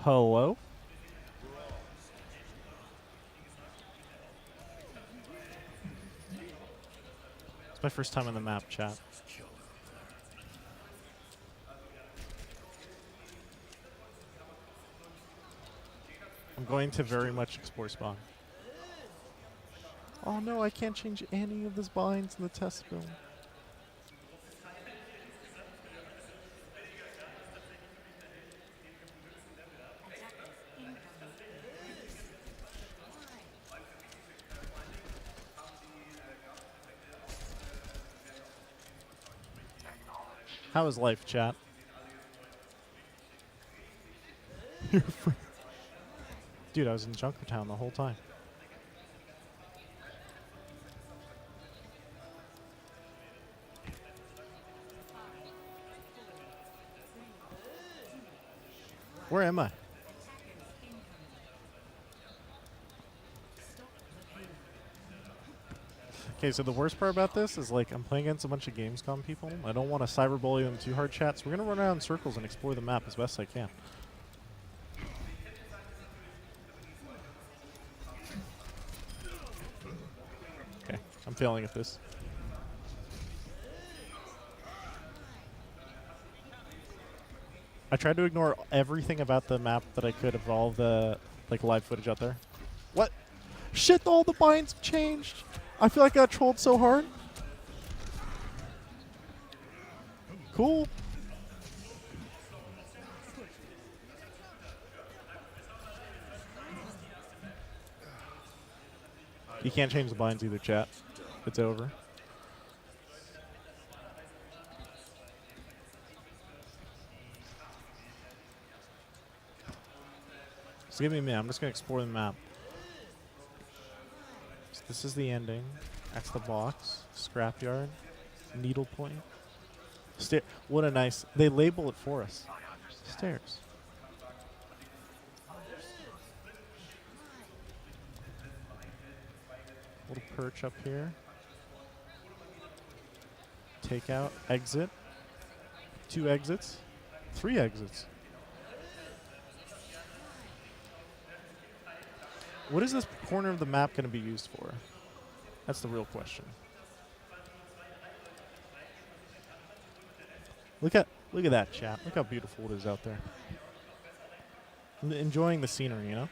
Hello? It's my first time on the map, chat. I'm going to very much explore spawn. Oh no, I can't change any of the binds in the test build. How is life, chat? Dude, I was in Junkertown the whole time. Where am I? Okay, so the worst part about this is, like, I'm playing against a bunch of Gamescom people. I don't want to cyberbully them too hard, chat, so we're going to run around in circles and explore the map as best I can. Okay, I'm failing at this. I tried to ignore everything about the map that I could of all the, like, live footage out there. What? Shit, all the binds have changed! I feel like I got trolled so hard. Cool. You can't change the binds either, chat. It's over. So give me a minute. I'm just going to explore the map. So this is the ending. That's the box. Scrapyard. Needle point. What a nice... They label it for us. Stairs. Little perch up here. Takeout. Exit. 2 exits. 3 exits. What is this corner of the map going to be used for? That's the real question. Look at that, chat. Look how beautiful it is out there. I'm enjoying the scenery, you know?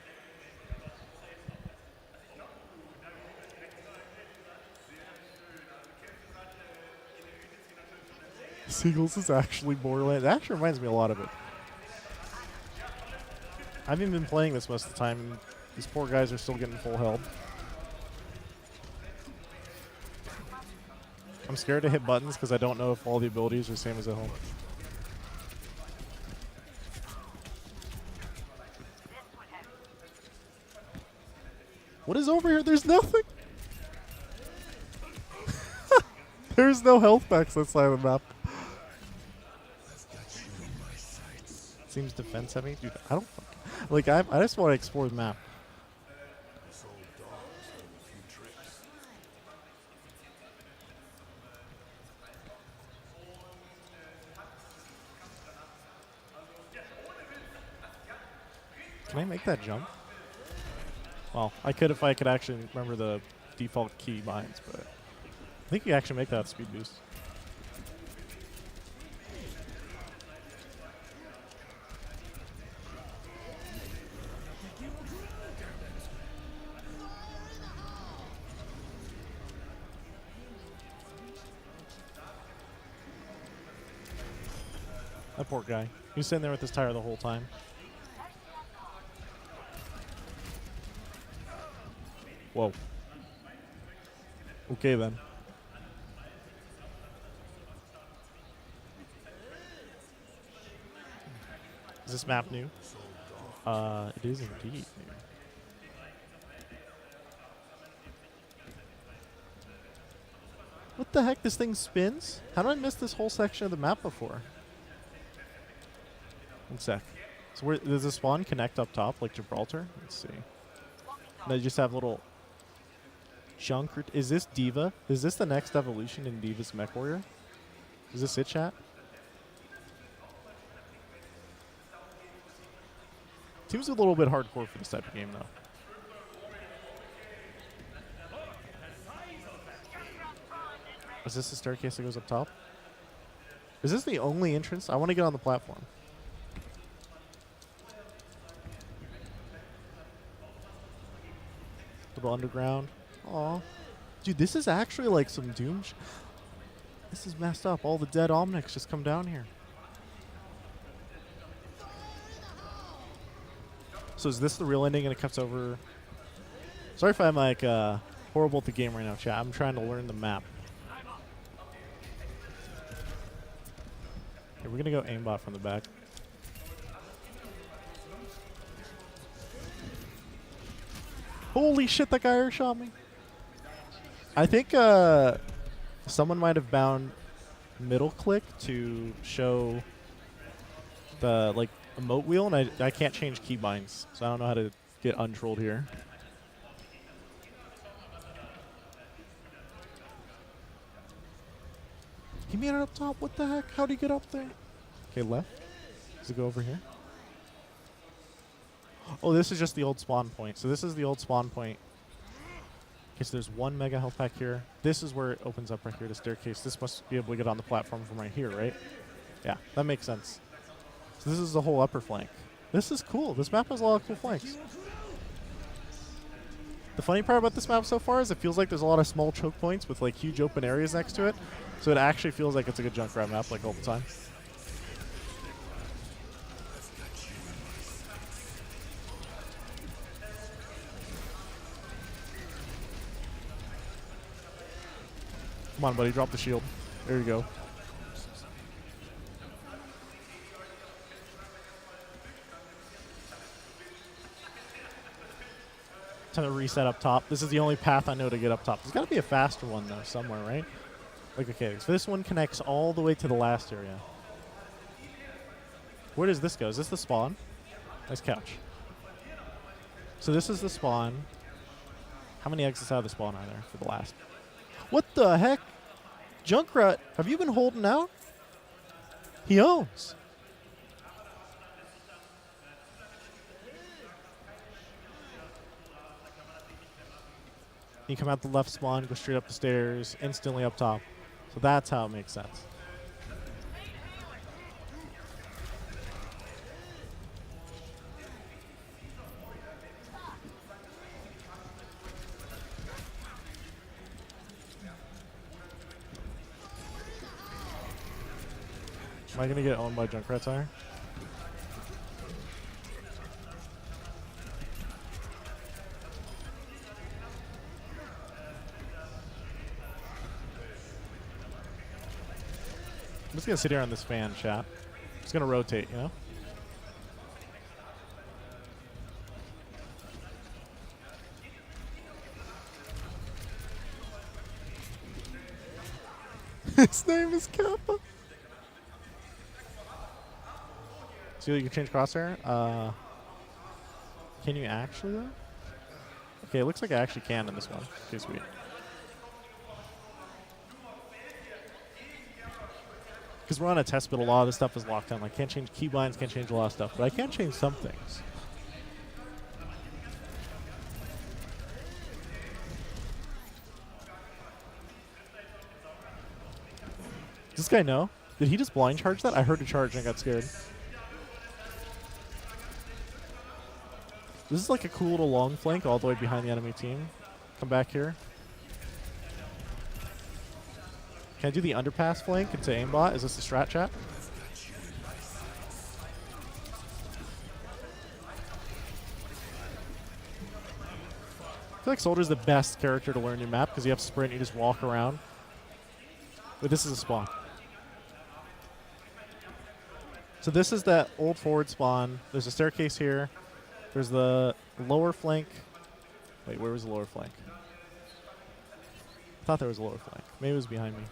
Seagulls is actually Borderlands. It actually reminds me a lot of it. I haven't been playing this most of the time, and these poor guys are still getting full health. I'm scared to hit buttons because I don't know if all the abilities are the same as at home. What is over here? There's nothing. There's no health packs on that side of the map. Seems defense heavy. Dude, I don't like I just want to explore the map. Can I make that jump? Well, I could if I could actually remember the default key binds, but I think you actually make that speed boost. That poor guy. He was sitting there with his tire the whole time. Whoa. Okay then. Is this map new? It is indeed new. What the heck? This thing spins? How did I miss this whole section of the map before? 1 sec. So where does the spawn connect up top like Gibraltar? Let's see. They just have little junk. Is this Diva? Is this the next evolution in Diva's Mech Warrior? Is this it, chat? Seems a little bit hardcore for this type of game, though. Is this the staircase that goes up top? Is this the only entrance? I want to get on the platform. Little underground. Aw. Dude, this is actually like some Doom. This is messed up. All the dead Omnics just come down here. So is this the real ending and it cuts over? Sorry if I'm like horrible at the game right now, chat. I'm trying to learn the map. Okay, we're gonna go aimbot from the back. Holy shit, that guy air shot me. I think someone might have bound middle click to show the like emote wheel, and I can't change keybinds, so I don't know how to get untrolled here. He made it up top. What the heck? How'd he get up there? Okay, left. Does it go over here? Oh, this is just the old spawn point. So this is the old spawn point. Okay, so there's one mega health pack here. This is where it opens up right here, the staircase. This must be able to get on the platform from right here, right? Yeah, that makes sense. So this is the whole upper flank. This is cool. This map has a lot of cool flanks. The funny part about this map so far is it feels like there's a lot of small choke points with like huge open areas next to it. So it actually feels like it's a good Junkrat map like all the time. Come on, buddy, drop the shield. There you go. Time to reset up top. This is the only path I know to get up top. There's got to be a faster one, though, somewhere, right? Like, okay, so this one connects all the way to the last area. Where does this go? Is this the spawn? Nice couch. So this is the spawn. How many exits out of the spawn are there for the last? What the heck? Junkrat, have you been holding out? He owns. You come out the left spawn, go straight up the stairs, instantly up top. So that's how it makes sense. Am I going to get owned by Junkrat Tire? I'm just going to sit here on this fan, chat. Just going to rotate, you know? His name is Kappa. So you can change crosshair? Can you actually, though? Okay, it looks like I actually can in this one. Okay, sweet. Because we're on a test build, a lot of this stuff is locked down. I can't change keybinds, can't change a lot of stuff, but I can change some things. Does this guy know? Did he just blind charge that? I heard a charge and I got scared. This is like a cool little long flank all the way behind the enemy team. Come back here. Can I do the underpass flank into aimbot? Is this the strat, chat? I feel like Soldier's the best character to learn your map because you have sprint, you just walk around. But this is a spawn. So this is that old forward spawn. There's a staircase here. There's the lower flank. Wait, where was the lower flank? I thought there was a lower flank. Maybe it was behind me.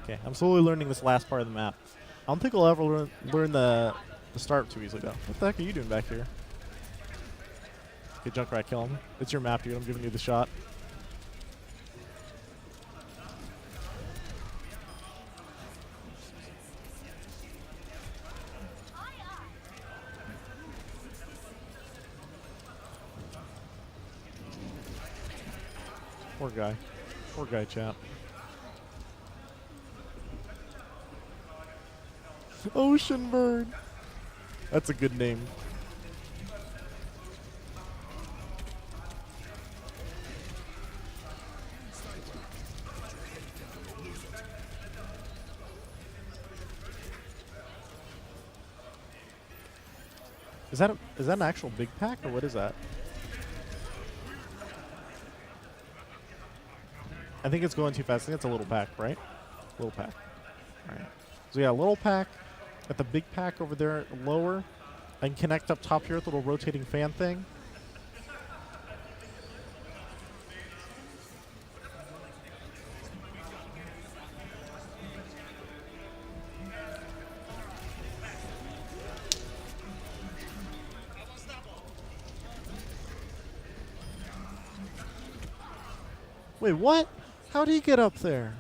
Okay, I'm slowly learning this last part of the map. I don't think I'll ever learn the start too easily, though. What the heck are you doing back here? Okay, Junkrat, kill him. It's your map, dude. I'm giving you the shot. Poor guy. Poor guy, chat. Ocean Bird. That's a good name. Is that an actual big pack or what is that? I think it's going too fast. I think it's a little pack, right? Little pack. All right. So yeah, little pack. Got the big pack over there lower. I can connect up top here with a little rotating fan thing. Wait, what? How did he get up there?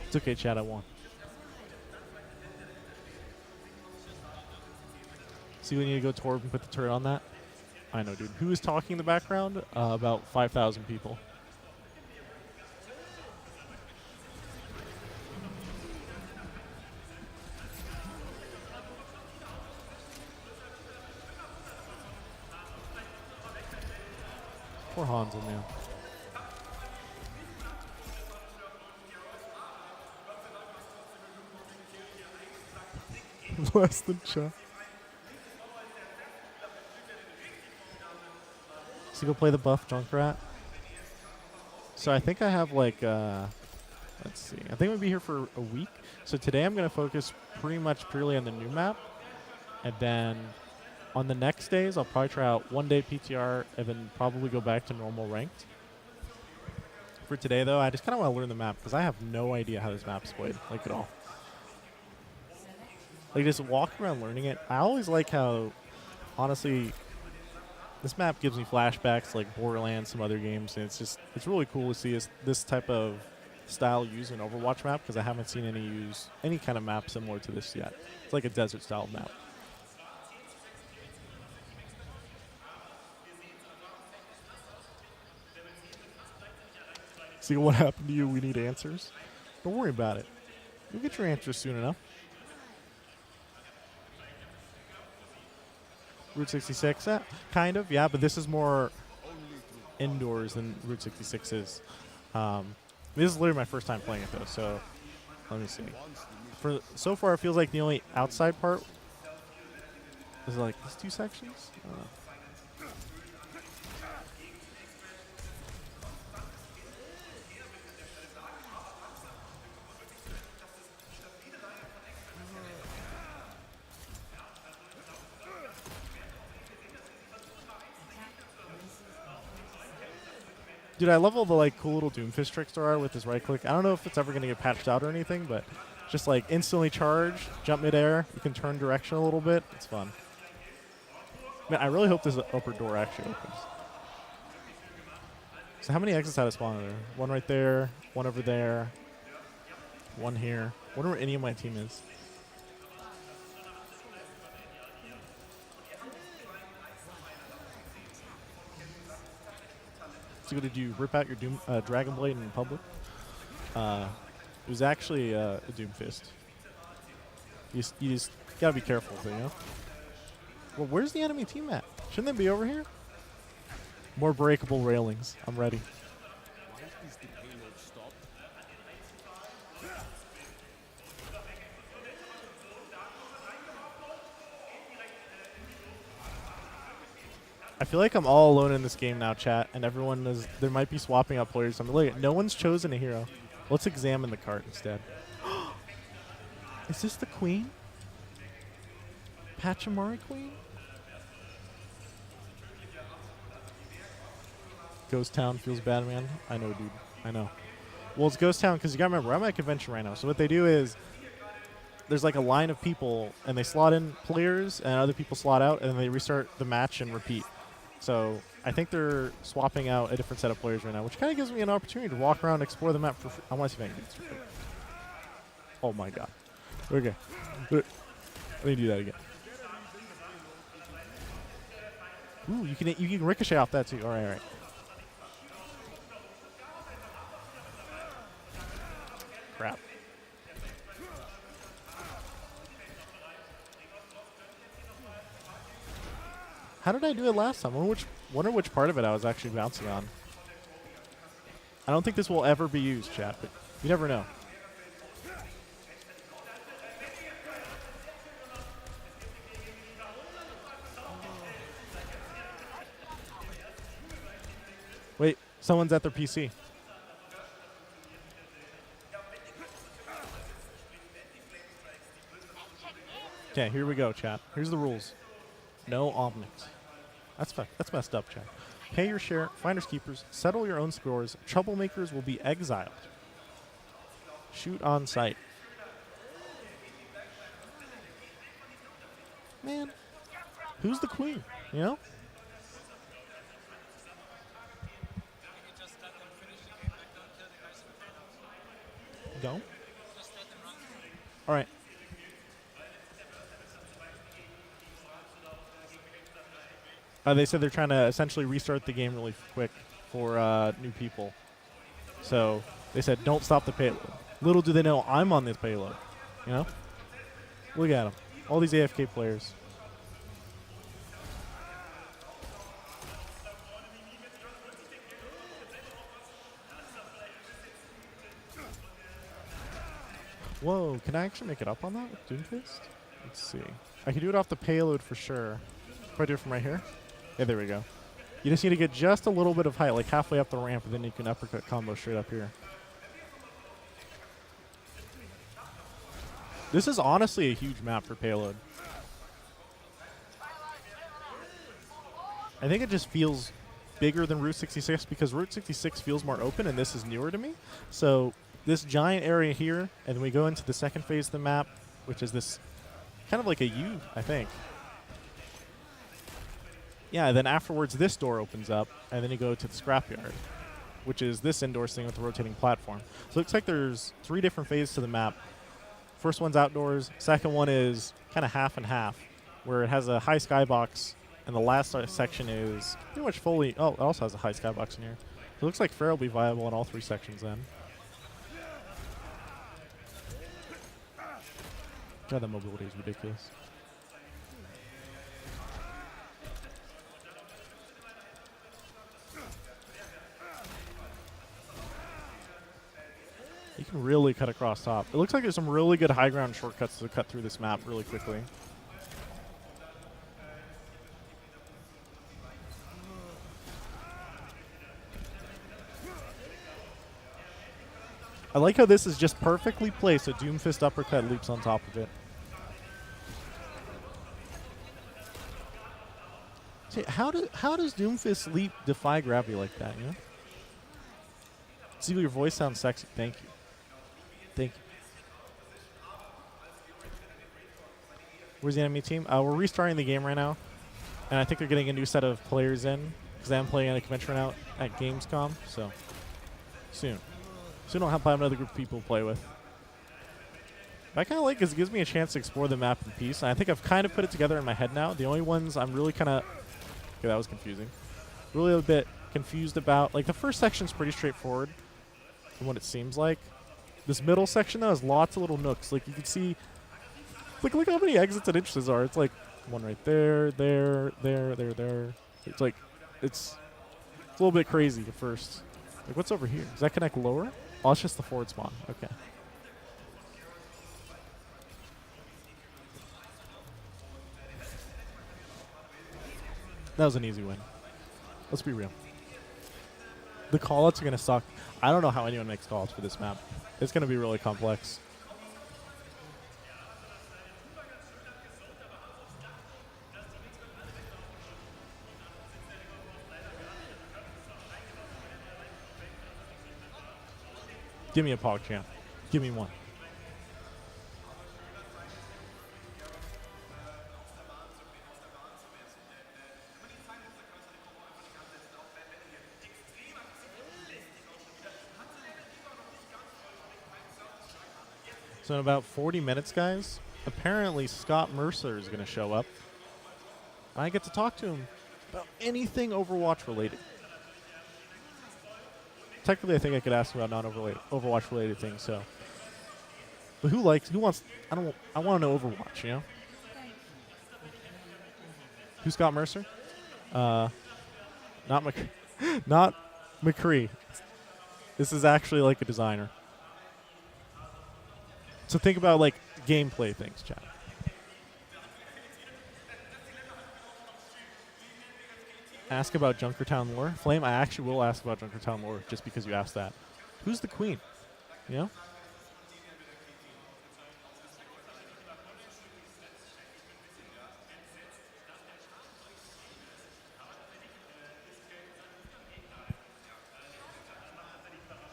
It's okay, chat, I won. See, we need to go Torb and put the turret on that? I know, dude. Who is talking in the background? About 5,000 people. Poor Hanzo, man. Less than Chuck. So go play the buff Junkrat. So I think I have like, let's see. I think I'm going to be here for a week. So today I'm going to focus pretty much purely on the new map. And then on the next days, I'll probably try out 1 day PTR and then probably go back to normal ranked. For today, though, I just kind of want to learn the map because I have no idea how this map's played, like at all. Like just walking around learning it. I always like how, honestly, this map gives me flashbacks like Borderlands, some other games, and it's really cool to see this type of style used in Overwatch map because I haven't seen any kind of map similar to this yet. It's like a desert style map. See what happened to you? We need answers. Don't worry about it. You'll get your answers soon enough. Route 66, kind of, yeah, but this is more indoors than Route 66 is. This is literally my first time playing it, though, so let me see. So far, it feels like the only outside part is like these two sections. I don't know. Dude, I love all the like cool little Doomfist tricks there are with his right click. I don't know if it's ever going to get patched out or anything, but just like instantly charge, jump midair, you can turn direction a little bit. It's fun. Man, I really hope this upper door actually opens. So how many exits out of spawn are there? One right there, one over there, one here. I wonder where any of my team is. So did you rip out your Dragon Blade in public? It was actually a Doomfist. You just gotta be careful, you know? Well, where's the enemy team at? Shouldn't they be over here? More breakable railings. I'm ready. I feel like I'm all alone in this game now, chat, and everyone is. There might be swapping out players. I'm like, no one's chosen a hero. Let's examine the cart instead. Is this the queen? Pachamari queen? Ghost Town feels bad, man. I know, dude. I know. Well, it's Ghost Town because you gotta remember, I'm at a convention right now. So what they do is there's like a line of people, and they slot in players, and other people slot out, and then they restart the match and repeat. So I think they're swapping out a different set of players right now, which kind of gives me an opportunity to walk around and explore the map for free. I want to see if I can get this for free. Oh my god. Okay. Let me do that again. Ooh, you can ricochet off that too. All right, all right. Crap. How did I do it last time? Wonder which part of it I was actually bouncing on. I don't think this will ever be used, chat, but you never know. Wait, someone's at their PC. Okay, here we go, chat. Here's the rules. No omnics. That's messed up, chat. Pay your share, finders keepers, settle your own scores. Troublemakers will be exiled. Shoot on sight. Man, who's the queen? You know? Go. All right. They said they're trying to essentially restart the game really quick for new people. So they said, don't stop the payload. Little do they know I'm on this payload. You know? Look at them. All these AFK players. Whoa, can I actually make it up on that with Doomfist? Let's see. I can do it off the payload for sure. If I do it from right here? Yeah, there we go. You just need to get just a little bit of height, like halfway up the ramp, and then you can uppercut combo straight up here. This is honestly a huge map for payload. I think it just feels bigger than Route 66 because Route 66 feels more open, and this is newer to me. So this giant area here, and then we go into the second phase of the map, which is this kind of like a U, I think. Yeah, then afterwards this door opens up, and then you go to the scrapyard, which is this indoors thing with the rotating platform. So it looks like there's 3 different phases to the map. First one's outdoors. Second one is kind of half and half, where it has a high skybox, and the last section is pretty much fully... Oh, it also has a high skybox in here. It looks like Fair will be viable in all 3 sections then. God, the mobility is ridiculous. You can really cut across top. It looks like there's some really good high ground shortcuts to cut through this map really quickly. I like how this is just perfectly placed so Doomfist uppercut leaps on top of it. See, how does Doomfist leap defy gravity like that, you know? See, your voice sounds sexy. Thank you. Thank you. Where's the enemy team? We're restarting the game right now. And I think they're getting a new set of players in. Because I'm playing at a convention right now at Gamescom. So, soon. Soon I'll have another group of people to play with. But I kind of like because it gives me a chance to explore the map in peace. And I think I've kind of put it together in my head now. The only ones I'm really kind of... Okay, that was confusing. Really a bit confused about... Like, the first section's pretty straightforward from what it seems like. This middle section, though, has lots of little nooks. Like, you can see... Like, look how many exits and entrances are. It's like one right there, there. It's like... It's a little bit crazy at first. Like, what's over here? Does that connect lower? Oh, it's just the forward spawn. Okay. That was an easy win. Let's be real. The callouts are going to suck. I don't know how anyone makes callouts for this map. It's going to be really complex. Give me a Pog champ. Give me one. So in about 40 minutes, guys, apparently Scott Mercer is going to show up. And I get to talk to him. about anything Overwatch related. Technically, I think I could ask about non-Overwatch related things. So, but who wants? I want to know Overwatch. You know, who's Scott Mercer? Not not McCree. This is actually like a designer. So think about like gameplay things, chat. Ask about Junkertown lore. Flame, I actually will ask about Junkertown lore just because you asked that. Who's the queen? You know?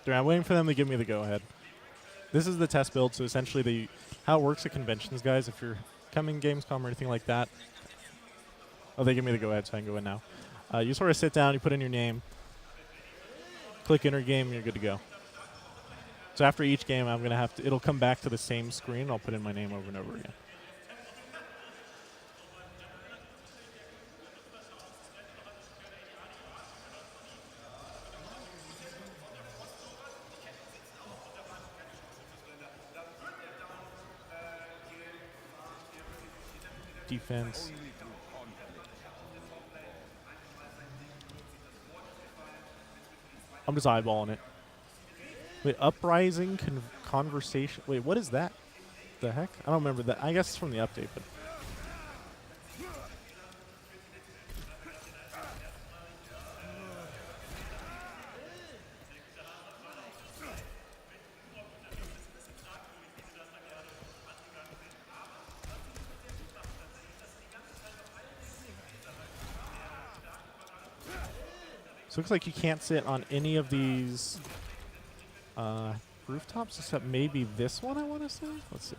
I'm waiting for them to give me the go-ahead. This is the test build, so essentially how it works at conventions, guys, if you're coming Gamescom or anything like that. Oh, they give me the go-ahead, so I can go in now. You sort of sit down, you put in your name, click enter game, and you're good to go. So after each game, I'm going to have to, it'll come back to the same screen, and I'll put in my name over and over again. Defense. I'm just eyeballing it. Wait, uprising conversation. Wait, what is that? The heck? I don't remember that. I guess it's from the update, but. So it looks like you can't sit on any of these rooftops except maybe this one, I want to say. Let's see.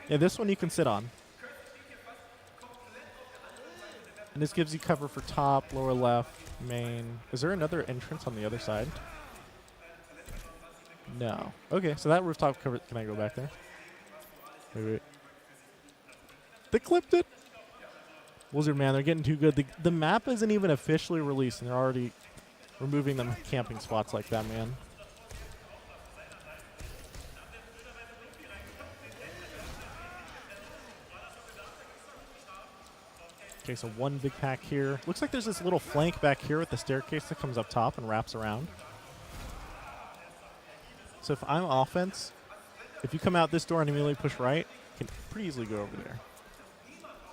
Yeah, this one you can sit on. And this gives you cover for top, lower left, main. Is there another entrance on the other side? No. Okay, so that rooftop cover. Can I go back there? Wait. They clipped it. Blizzard, man, they're getting too good. The map isn't even officially released, and they're already removing them camping spots like that, man. Okay, so one big pack here. Looks like there's this little flank back here with the staircase that comes up top and wraps around. So if I'm offense, if you come out this door and immediately push right, you can pretty easily go over there.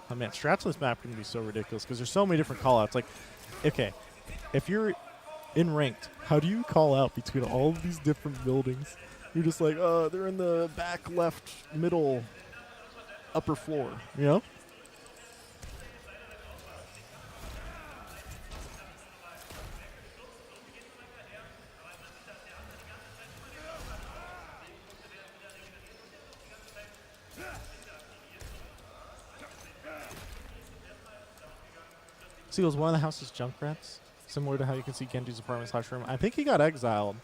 Oh man, strats on this map can be so ridiculous because there's so many different callouts. Like, okay, if you're in ranked, how do you call out between all of these different buildings? You're just like, oh, they're in the back left, middle, upper floor, you know? Seagulls, one of the house's Junkrats, similar to how you can see Genji's apartment/room. I think he got exiled.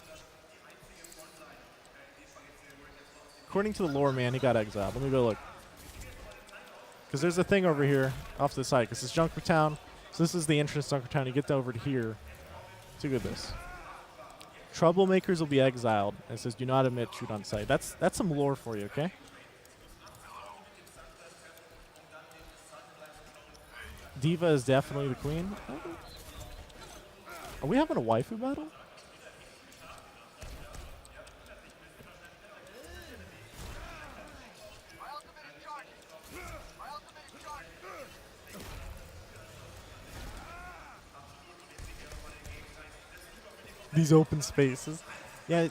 According to the lore, man, he got exiled. Let me go look. Because there's a thing over here off to the side. Because this is Junkertown. So this is the entrance to Junkertown. You get over to here. Let's look at this. Troublemakers will be exiled. And it says, do not admit, shoot on sight. That's some lore for you, okay? D.Va is definitely the queen. Are we having a waifu battle? These open spaces. Yeah.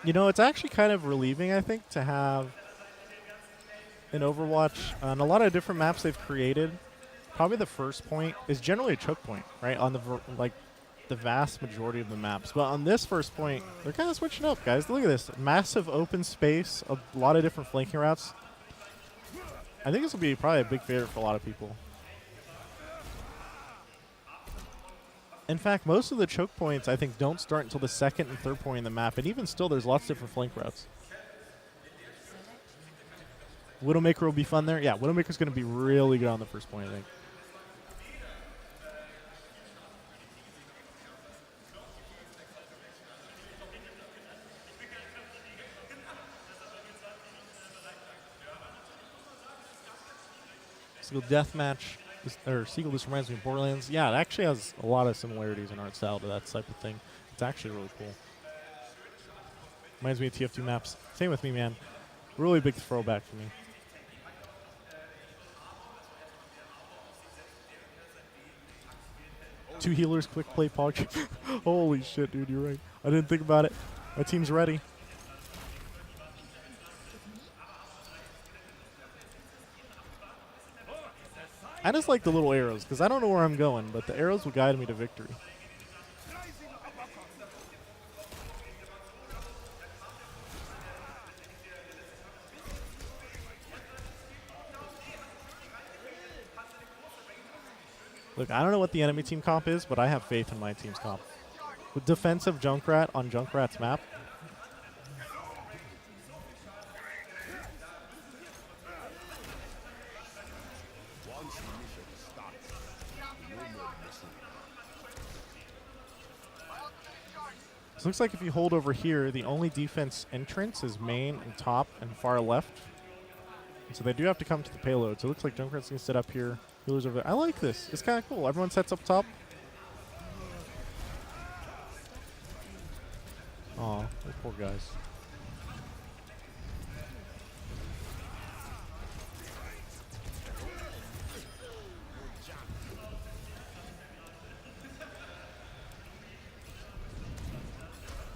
You know, it's actually kind of relieving, I think, to have in Overwatch on a lot of different maps they've created. Probably the first point is generally a choke point, right? On the vast majority of the maps. But on this first point, they're kind of switching up, guys. Look at this. Massive open space, a lot of different flanking routes. I think this will be probably a big favorite for a lot of people. In fact, most of the choke points, I think, don't start until the second and third point in the map. And even still, there's lots of different flank routes. Widowmaker will be fun there. Yeah, Widowmaker's going to be really good on the first point, I think. Seagull Deathmatch, or Seagull, this reminds me of Borderlands. Yeah, it actually has a lot of similarities in art style to that type of thing. It's actually really cool. Reminds me of TF2 maps. Same with me, man. Really big throwback for me. Two healers, quick play, pog. Holy shit, dude, you're right. I didn't think about it. My team's ready. I just like the little arrows, because I don't know where I'm going, but the arrows will guide me to victory. Look, I don't know what the enemy team comp is, but I have faith in my team's comp. With defensive Junkrat on Junkrat's map. So it looks like if you hold over here, the only defense entrance is main and top and far left. And so they do have to come to the payload. So it looks like Junkrat's going to sit up here. Healers over there. I like this. It's kind of cool. Everyone sets up top. Aw, those poor guys.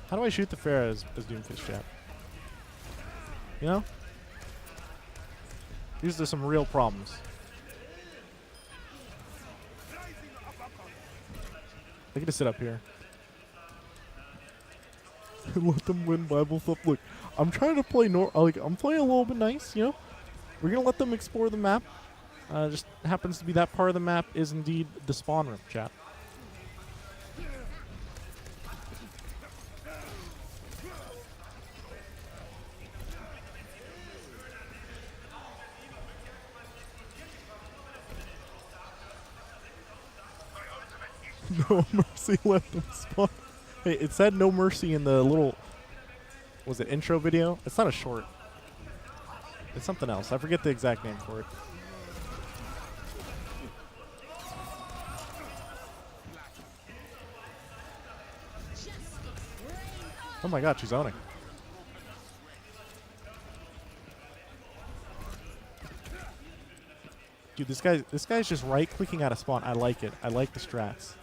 How do I shoot the Pharah as Doomfist, chat? You know? These are some real problems. I get to sit up here. Let them win Bible stuff. Look, I'm trying to play I'm playing a little bit nice, you know? We're gonna let them explore the map. Just happens to be that part of the map is indeed the spawn room, chat. No mercy, let them spawn. Hey, it said no mercy in the little, was it intro video? It's not a short. It's something else. I forget the exact name for it. Oh my god, she's owning. Dude, this guy's just right-clicking out of spawn. I like it. I like the strats.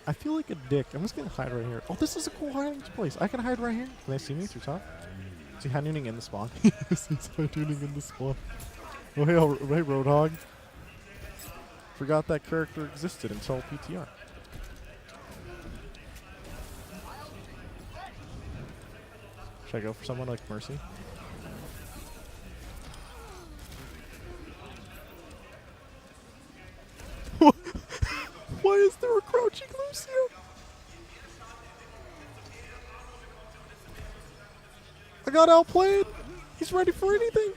I feel like a dick. I'm just gonna hide right here. Oh, this is a cool hiding place. I can hide right here. Can they see me through top? Is he high-nooning in the spawn? Yes, he's high-nooning in the spawn. Oh, hey, Roadhog. Forgot that character existed until PTR. Should I go for someone like Mercy? Why is there a crouching Lucio? I got outplayed. He's ready for anything.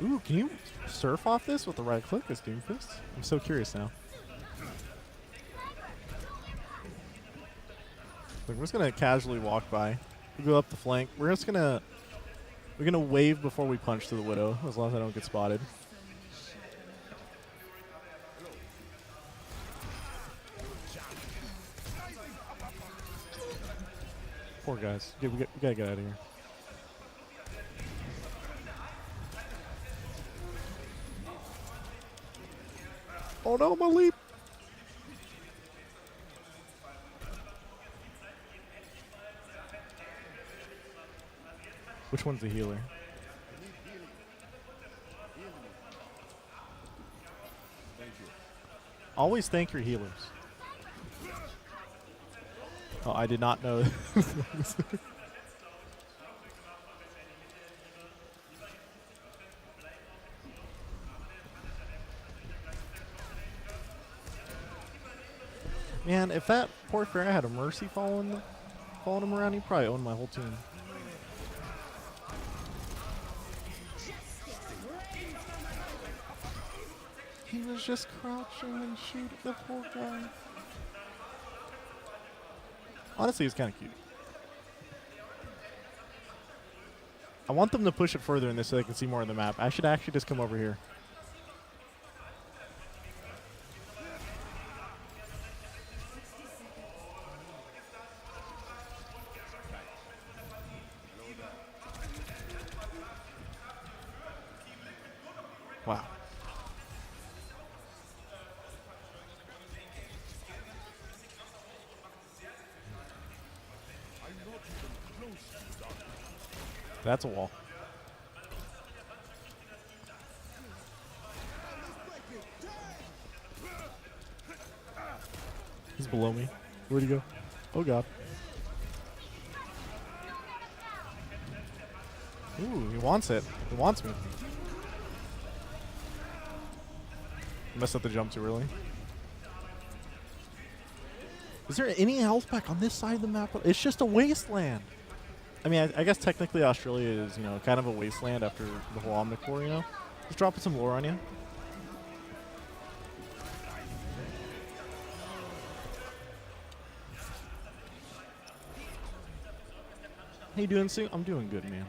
Ooh, can you surf off this with the right click as Doomfist? I'm so curious now. Look, we're just gonna casually walk by. We go up the flank. We're gonna wave before we punch to the Widow, as long as I don't get spotted. Poor guys. We gotta get out of here. Oh no, my leap! Which one's the healer? Always thank your healers. Oh, I did not know. Man, if that poor Pharah had a Mercy following him around, he'd probably own my whole team. He was just crouching and shooting the poor guy. Honestly, it's kind of cute. I want them to push it further in this so they can see more of the map. I should actually just come over here. Wow. That's a wall. He's below me. Where'd he go? Oh, God. Ooh, he wants it. He wants me. Messed up the jump too early. Is there any health pack on this side of the map? It's just a wasteland. I mean, I guess technically Australia is, kind of a wasteland after the whole Omnic War, Just dropping some lore on you. How you doing, Sue? I'm doing good, man.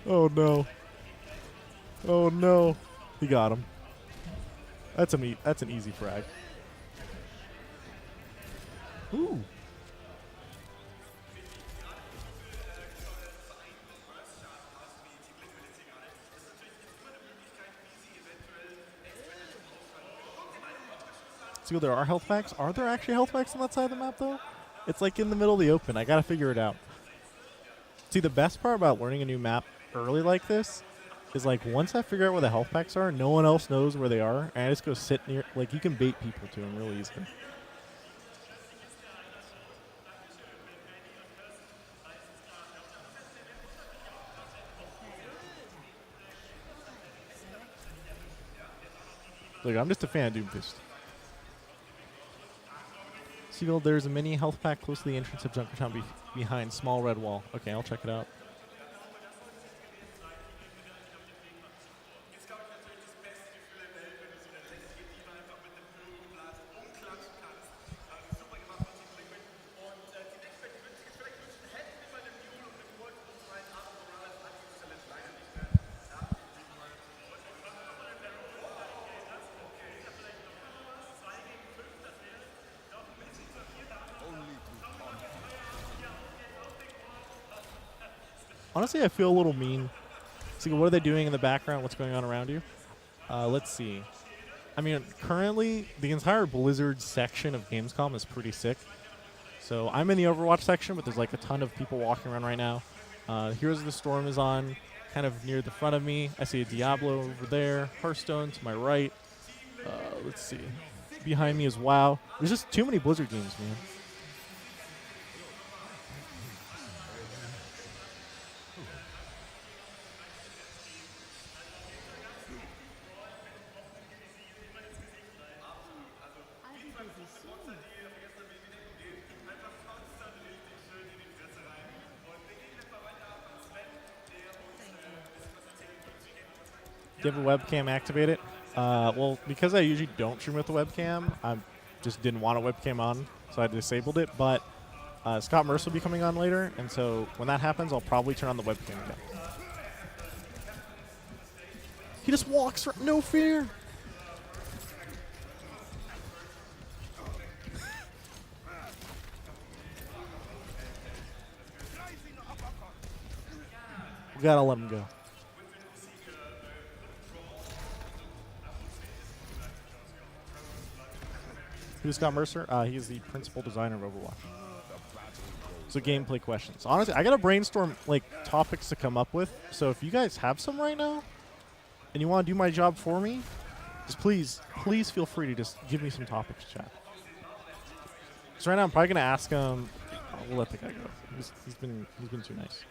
Oh, no. Oh, no. He got him. That's an easy frag. Ooh. So there are health packs. Are there actually health packs on that side of the map, though? It's like in the middle of the open. I gotta figure it out. See, the best part about learning a new map early like this is like once I figure out where the health packs are, no one else knows where they are, and I just go sit near. Like you can bait people to them really easily. Look, I'm just a fan of Doomfist. Seagull, there's a mini health pack close to the entrance of Junkertown behind small red wall. Okay, I'll check it out. Honestly, I feel a little mean. See, what are they doing in the background? What's going on around you? Let's see. I mean, currently, the entire Blizzard section of Gamescom is pretty sick. So I'm in the Overwatch section, but there's like a ton of people walking around right now. Heroes of the Storm is on, kind of near the front of me. I see a Diablo over there. Hearthstone to my right. Let's see. Behind me is WoW. There's just too many Blizzard games, man. Do you have a webcam activated? Well, because I usually don't stream with the webcam, I just didn't want a webcam on, so I disabled it. But Scott Mercer will be coming on later, and so when that happens, I'll probably turn on the webcam again. He just walks, no fear. We gotta let him go. Who's Scott Mercer? He's the principal designer of Overwatch. So gameplay questions. Honestly, I gotta brainstorm like topics to come up with. So if you guys have some right now, and you want to do my job for me, just please feel free to just give me some topics to chat. So right now I'm probably gonna ask him. We'll let the guy go. He's been too nice.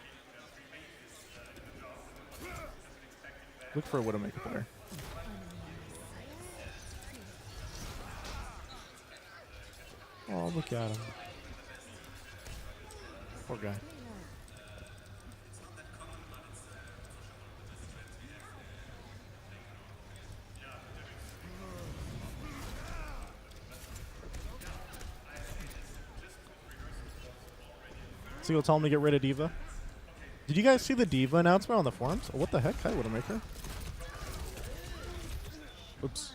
Look for a Widowmaker player. Oh, look at him. Poor guy. So you'll tell him to get rid of D.Va? Did you guys see the D.Va announcement on the forums? Oh, what the heck? Hi, Widowmaker. Oops.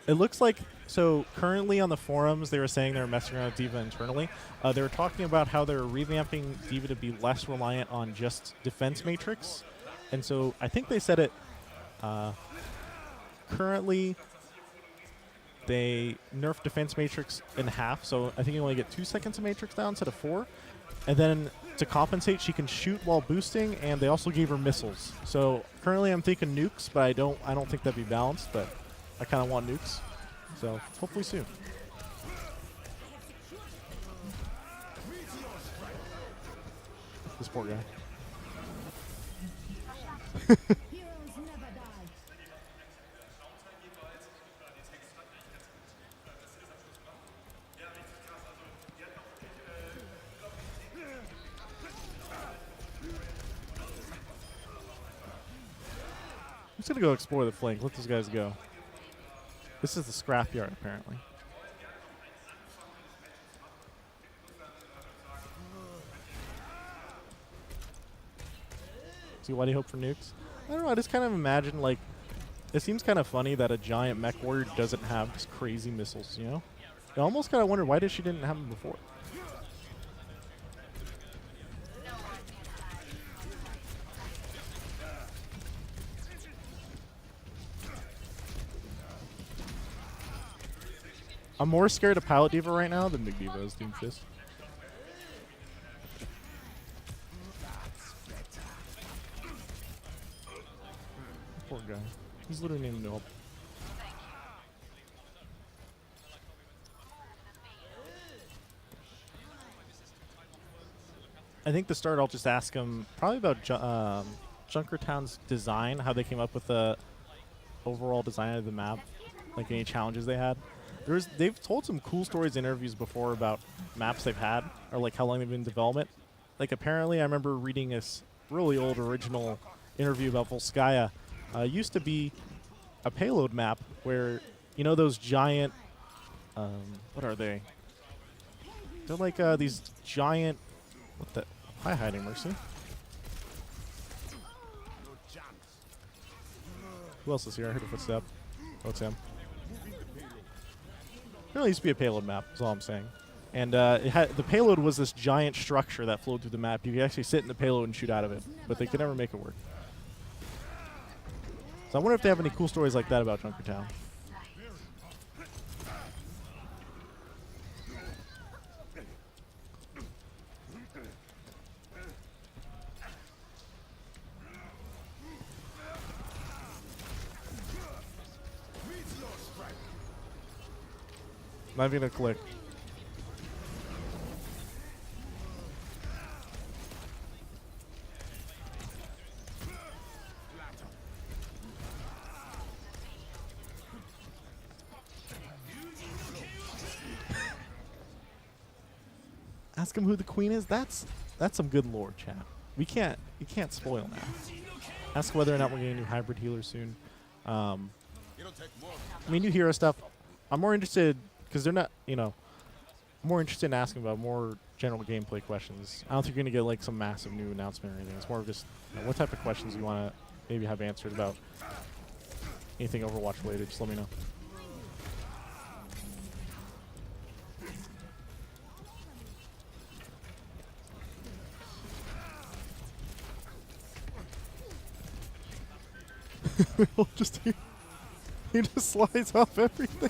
It looks like, so currently on the forums, they were saying they were messing around with D.Va internally. They were talking about how they're revamping D.Va to be less reliant on just defense matrix. And so I think they said it, currently they nerfed defense matrix in half. So I think you only get 2 seconds of matrix down instead of 4. And then to compensate, she can shoot while boosting, and they also gave her missiles. So currently I'm thinking nukes, but I don't think that'd be balanced, but I kind of want nukes. So hopefully soon. This poor guy. I'm just gonna go explore the flank. Let those guys go. This is the scrapyard, apparently. See, why do you hope for nukes? I don't know. I just kind of imagine, like, it seems kind of funny that a giant mech warrior doesn't have just crazy missiles, you know? I almost kind of wonder why she didn't have them before. I'm more scared of Pilot D.Va right now than Big D.Va is Doomfist. Poor guy. He's literally needing no help. I think to start, I'll just ask him probably about Junkertown's design, how they came up with the overall design of the map, like any challenges they had. They've told some cool stories in interviews before about maps they've had, or like how long they've been in development. Like apparently, I remember reading this really old original interview about Volskaya. Used to be a payload map where, you know, those giant, what are they? They're like these giant, what the, hi Hiding Mercy. Who else is here? I heard a footstep. Oh, it's him. It really used to be a payload map, is all I'm saying. And the payload was this giant structure that flowed through the map. You could actually sit in the payload and shoot out of it, but they could never make it work. So I wonder if they have any cool stories like that about Junkertown. Not even gonna click. Ask him who the queen is. That's some good lore, chat. You can't spoil that. Ask whether or not we're getting a new hybrid healer soon. I mean, new hero stuff. I'm more interested because they're not, you know, more interested in asking about more general gameplay questions. I don't think you're gonna get like some massive new announcement or anything. It's more of just, you know, what type of questions you want to maybe have answered about anything Overwatch related. Just let me know. He just slides off everything.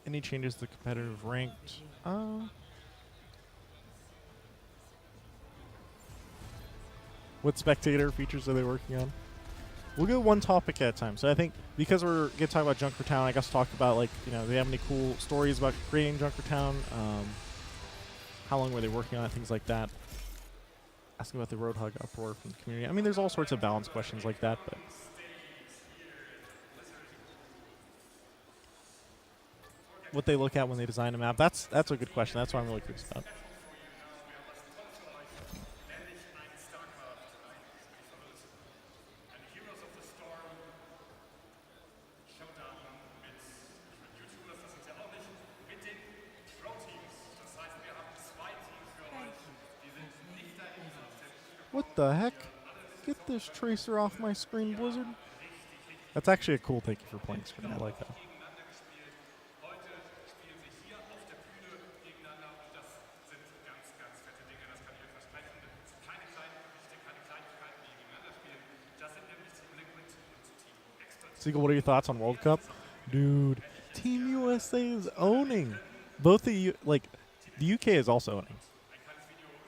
Any changes to competitive ranked? What spectator features are they working on? We'll go one topic at a time. So I think because we're going to talk about Junkertown, I guess talk about, like, do they have any cool stories about creating Junkertown? How long were they working on it? Things like that. Asking about the Roadhog uproar from the community. I mean, there's all sorts of balance questions like that, but what they look at when they design a map, that's a good question. That's what I'm really curious about. What the heck? Get this tracer off my screen, Blizzard. That's actually a cool thank you for playing screen. I like that. Seagull, what are your thoughts on World Cup? Dude, Team USA is owning. Both the the UK is also owning.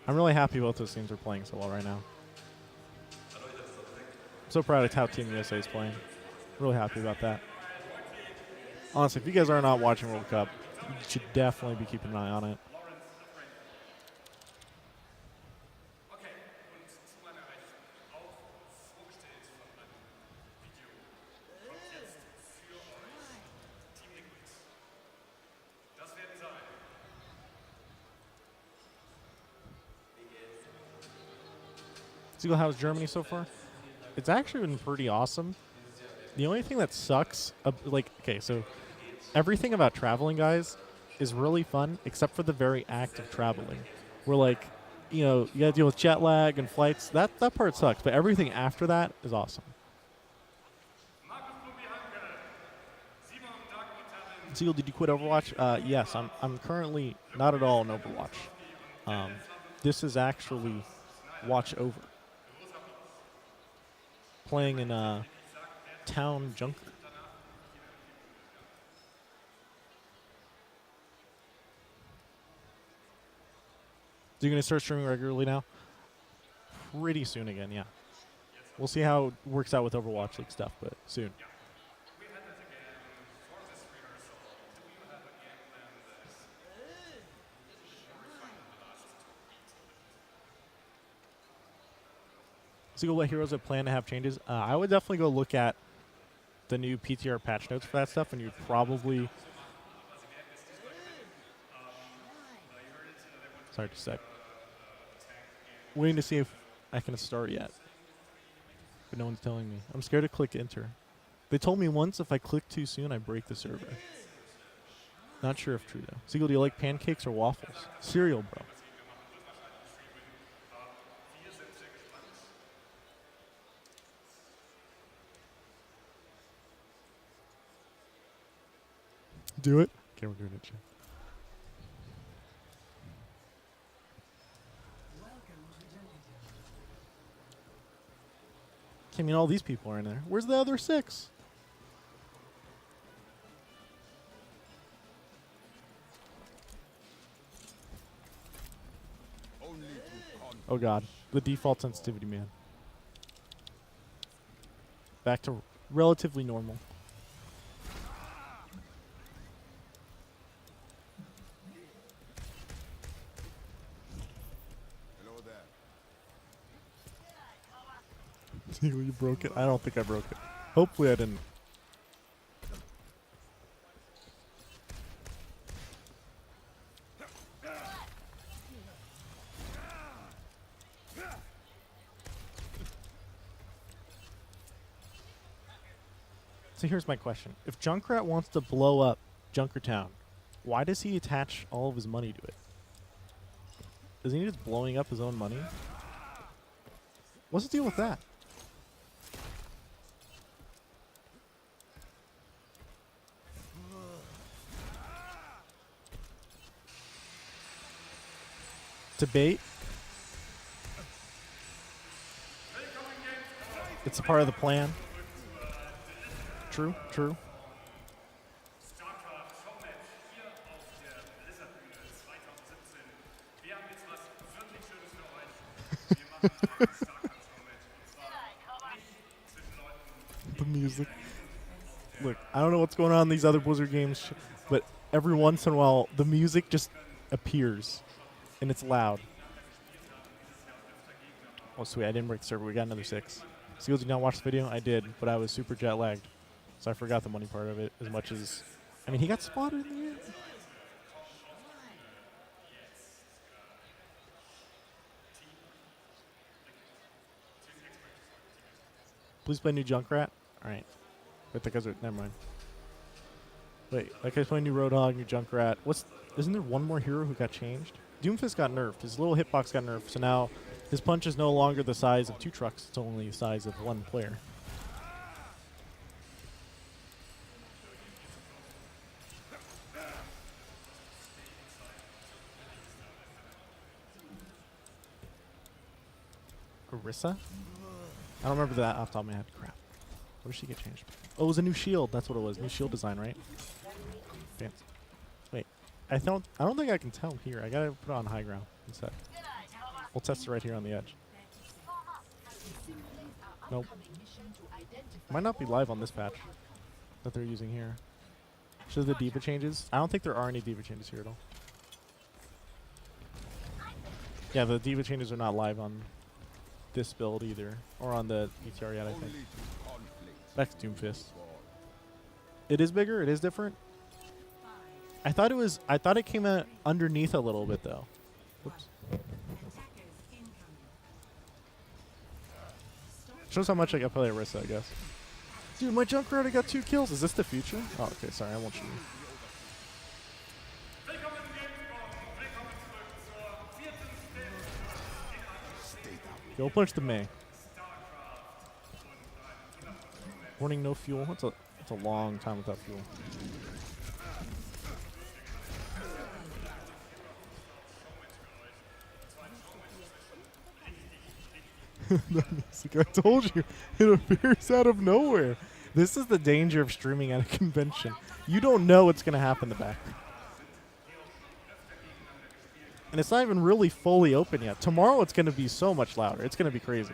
I'm really happy both those teams are playing so well right now. I'm so proud of how Team USA is playing. Really happy about that. Honestly, if you guys are not watching World Cup, you should definitely be keeping an eye on it. Seagull, how's Germany so far? It's actually been pretty awesome. The only thing that sucks, so everything about traveling, guys, is really fun, except for the very act of traveling. Where, you gotta deal with jet lag and flights. That part sucks, but everything after that is awesome. Seagull, did you quit Overwatch? Yes, I'm currently not at all in Overwatch. This is actually Watch Over. Playing in Town Junker. So you're going to start streaming regularly now? Pretty soon again, yeah. We'll see how it works out with Overwatch League stuff, but soon. So what heroes have planned to have changes? I would definitely go look at the new PTR patch notes for that stuff, and you'd probably... Sorry, just a sec. Waiting to see if I can start yet. But no one's telling me. I'm scared to click enter. They told me once if I click too soon, I break the server. Not sure if true, though. Seagull, do you like pancakes or waffles? Cereal, bro. Do it. Okay, we're doing it, Jim. I mean, all these people are in there. Where's the other 6? Oh, God. The default sensitivity, man. Back to relatively normal. You broke it? I don't think I broke it. Hopefully I didn't. So here's my question. If Junkrat wants to blow up Junkertown, why does he attach all of his money to it? Isn't he just blowing up his own money? What's the deal with that? Debate. It's a part of the plan. True, true. music. Look, I don't know what's going on in these other Blizzard games, but every once in a while, the music just appears, and it's loud. Oh, sweet. I didn't break the server. We got another 6. Seals, you not watch the video? I did, but I was super jet lagged, so I forgot the money part of it as much as... I mean, he got spotted in the end. Please play new Junkrat. All right. Wait, that guy's... Never mind. Wait, that guy's playing new Roadhog, new Junkrat. Isn't there one more hero who got changed? Doomfist got nerfed. His little hitbox got nerfed, so now his punch is no longer the size of 2 trucks. It's only the size of 1 player. Orisa? I don't remember that off the top of my head. Crap. What did she get changed? Oh, it was a new shield. That's what it was. New shield design, right? Fancy. Wait. I don't think I can tell here. I gotta put it on high ground instead. We'll test it right here on the edge. Nope. Might not be live on this patch that they're using here. Show the D.Va changes. I don't think there are any D.Va changes here at all. Yeah, the D.Va changes are not live on this build either, or on the ETR yet, I think. Back to Doomfist. It is bigger. It is different. I thought it came out underneath a little bit though. Oops. Shows how much I got play Orisa, I guess. Dude, my Junkrat already got 2 kills. Is this the future? Oh, okay. Sorry, I won't shoot you. Go punch the Mei. Warning, no fuel. That's a long time without fuel. I told you, it appears out of nowhere. This is the danger of streaming at a convention. You don't know what's going to happen in the background. And it's not even really fully open yet. Tomorrow it's going to be so much louder. It's going to be crazy.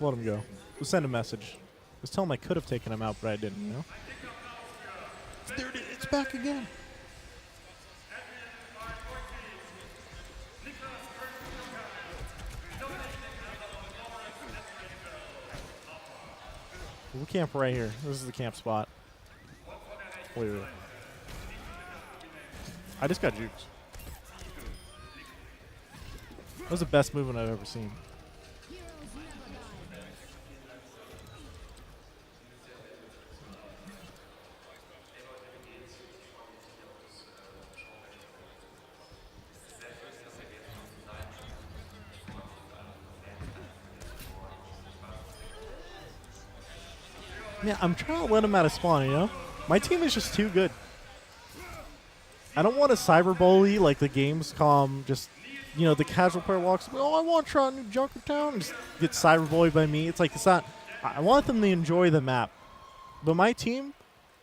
Let him go. We'll send a message. Let's tell him I could have taken him out, but I didn't, you know? There it is. It's back again. We'll camp right here. This is the camp spot. Wait. I just got jukes. That was the best movement I've ever seen. Yeah, I'm trying to let him out of spawn, you know? My team is just too good. I don't want to cyber bully like the Gamescom, just, you know, the casual player walks, oh, I want to try a new Junkertown, and just get cyber bullied by me. It's like, it's not, I want them to enjoy the map. But my team,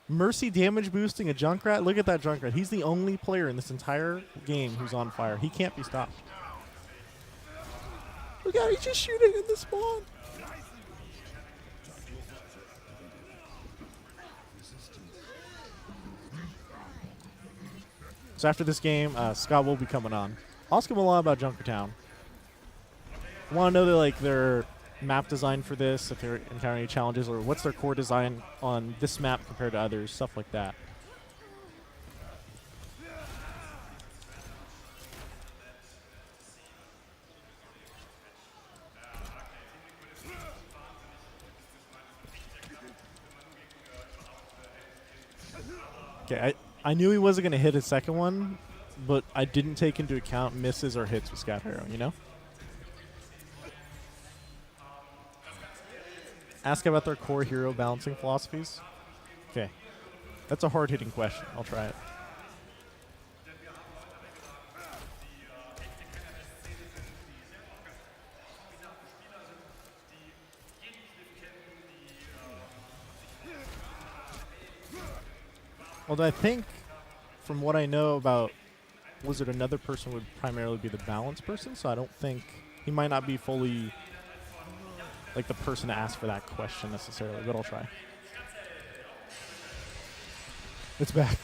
Mercy damage boosting a Junkrat, look at that Junkrat. He's the only player in this entire game who's on fire. He can't be stopped. Look at him, he's just shooting in the spawn. So after this game, Scott will be coming on. I'll ask him a lot about Junkertown. I want to know their map design for this, if they're encountering any challenges, or what's their core design on this map compared to others, stuff like that. Okay, I knew he wasn't going to hit his second one, but I didn't take into account misses or hits with Scout Hero, you know? Ask about their core hero balancing philosophies. Okay. That's a hard-hitting question. I'll try it. Although I think, from what I know about Blizzard, another person would primarily be the balance person, so I don't think he might not be fully like the person to ask for that question necessarily, but I'll try. It's back.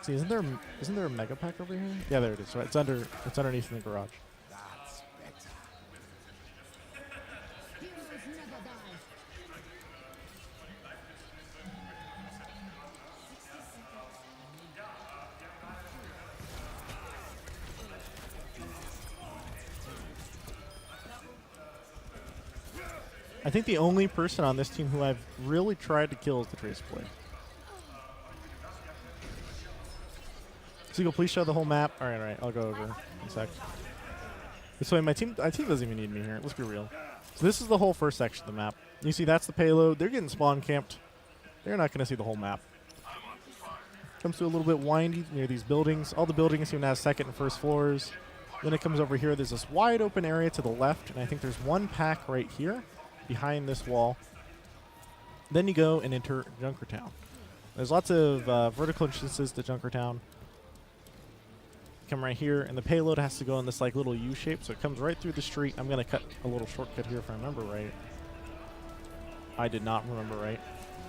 See, isn't there a mega pack over here? Yeah, there it is. Right, it's underneath in the garage. I think the only person on this team who I've really tried to kill is the Trace Blade. Seagull, please show the whole map. All right, I'll go over in a sec. This way, my team doesn't even need me here. Let's be real. So this is the whole first section of the map. You see, that's the payload. They're getting spawn camped. They're not going to see the whole map. Comes to a little bit windy near these buildings. All the buildings even have second and first floors. Then it comes over here. There's this wide open area to the left, and I think there's one pack right here behind this wall. Then you go and enter Junkertown. There's lots of vertical entrances to Junkertown. Come right here, and the payload has to go in this like little U shape, so it comes right through the street. I'm going to cut a little shortcut here if I remember right. I did not remember right.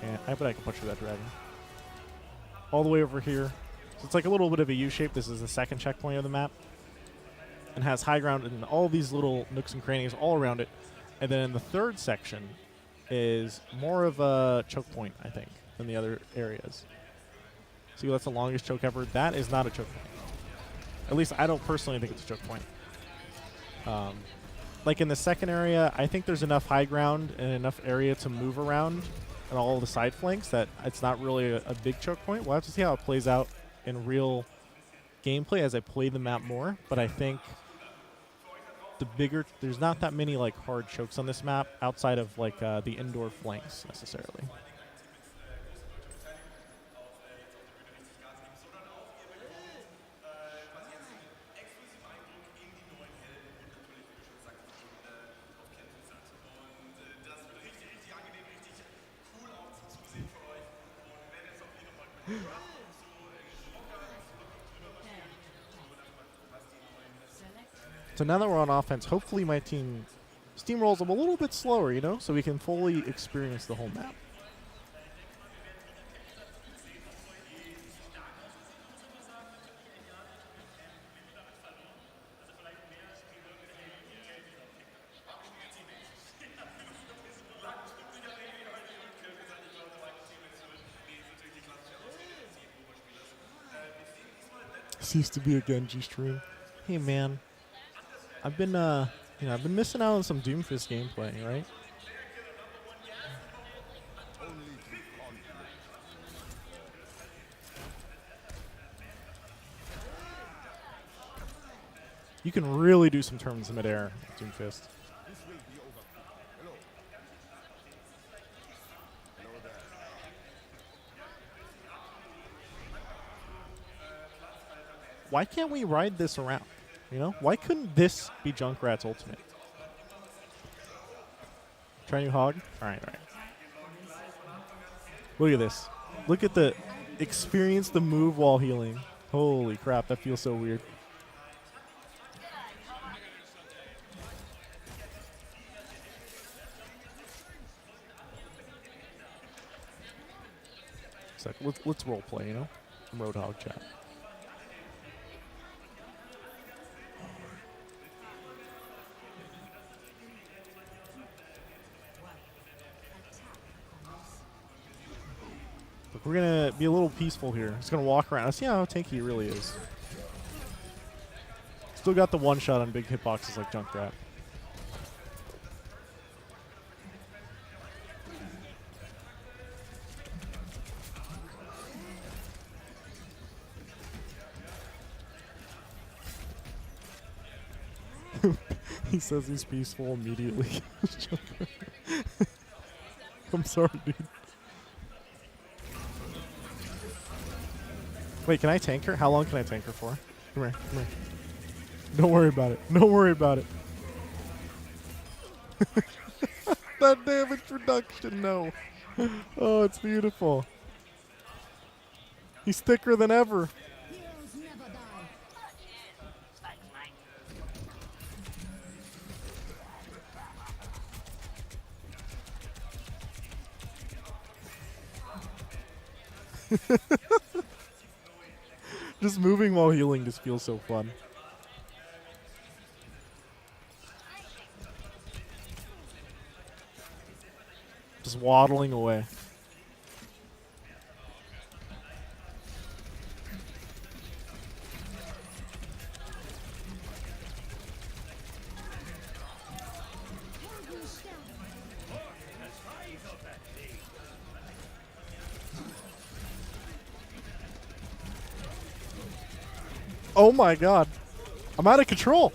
And I bet I can punch through that dragon. All the way over here. So it's like a little bit of a U shape. This is the second checkpoint of the map. And has high ground and all these little nooks and crannies all around it. And then in the third section is more of a choke point, I think, than the other areas. See, that's the longest choke ever. That is not a choke point. At least I don't personally think it's a choke point. Like in the second area, I think there's enough high ground and enough area to move around on all the side flanks that it's not really a big choke point. We'll have to see how it plays out in real gameplay as I play the map more. But I think there's not that many like hard chokes on this map outside of like the indoor flanks necessarily. So now that we're on offense, hopefully my team steamrolls them a little bit slower, you know, so we can fully experience the whole map. This used to be a Genji stream. Hey man, I've been I've been missing out on some Doomfist gameplay, right? You can really do some turns in midair with Doomfist. Why can't we ride this around? You know? Why couldn't this be Junkrat's ultimate? Try new hog? Alright. Look at this. Look at the experience the move while healing. Holy crap, that feels so weird. So let's role play, you know? Roadhog chat. Look, we're gonna be a little peaceful here. Just gonna walk around. Let's see how tanky he really is. Still got the one shot on big hitboxes like Junkrat. He says he's peaceful immediately. I'm sorry, dude. Wait, can I tank her? How long can I tank her for? Come here. Don't worry about it. Don't worry about it. That damage reduction, no. Oh, it's beautiful. He's thicker than ever. Heroes never die. Just moving while healing just feels so fun. Just waddling away. Oh my god. I'm out of control.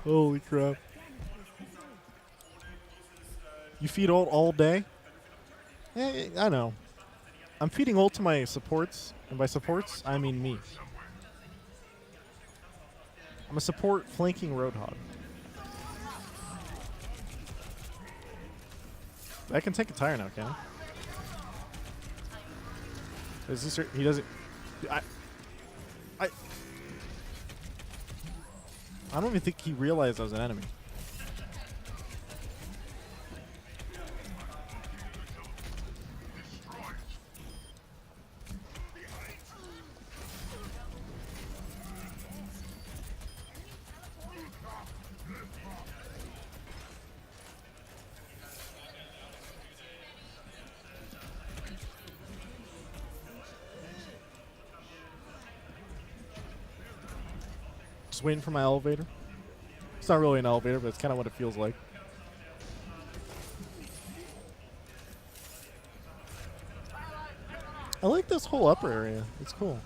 Holy crap. You feed ult all day? I know. I'm feeding ult to my supports, and by supports, I mean me. I'm a support flanking Roadhog. I can take a tire now, can I? Is this? He doesn't. I don't even think he realized I was an enemy. Just waiting for my elevator. It's not really an elevator, but it's kind of what it feels like. I like this whole upper area. It's cool.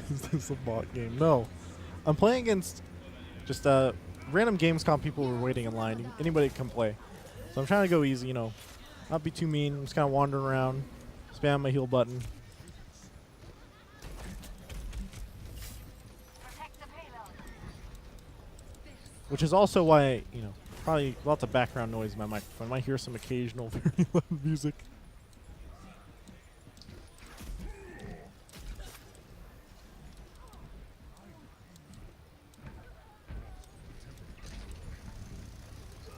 Is this a bot game? No. I'm playing against just random Gamescom people who are waiting in line. Anybody can play. So I'm trying to go easy, you know. Not be too mean. I'm just kind of wandering around. Spam my heal button. Which is also why, you know, probably lots of background noise in my microphone. I might hear some occasional very loud music.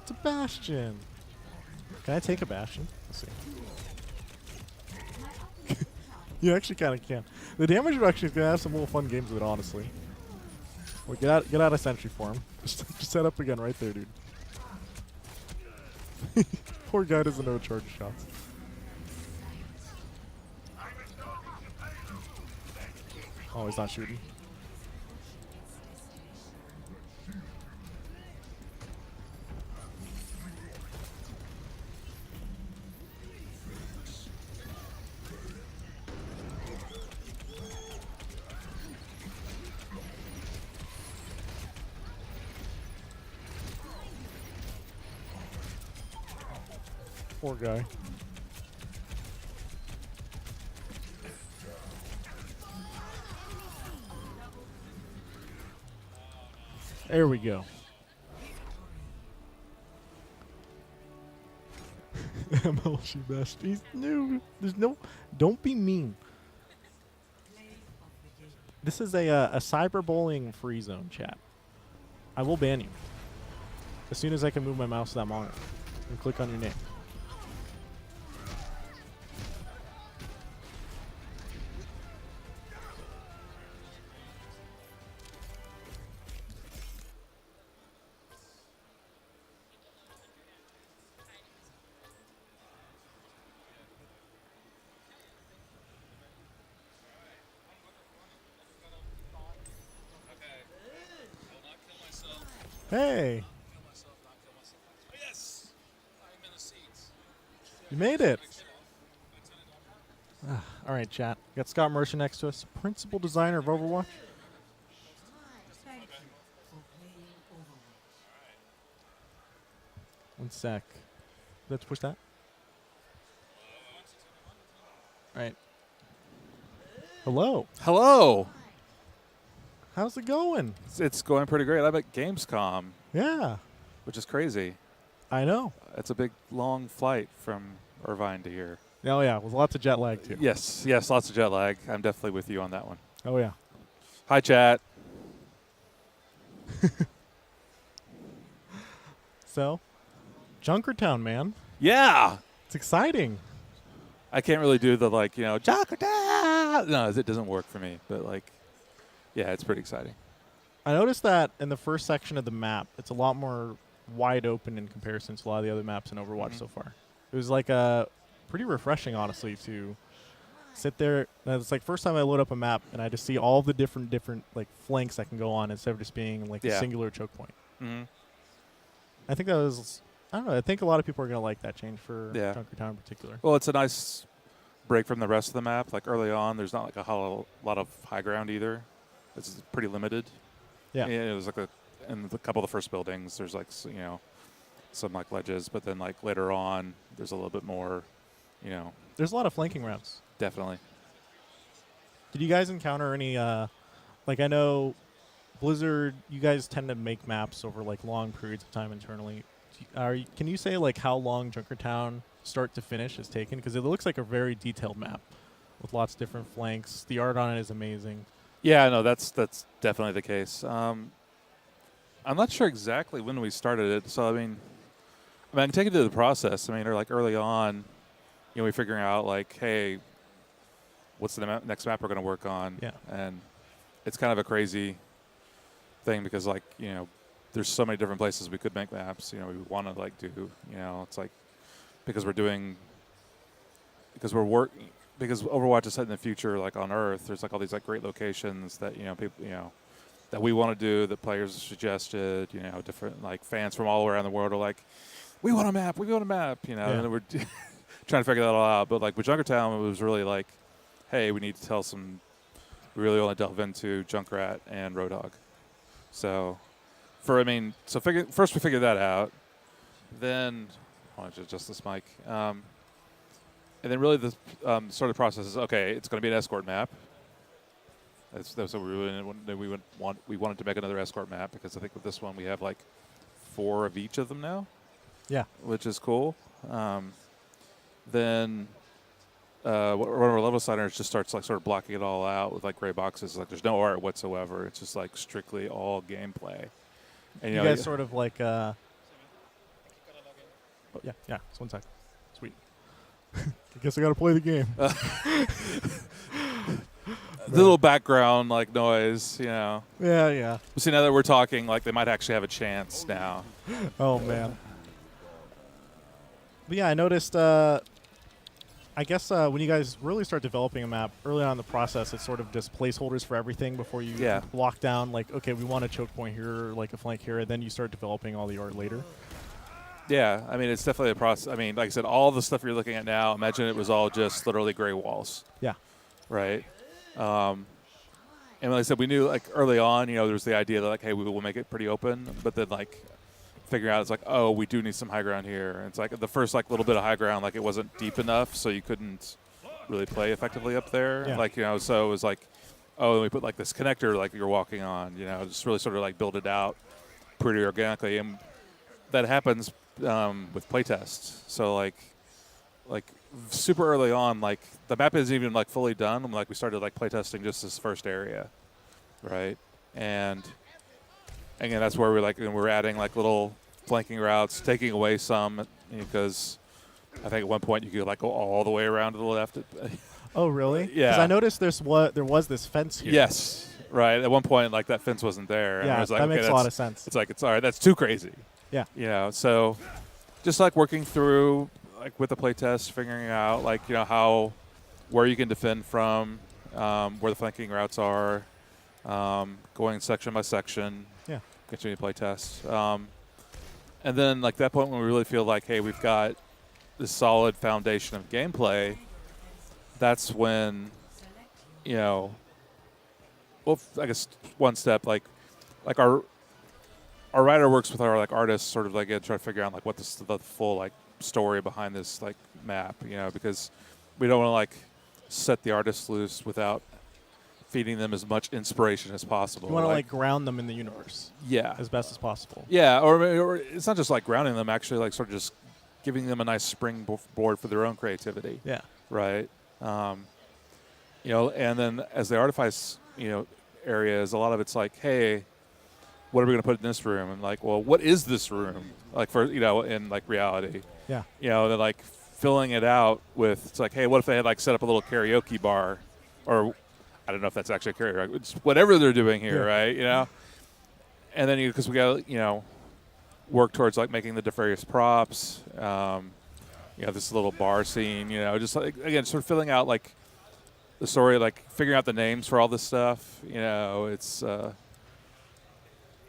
It's a Bastion. Can I take a Bastion? Let's see. You actually kind of can. The damage reduction is going to have some little fun games with it, honestly. Well, get out of Sentry form. Just set up again right there, dude. Poor guy doesn't know charge shots. Oh, he's not shooting. Poor guy. There we go. MLG best. He's new. There's no. Don't be mean. This is a cyberbullying free zone, chat. I will ban you as soon as I can move my mouse to that monitor and click on your name. Hey, you made it. All right, chat. Got Scott Merchant next to us, principal designer of Overwatch. One sec. Let's push that. All right. Hello. Hello. How's it going? It's going pretty great. I'm at Gamescom, Yeah, which is crazy. I know. It's a big, long flight from Irvine to here. Oh, yeah, with lots of jet lag, too. Yes, lots of jet lag. I'm definitely with you on that one. Oh, yeah. Hi, chat. So, Junkertown, man. Yeah. It's exciting. I can't really do the, Jakarta. No, it doesn't work for me. But, yeah, it's pretty exciting. I noticed that in the first section of the map, it's a lot more wide open in comparison to a lot of the other maps in Overwatch so far. It was pretty refreshing, honestly, to sit there. And it's first time I load up a map and I just see all the different flanks I can go on instead of just being a singular choke point. Mm-hmm. I think that was, I don't know, I think a lot of people are going to like that change for Junkertown in particular. Well, it's a nice break from the rest of the map. Like early on, there's not a lot of high ground either. It's pretty limited. Yeah. And it was in a couple of the first buildings, there's some ledges, but then later on, there's a little bit more, There's a lot of flanking routes. Definitely. Did you guys encounter any, I know Blizzard, you guys tend to make maps over long periods of time internally. Can you say how long Junkertown start to finish is taken? Because it looks like a very detailed map with lots of different flanks. The art on it is amazing. Yeah, no, that's definitely the case. I'm not sure exactly when we started it, so I can take it to the process. Early on, we're figuring out hey, what's the next map we're going to work on? Yeah, and it's kind of a crazy thing because there's so many different places we could make maps. We want to do. It's because because Overwatch is set in the future, on Earth. There's all these great locations that people that we want to do, that players suggested. Different fans from all around the world are we want a map, and we're trying to figure that all out. But with Junkertown, it was really hey, we need to tell some. We really want to delve into Junkrat and Roadhog. So, first we figured that out. Then, I want to adjust this mic. And then really the sort of process is, okay, it's going to be an escort map. That's what we wanted to make another escort map because I think with this one we have 4 of each of them now. Yeah. Which is cool. Then one of our level designers just starts sort of blocking it all out with gray boxes. There's no art whatsoever. It's just strictly all gameplay. And you guys sort of yeah. Just one sec. Sweet. I guess I got to play the game. The little background noise, Yeah. But see, now that we're talking, they might actually have a chance now. Oh man. But yeah, I noticed. I guess when you guys really start developing a map early on in the process, it's sort of just placeholders for everything before you lock down. Okay, we want a choke point here, a flank here, and then you start developing all the art later. Yeah, it's definitely a process. Like I said, all the stuff you're looking at now, imagine it was all just literally gray walls. Yeah. Right. And like I said, we knew early on, there was the idea that hey, we will make it pretty open, but then figuring out it's oh, we do need some high ground here. And it's the first little bit of high ground, it wasn't deep enough, so you couldn't really play effectively up there. Yeah. So it was oh, we put this connector you're walking on, just really sort of build it out pretty organically, and that happens with playtests. So super early on, the map isn't even fully done. We started playtesting just this first area, right? And again, that's where we're adding little flanking routes, taking away some because I think at one point you could go all the way around to the left. Oh, really? Yeah. Because I noticed there was this fence here. Yes, right. At one point, that fence wasn't there. Yeah, and I was that makes a lot of sense. It's it's all right. That's too crazy. Yeah. So just working through with the playtest, figuring out where you can defend from, where the flanking routes are, going section by section. Yeah. Continue to playtest. And then that point when we really feel hey, we've got this solid foundation of gameplay, that's when, well, I guess one step like our writer works with our like artists, sort of like try to figure out like what the full like story behind this like map, because we don't want to like set the artists loose without feeding them as much inspiration as possible. You want to like ground them in the universe yeah, as best as possible. yeah, or it's not just like grounding them, actually like sort of just giving them a nice springboard for their own creativity. Yeah. Right. And then as the artifice, areas, a lot of it's like, hey, what are we going to put in this room? And like, well, what is this room? Like for, in like reality, Yeah. They're like filling it out with, it's like, hey, what if they had like set up a little karaoke bar, or I don't know if that's actually a karaoke, it's whatever they're doing here. Yeah. Right. And then because we got, work towards like making the various props, this little bar scene, just like, again, sort of filling out like the story, like figuring out the names for all this stuff.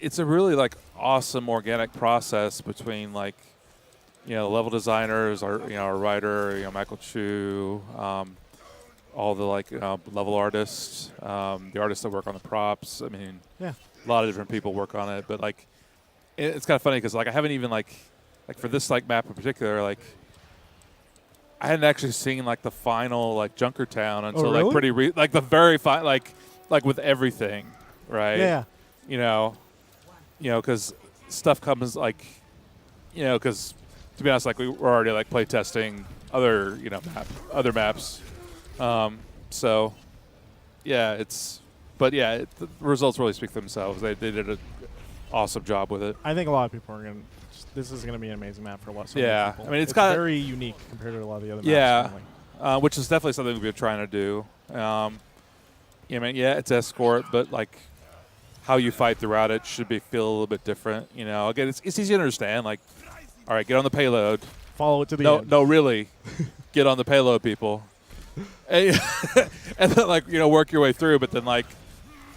It's a really like awesome organic process between like, level designers, our writer, Michael Chu, all the like level artists, the artists that work on the props. I mean, Yeah. a lot of different people work on it, but like it's kind of funny because like I haven't even like for this like map in particular, like I hadn't actually seen like the final like Junkertown until really? like pretty like the very like with everything, right? Yeah. Because stuff comes like, because to be honest, like we were already like play testing other other maps, so yeah, the results really speak for themselves. They did an awesome job with it. I think a lot of people are going to. This is going to be an amazing map for a lot of Yeah. people. I mean, it's got very unique compared to a lot of the other maps. Yeah. Currently. Which is definitely something we've been trying to do. It's escort, but like how you fight throughout it should feel a little bit different. Again, it's easy to understand. Like, all right, get on the payload. Follow it to the end. No, really, get on the payload, people. And then like work your way through. But then like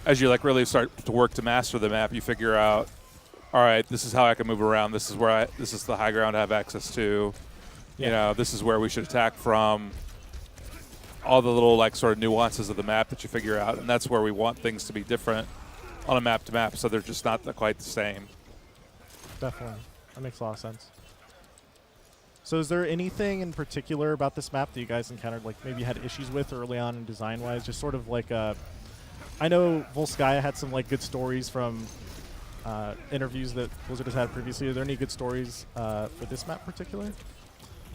as you like really start to work to master the map, you figure out, all right, this is how I can move around. This is the high ground I have access to. Yeah. This is where we should attack from. All the little like sort of nuances of the map that you figure out, and that's where we want things to be different on a map to map, so they're just not quite the same. Definitely. That makes a lot of sense. So is there anything in particular about this map that you guys encountered, like maybe had issues with early on in design-wise? Just sort of like I know Volskaya had some like good stories from interviews that Blizzard has had previously. Are there any good stories for this map in particular?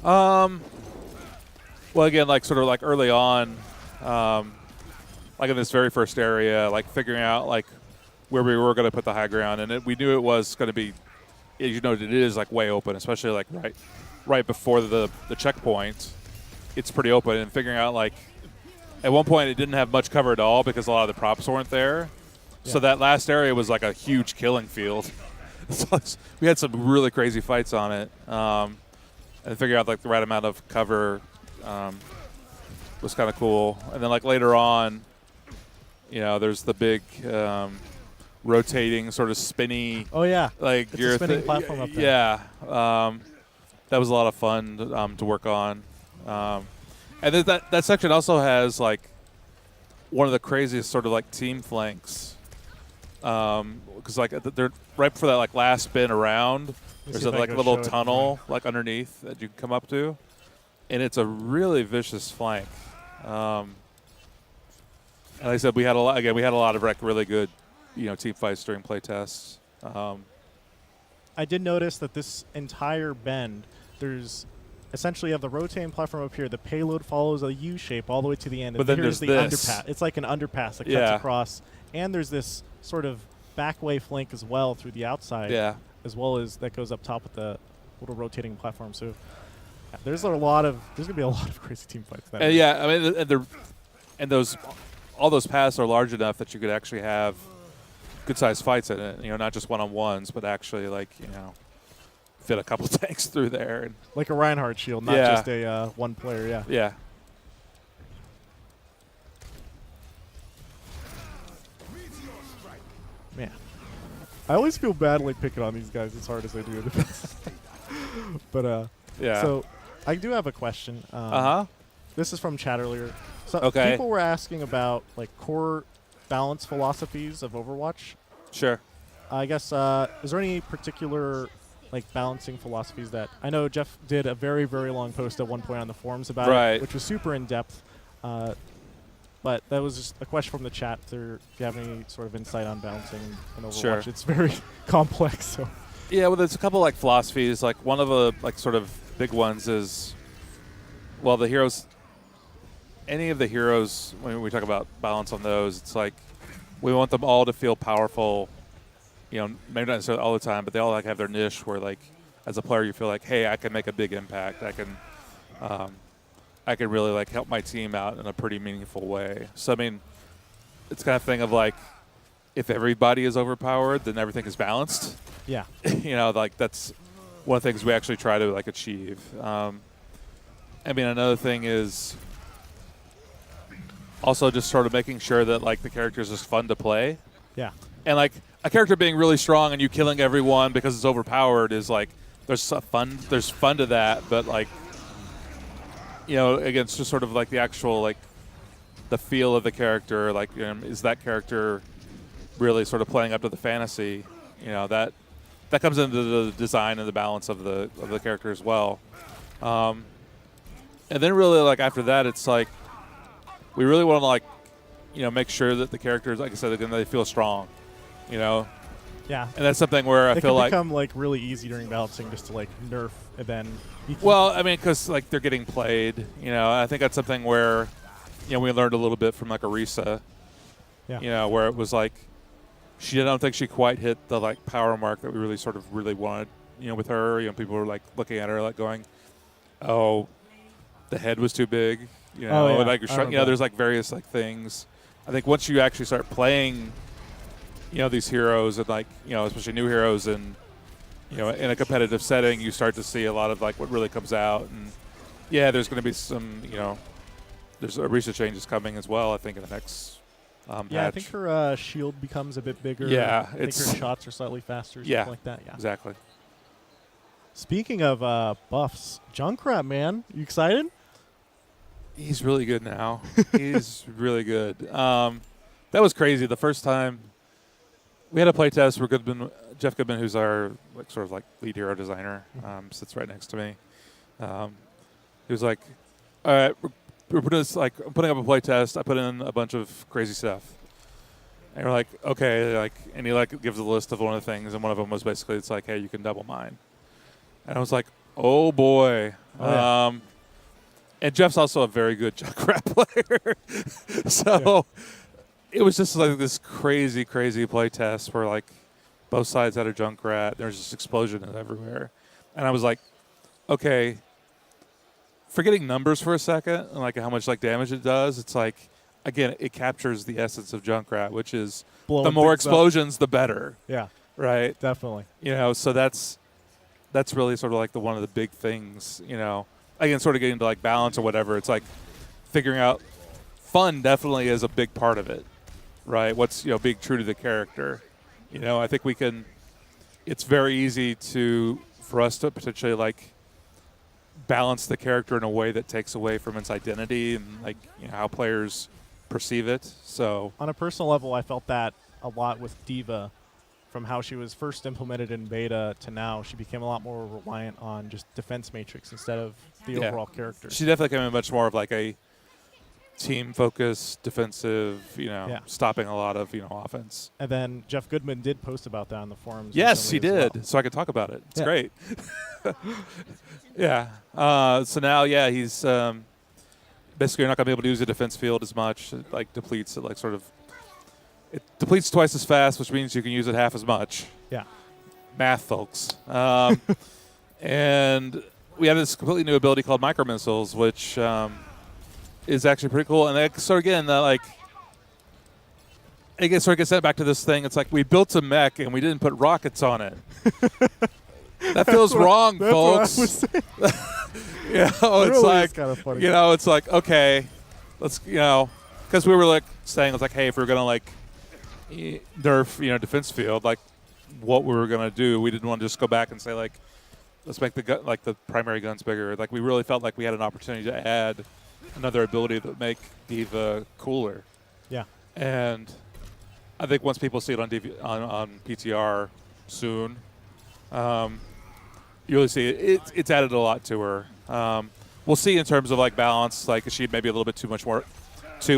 Well, again, like sort of like early on, like in this very first area, like figuring out like where we were going to put the high ground, and we knew it was going to be, it is like way open, especially like right before the checkpoint. It's pretty open, and figuring out like at one point it didn't have much cover at all because a lot of the props weren't there. Yeah. So that last area was like a huge killing field. So we had some really crazy fights on it, and figure out like the right amount of cover was kind of cool. And then like later on, there's the big rotating sort of spinny. Oh yeah, like it's a spinning platform up there. Yeah, that was a lot of fun to work on. And then that section also has like one of the craziest sort of like team flanks. Because like they're right before that like last spin around, there's a like little tunnel like underneath that you can come up to, and it's a really vicious flank. And like I said, we had a lot of like really good, team fights during play tests. I did notice that this entire bend, there's essentially you have the rotating platform up here. The payload follows a U shape all the way to the end. But and then here's there's the this. underpass. It's like an underpass that cuts Yeah. across, and there's this sort of backway flank as well through the outside. Yeah. As well as that goes up top with the little rotating platform. So yeah, there's gonna be a lot of crazy team fights. That And yeah, I mean, all those paths are large enough that you could actually have good-sized fights in it. Not just one-on-ones, but actually like fit a couple tanks through there. And like a Reinhardt shield, not Yeah. just a one player. Yeah. yeah. Man, I always feel bad like picking on these guys as hard as I do. But Yeah. so I do have a question. Uh-huh. this is from chat earlier. So Okay. people were asking about like core balance philosophies of Overwatch. Sure. I guess is there any particular like balancing philosophies that I know Jeff did a very very long post at one point on the forums about Right. it, which was super in depth. But that was just a question from the chat. If you have any sort of insight on balancing in Overwatch? Sure. It's very complex. So Yeah, well, there's a couple like philosophies. Like one of the like sort of big ones is, well, the heroes. Any of the heroes, when we talk about balance on those, it's like we want them all to feel powerful. You know, maybe not necessarily all the time, but they all like have their niche where like, as a player, you feel like, hey, I can make a big impact. I can really like help my team out in a pretty meaningful way. So I mean, it's kind of thing of like, if everybody is overpowered, then everything is balanced. yeah, You know, like that's one of the things we actually try to like achieve. I mean, another thing is also just sort of making sure that like the character is just fun to play, yeah, and like a character being really strong and you killing everyone because it's overpowered is like there's fun to that, but like, you know, again, it's just sort of like the actual like the feel of the character, like, you know, is that character really sort of playing up to the fantasy? You know, that comes into the design and the balance of the character as well. And then really like after that, it's like we really want to like, you know, make sure that the characters, like I said, again, they feel strong. You know, yeah. and that's something where I It feel can like, become like really easy during balancing just to like nerf and then. You can- well, I mean, because like they're getting played. You know, I think that's something where, you know, we learned a little bit from like Orisa. yeah, You know, where it was like I don't think she quite hit the like power mark that we really wanted. You know, with her, you know, people were like looking at her like going, "Oh, the head was too big." You know, Oh, yeah. and, like you're I you know, remember there's like various like things. I think once you actually start playing, you know, these heroes and like, you know, especially new heroes and, you know, in a competitive setting, you start to see a lot of like what really comes out. And yeah, there's going to be some, you know, there's Orisa changes coming as well, I think, in the next Yeah, I patch. think her shield becomes a bit bigger. Yeah, I think it's- her shots are slightly faster, something Yeah, like that. Yeah. Exactly. Speaking of buffs, Junkrat, man, you excited? He's really good now. He's really good. That was crazy. The first time we had a play test where Jeff Goodman, who's our like sort of like lead hero designer, sits right next to me. He was like, "All right, we're putting this like I'm putting up a play test. I put in a bunch of crazy stuff." And we're like, "Okay," like, and he like gives a list of one of the things, and one of them was basically it's like, "Hey, you can double mine." And I was like, "Oh boy." Oh, yeah. And Jeff's also a very good Junkrat player. So it was just like this crazy, crazy play test where like both sides had a Junkrat. There was just explosion everywhere. And I was like, okay, forgetting numbers for a second and like how much like damage it does, it's like, again, it captures the essence of Junkrat, which is Blowing the more things up. explosions, the better, Yeah, right? definitely. You know, so that's really sort of like one of the big things, you know. Again, sort of getting to like balance or whatever. It's like figuring out fun definitely is a big part of it, right? What's, you know, being true to the character. You know, I think we can, it's very easy for us to potentially like balance the character in a way that takes away from its identity and like, you know, how players perceive it. So, On a personal level, I felt that a lot with D.Va. From how she was first implemented in beta to now, she became a lot more reliant on just defense matrix instead of the Yeah. overall character. she definitely came in much more of like a team-focused, defensive, you know, Yeah. stopping a lot of, you know, offense. And then Jeff Goodman did post about that on the forums. Yes, he recently as did. So I could talk about it. It's Yeah. great. Yeah. So now, yeah, he's basically you're not going to be able to use the defense field as much. It like depletes it, like sort of. It depletes twice as fast, which means you can use it half as much. Yeah. Math, folks. And we have this completely new ability called micro missiles, which is actually pretty cool. And that, so again, like. It gets sent back to this thing. It's like we built a mech and we didn't put rockets on it. That feels wrong, That's folks. what I was saying. You know, It it's really like, is kind of funny. you know, it's like, okay, let's, you know, because we were like saying, it's like, hey, if we are going to like nerf, you know, defense field, like what we were going to do, we didn't want to just go back and say, like, let's make the primary guns bigger. Like we really felt like we had an opportunity to add another ability that make D.Va cooler. Yeah. And I think once people see it on PTR soon, you really see it's added a lot to her. We'll see in terms of like balance. Like, is she maybe a little bit too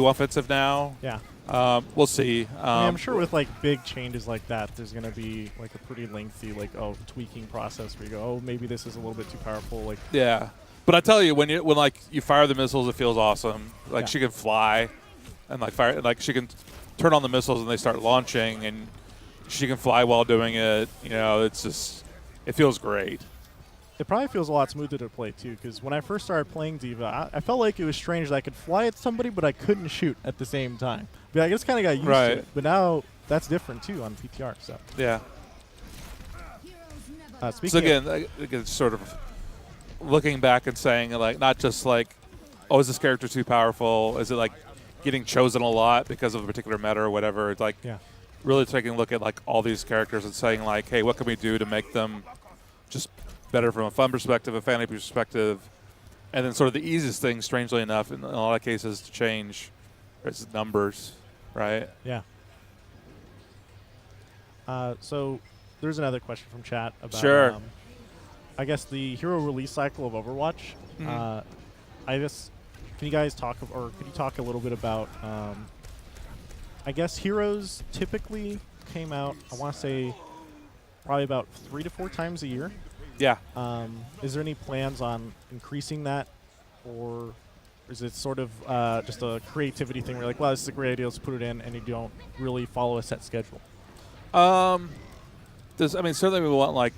offensive now? Yeah. We'll see. I mean, I'm sure with like big changes like that, there's going to be like a pretty lengthy tweaking process where you go, oh, maybe this is a little bit too powerful. Like, Yeah, but I tell you, when like you fire the missiles, it feels awesome. Like Yeah. she can fly, and like fire, like she can turn on the missiles and they start launching, and she can fly while doing it. You know, it's just it feels great. it probably feels a lot smoother to play too, because when I first started playing D.Va, I felt like it was strange that I could fly at somebody, but I couldn't shoot at the same time. But I just kind of got used to Right. it. But now that's different too on PTR. So Yeah. Heroes never So die. again, it's sort of looking back and saying like not just like, oh, is this character too powerful? Is it like getting chosen a lot because of a particular meta or whatever? It's like yeah, really taking a look at like all these characters and saying like, hey, what can we do to make them just better from a fun perspective, a family perspective, and then sort of the easiest thing, strangely enough, in a lot of cases to change is numbers, right? yeah. So there's another question from chat about Sure. I guess the hero release cycle of Overwatch. Mhm. I guess can you guys talk or could you talk a little bit about I guess heroes typically came out, I want to say probably about 3 to 4 times a year. Yeah. Is there any plans on increasing that, or is it sort of just a creativity thing where you're like, well, this is a great idea, let's put it in, and you don't really follow a set schedule? Certainly we want like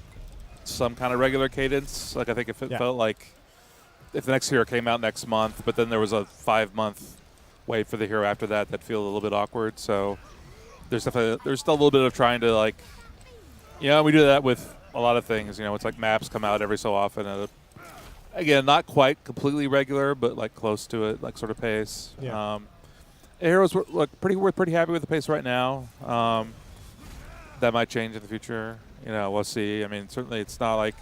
some kind of regular cadence. Like I think if it Yeah. felt like if the next hero came out next month, but then there was a 5-month wait for the hero after that, that'd feel a little bit awkward. So there's still a little bit of trying to like, we do that with a lot of things. It's like maps come out every so often. Again, not quite completely regular, but like close to it, like sort of pace. Yeah. Heroes we're pretty happy with the pace right now. That might change in the future. We'll see. I mean, certainly it's not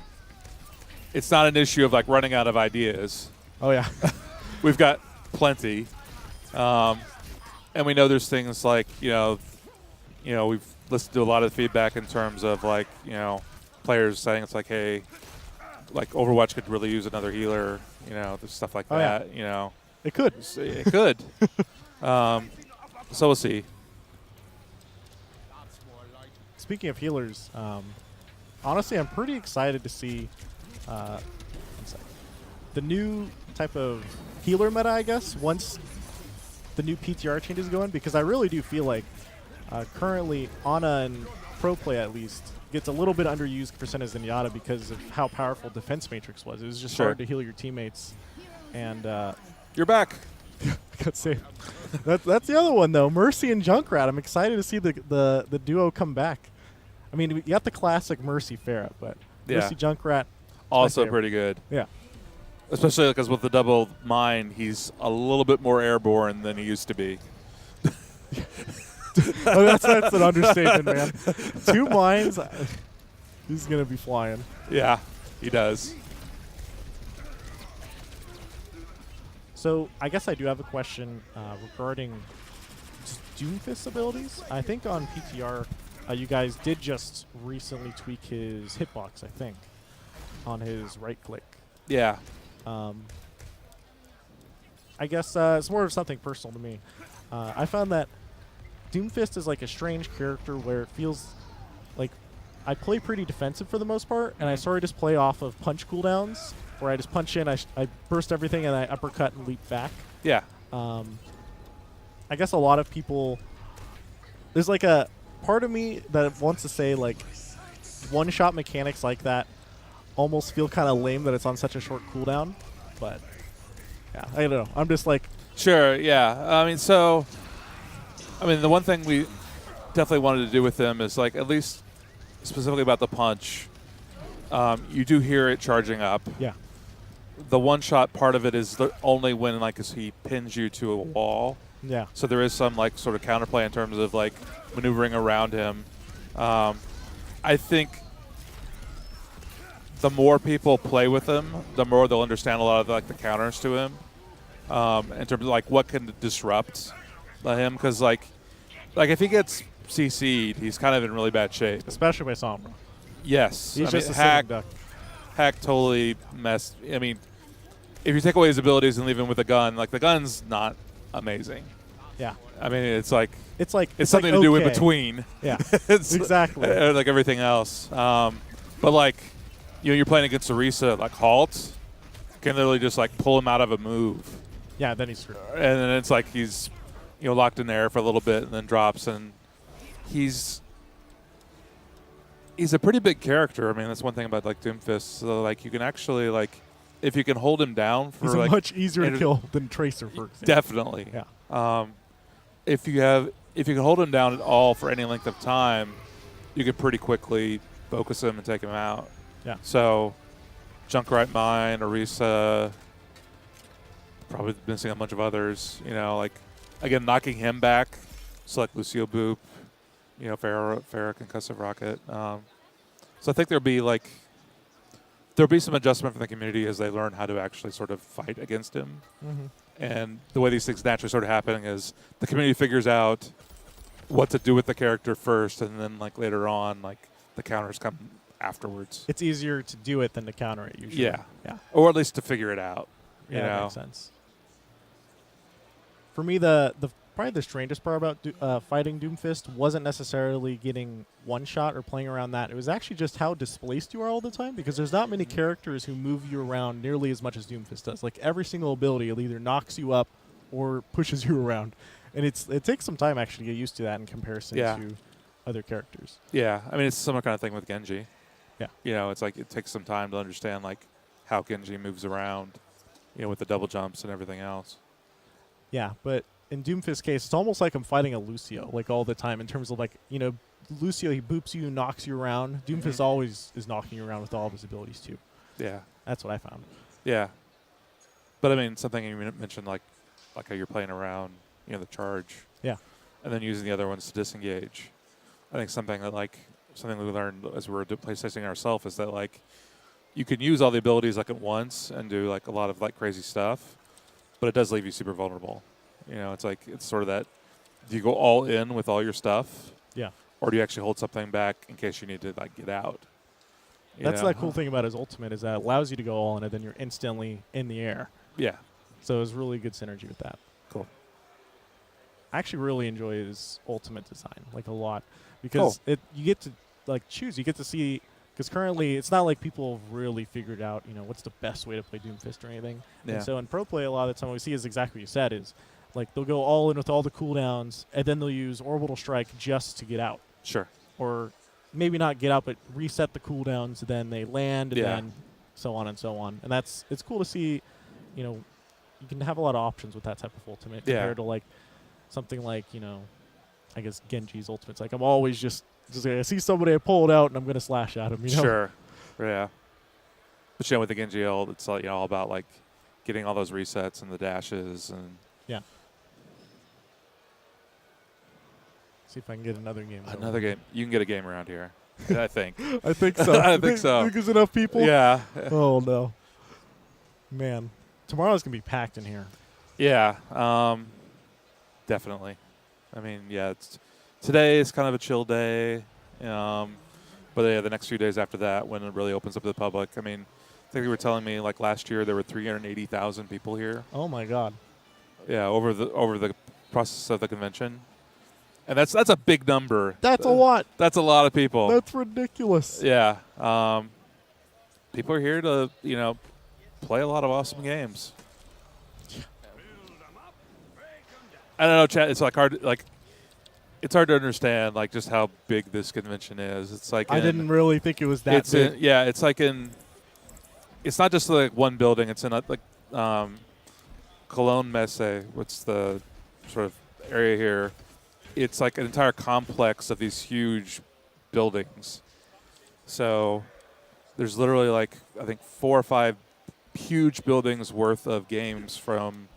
an issue of like running out of ideas. Oh, yeah. We've got plenty, and we know there's things like we've listened to a lot of feedback in terms of like players saying it's like, hey, like Overwatch could really use another healer. There's stuff like Oh, yeah. that. It could. It could. So we'll see. Speaking of healers, honestly, I'm pretty excited to see one sec. The new type of healer meta, I guess, once the new PTR changes go in, because I really do feel like currently Ana and Pro Play at least gets a little bit underused for Zenyatta because of how powerful Defense Matrix was. It was just Sure. hard to heal your teammates. And You're back. Let's see. That's the other one though. Mercy and Junkrat. I'm excited to see the duo come back. I mean, you got the classic Mercy Pharah, but Yeah. Mercy Junkrat Also favorite. pretty good. Yeah. Especially because with the double mine, he's a little bit more airborne than he used to be. Oh, that's an understatement, man. 2 mines. He's gonna be flying. Yeah, he does. So I guess I do have a question regarding Doomfist abilities. I think on PTR, you guys did just recently tweak his hitbox, I think, on his right click. Yeah. I guess it's more of something personal to me. I found that Doomfist is like a strange character where it feels like I play pretty defensive for the most part, and I sort of just play off of punch cooldowns, where I just punch in, I burst everything, and I uppercut and leap back. Yeah. I guess a lot of people, there's like a part of me that wants to say like one-shot mechanics like that almost feel kind of lame that it's on such a short cooldown, but yeah, I don't know. I'm just like, Sure, yeah. The one thing we definitely wanted to do with them is like at least specifically about the punch, you do hear it charging up. yeah, The one-shot part of it is only when like he pins you to a wall. yeah, So there is some like sort of counterplay in terms of like maneuvering around him. I think the more people play with him, the more they'll understand a lot of like the counters to him. in terms of like what can disrupt him, because like if he gets CC'd, he's kind of in really bad shape. Especially by Sombra. Yes, He's I just mean, a sitting duck. Hack totally messed. I mean, if you take away his abilities and leave him with a gun, like the gun's not amazing. Yeah. I mean, it's like It's something like to do in okay. between. Yeah. It's Exactly. like everything else. But like, you're playing against Orisa, like Halt can literally just like pull him out of a move, Yeah, then he's screwed. and then it's like he's locked in there for a little bit and then drops, and he's a pretty big character. I mean, that's one thing about like Doomfist. So like you can actually like if you can hold him down for He's like much easier to and- kill than Tracer, for example. definitely. Yeah. If you can hold him down at all for any length of time, you could pretty quickly focus him and take him out. Yeah. So, Junkrat Mine, Orisa, probably missing a bunch of others. Like again, knocking him back. Select Lucio Boop. Farrah Concussive Rocket. So I think there'll be some adjustment from the community as they learn how to actually sort of fight against him. Mm-hmm. And the way these things naturally sort of happen is the community figures out what to do with the character first, and then like later on, like the counters come afterwards. It's easier to do it than to counter it usually. Yeah. Yeah. Or at least to figure it out. Yeah, you that know? makes sense. For me, the probably the strangest part about fighting Doomfist wasn't necessarily getting one shot or playing around that. It was actually just how displaced you are all the time, because there's not many characters who move you around nearly as much as Doomfist does. Like every single ability, it either knocks you up or pushes you around, and it takes some time actually to get used to that in comparison Yeah. to other characters. Yeah. I mean, it's a similar kind of thing with Genji. Yeah. It's like it takes some time to understand like how Genji moves around, with the double jumps and everything else. Yeah, but in Doomfist's case, it's almost like I'm fighting a Lucio, like all the time in terms of like, Lucio, he boops you, knocks you around. Doomfist always is knocking you around with all of his abilities too. Yeah. That's what I found. Yeah. But I mean, something you mentioned like how you're playing around, the charge. Yeah. And then using the other ones to disengage. I think something we learned as we were playtesting ourselves is that like you can use all the abilities like at once and do like a lot of like crazy stuff, but it does leave you super vulnerable. It's sort of that, do you go all in with all your stuff? Yeah. Or do you actually hold something back in case you need to like get out? That's the cool thing about his ultimate, is that it allows you to go all in and then you're instantly in the air. Yeah. So it was really good synergy with that. Cool. I actually really enjoy his ultimate design, like a lot, because you get to like choose. You get to see, because currently it's not like people have really figured out, what's the best way to play Doomfist or anything. Yeah. And so in pro play, a lot of the time what we see is exactly what you said, is like they'll go all in with all the cooldowns, and then they'll use Orbital Strike just to get out. Sure. Or maybe not get out, but reset the cooldowns, then they land, and then so on and so on. And it's cool to see, you can have a lot of options with that type of ultimate compared to like something like, I guess Genji's ultimate. It's like I'm always just I see somebody, I pull it out, and I'm gonna slash at him. Sure. Yeah. But with the Genji ult, it's like, all about like getting all those resets and the dashes and See if I can get another game. another game. You can get a game around here, I think. I think so. I think so. Think there's enough people? Yeah. Oh, no. Man. Tomorrow's going to be packed in here. Yeah. Definitely. I mean, today is kind of a chill day. But the next few days after that, when it really opens up to the public, I mean, I think you were telling me like last year there were 380,000 people here. Oh, my God. Yeah, over the process of the convention. And that's a big number. That's a lot. That's a lot of people. That's ridiculous. Yeah. People are here to, play a lot of awesome games. I don't know, Chad. It's it's hard to understand like just how big this convention is. It's like I didn't really think it was that big. It's not just like one building. It's in Cologne Messe. What's the sort of area here? It's like an entire complex of these huge buildings. So there's literally like, I think 4 or 5 huge buildings worth of games from,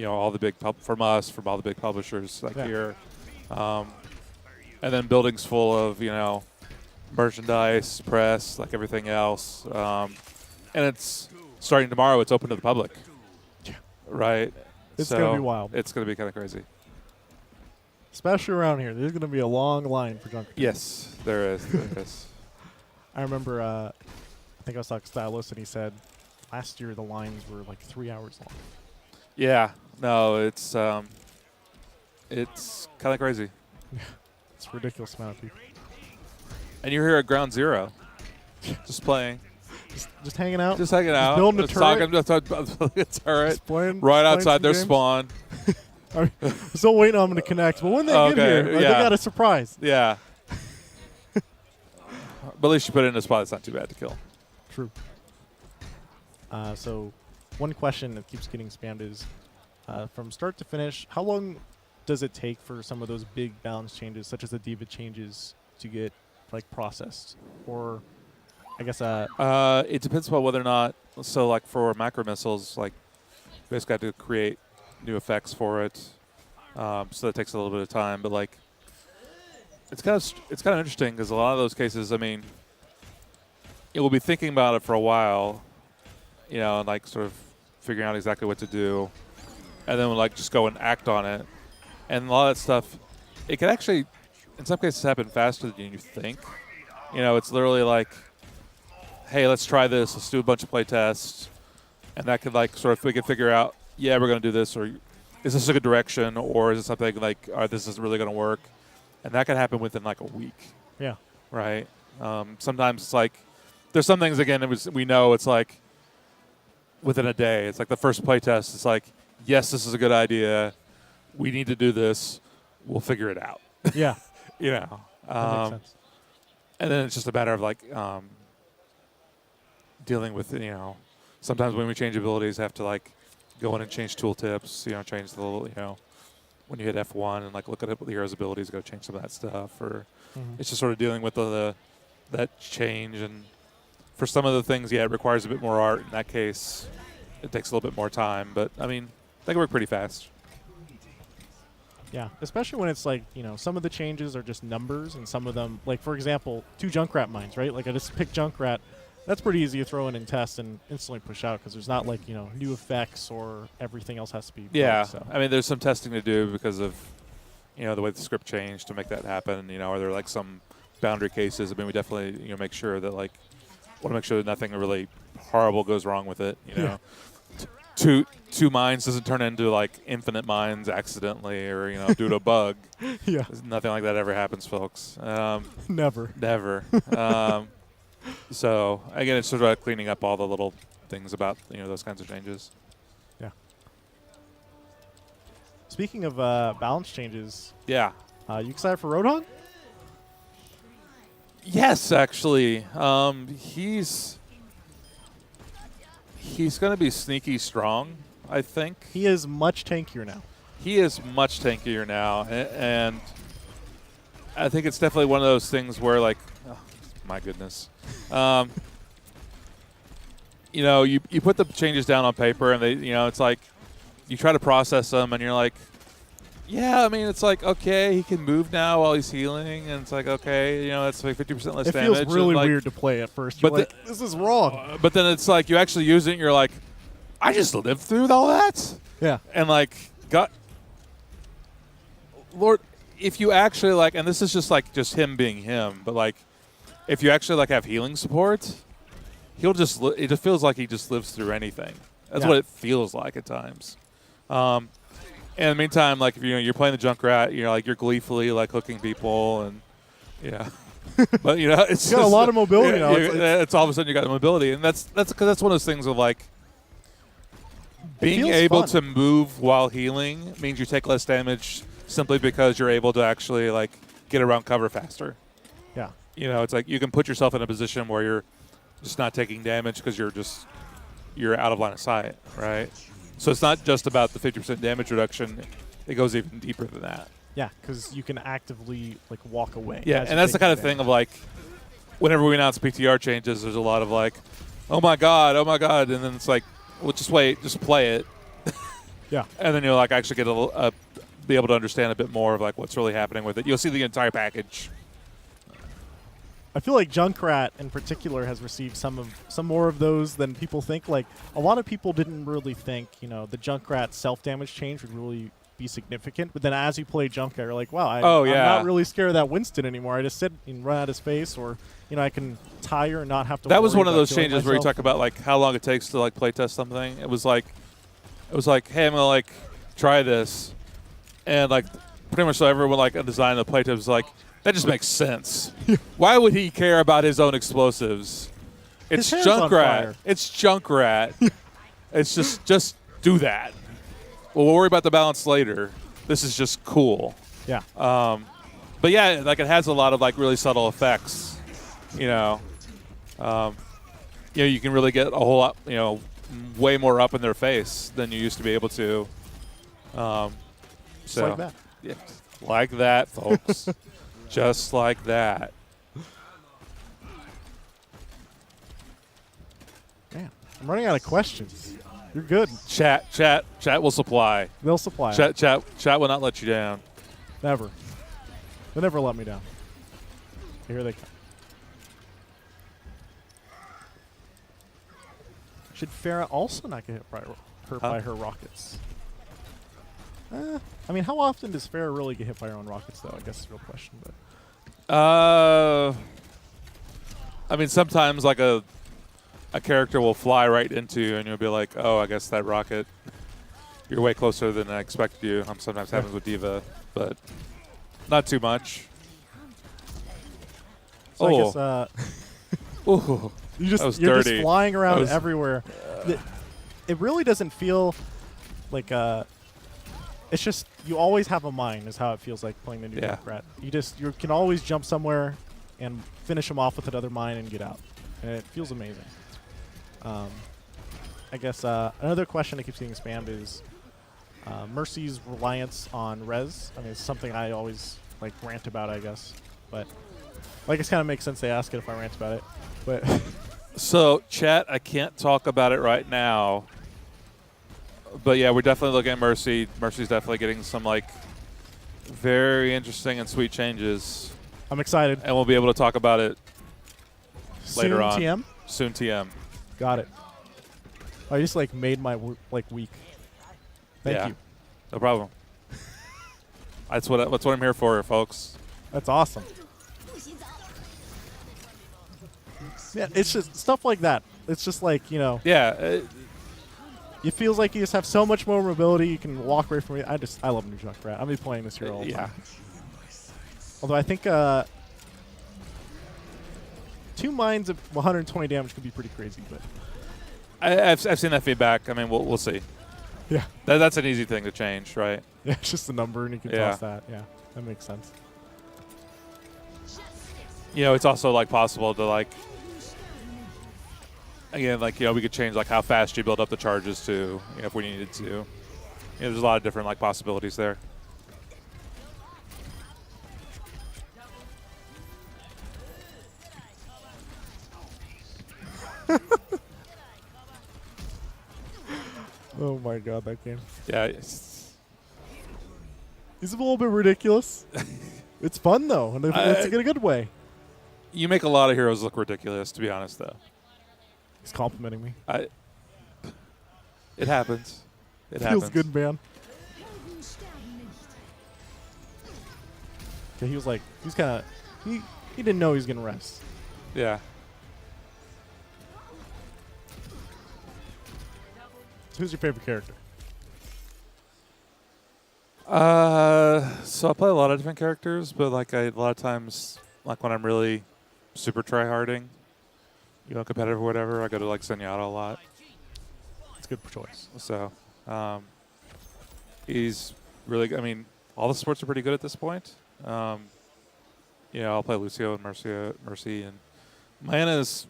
all the big from all the big publishers here. And then buildings full of, merchandise, press, like everything else. And it's starting tomorrow. It's open to the public. right? It's gonna be wild. It's going to be kind of crazy. Especially around here. There's going to be a long line for Junker. Yes, there is. There is. I remember, I think I was talking to Stylus, and he said last year the lines were like 3 hours long. Yeah. No, it's kind of crazy. It's a ridiculous amount of people. And you're here at Ground Zero, just playing, Just hanging out. just hanging out, building a just turret. talking about a turret Just playing, right playing outside some their games. spawn. I'm still waiting on them to connect, but when they Okay, get here, like, yeah. they got a surprise. Yeah. But at least you put it in a spot that's not too bad to kill. True. So one question that keeps getting spammed is, from start to finish, how long does it take for some of those big balance changes, such as the D.Va changes, to get like processed? Or I guess It depends upon whether or not. So, like for macro missiles, like you basically got to create new effects for it. So that takes a little bit of time. But like, it's kind of interesting because a lot of those cases, I mean, it will be thinking about it for a while, you know, and like sort of figuring out exactly what to do, and then we'll like just go and act on it. And a lot of that stuff, it can actually, in some cases, happen faster than you think. You know, it's literally like, hey, let's try this. Let's do a bunch of play tests. And that could like sort of, we could figure out, yeah, we're going to do this, or is this a good direction, or is it something like, this isn't really going to work? And that could happen within like a week, yeah, right? Sometimes it's like, there's some things, again, we know it's like within a day. It's like the first play test. It's like, yes, this is a good idea. We need to do this. We'll figure it out. yeah, You know, that makes sense. and then it's just a matter of like dealing with, you know, sometimes when we change abilities, have to like go in and change tooltips, you know, change the little, you know, when you hit F1 and like look at the hero's abilities, go change some of that stuff, or it's just sort of dealing with that change. And for some of the things, yeah, it requires a bit more art. In that case, it takes a little bit more time, but I mean, they can work pretty fast. Yeah, especially when it's like, you know, some of the changes are just numbers, and some of them, like for example, 2 Junkrat mines, right? Like I just pick Junkrat. That's pretty easy to throw in and test and instantly push out because there's not like, you know, new effects or everything else has to be. Yeah, built, so. I mean, there's some testing to do because of, you know, the way the script changed to make that happen. You know, are there like some boundary cases? I mean, we definitely, you know, make sure that like, want to make sure that nothing really horrible goes wrong with it. You know, two mines doesn't turn into like infinite mines accidentally, or you know, due to a bug. Yeah, Nothing like that ever happens, folks. never. Never. So again, it's sort of cleaning up all the little things about, you know, those kinds of changes. Yeah. Speaking of balance changes, Yeah. you excited for Roadhog? Yes, actually. He's going to be sneaky strong, I think. He is much tankier now. He is much tankier now, and I think it's definitely one of those things where, like, oh, my goodness. You know, you put the changes down on paper, and they, you know, it's like you try to process them, and you're like, yeah, I mean, it's like, okay, he can move now while he's healing, and it's like, okay, you know, that's like 50% less It damage. feels really and like, weird to play at first. You're but like, this is wrong. but then it's like you actually use it, and you're like, I just lived through all that, Yeah. and like, Lord, if you actually like, and this is just him being him, but like, if you actually like have healing support, it just feels like he just lives through anything. That's Yeah. what it feels like at times. In the meantime, like if you're playing the Junkrat, you're gleefully like hooking people, and yeah, but you know it's You got a just- lot of mobility yeah, now. It's all of a sudden you got the mobility, and that's because that's one of those things of like being feels able fun. to move while healing means you take less damage simply because you're able to actually like get around cover faster. Yeah. You know, it's like you can put yourself in a position where you're just not taking damage because you're out of line of sight, right? So it's not just about the 50% damage reduction; it goes even deeper than that. Yeah, because you can actively like walk away. Yeah, as and you that's the take kind of damage. thing of like, whenever we announce PTR changes, there's a lot of like, oh my god, and then it's like, well, just wait, just play it, Yeah. and then you'll like actually get be able to understand a bit more of like what's really happening with it. You'll see the entire package. I feel like Junkrat in particular has received some more of those than people think. Like a lot of people didn't really think, the Junkrat self-damage change would really be significant. But then as you play Junkrat, you're like, wow, I'm not really scared of that Winston anymore. I just sit and run at his face, or I can tire and not have to. That was worry one of about those killing changes where you myself. talk about like how long it takes to like play test something. It was like, hey, I'm gonna like try this, and like pretty much so everyone like designing the playtest was like, that just makes sense. Why would he care about his own explosives? It's His hand's on fire. Junkrat. It's Junkrat. It's just do that. We'll worry about the balance later. This is just cool. Yeah. But yeah, like it has a lot of like really subtle effects. You can really get a whole lot, way more up in their face than you used to be able to. Just like that. Yeah, like that, folks. Just like that. Man, I'm running out of questions. You're good. Chat will supply. They'll supply. Chat will not let you down. Never. They'll never let me down. Here they come. Should Farah also not get hurt by her rockets? I mean, how often does Farah really get hit by her own rockets, though? I guess is the real question. But I mean, sometimes like a character will fly right into you, and you'll be like, oh, I guess that rocket, you're way closer than I expected you. Sometimes happens with D.Va, but not too much. So I guess Ooh. you're That was just dirty. flying around That was- everywhere. It really doesn't feel like it's just you always have a mine is how it feels like playing the new Yeah. Junkrat. You can always jump somewhere and finish them off with another mine and get out. And it feels amazing. I guess another question that keeps getting spammed is Mercy's reliance on res. I mean, it's something I always like rant about, I guess. But I guess kind of makes sense they ask it if I rant about it. But So, chat, I can't talk about it right now. But yeah, we're definitely looking at Mercy. Mercy's definitely getting some like very interesting and sweet changes. I'm excited. And we'll be able to talk about it later Soon on. TM? Soon TM. Got it. I just like made my week. Thank Yeah. you. No problem. That's what I'm here for, folks. That's awesome. Yeah, it's just stuff like that. It's just like, Yeah. it feels like you just have so much more mobility. You can walk away from it. I love New Junkrat. I'll be playing this here all the Yeah. time. Although I think 2 mines of 120 damage could be pretty crazy, but I've seen that feedback. I mean, we'll see. yeah, That's an easy thing to change, right? yeah, it's just a number, and you can Yeah. toss that. Yeah, that makes sense. It's also like possible to like, again, like we could change like how fast you build up the charges too, if we needed to. There's a lot of different like possibilities there. Oh my god, that game. Yeah. It's a little bit ridiculous. It's fun though, and it's in a good way. You make a lot of heroes look ridiculous, to be honest, though. He's complimenting me. It happens. It Feels happens. good, man. Okay, he was like, he didn't know he was gonna rest. Yeah. So who's your favorite character? So I play a lot of different characters, but like a lot of times, like when I'm really super try-harding, competitive or whatever, I go to like Zenyatta a lot. It's a good choice. So he's really good. I mean, all the sports are pretty good at this point. I'll play Lucio and Mercy, and my Ana's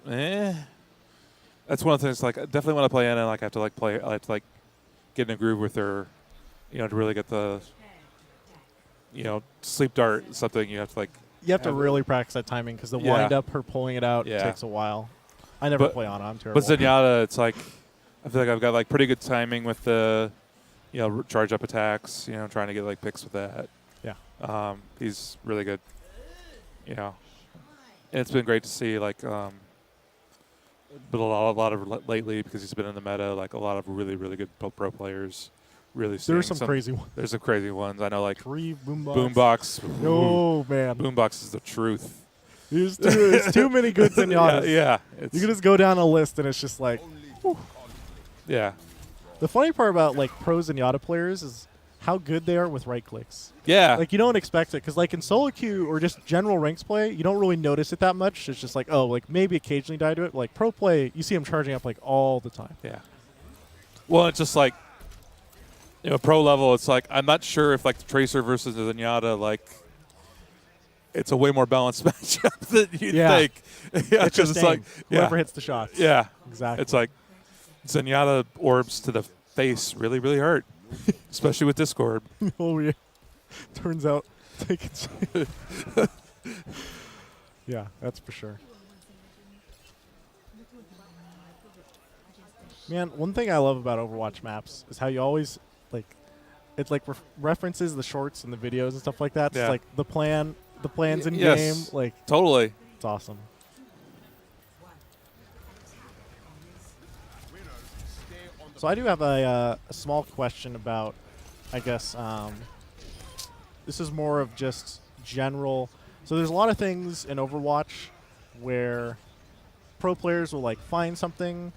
That's one of the things. Like, definitely when I play Ana, like I have to get in a groove with her, to really get the, sleep dart is something you have to like. You have to really practice that timing because the Yeah. wind up, her pulling it out, Yeah. takes a while. I never But- play Ana. I'm terrible. But Zenyatta, it's like I feel like I've got like pretty good timing with the, charge up attacks. Trying to get like picks with that. Yeah. He's really good. And it's been great to see like, but a lot of lately because he's been in the meta, like a lot of really really good pro players. Really, There are seeing some crazy ones. There's some crazy ones. I know, like 3 Boombox. Boombox. Oh man, Boombox is the truth. There's too many good Zenyatas. Yeah. You can just go down a list and it's just like. Whew. Yeah. The funny part about like pro Zenyatta players is how good they are with right clicks. Yeah. Like you don't expect it because like in solo queue or just general ranks play, you don't really notice it that much. It's just like, oh, like maybe occasionally die to it. But, like pro play, you see them charging up like all the time. Yeah. Well, it's just like, you know, pro level. It's like I'm not sure if like the Tracer versus the Zenyatta, like it's a way more balanced matchup than you'd think. Yeah, It's just like whoever hits the shots. Yeah, Exactly. It's like Zenyatta orbs to the face really really hurt, especially with Discord. Oh yeah. Turns out they can. Yeah, that's for sure. Man, one thing I love about Overwatch maps is how you always like it like references the shorts and the videos and stuff like that. Yeah. It's like the plans in Yes. game. Like Totally. it's awesome. So I do have a small question about, I guess, this is more of just general. So there's a lot of things in Overwatch where pro players will like find something,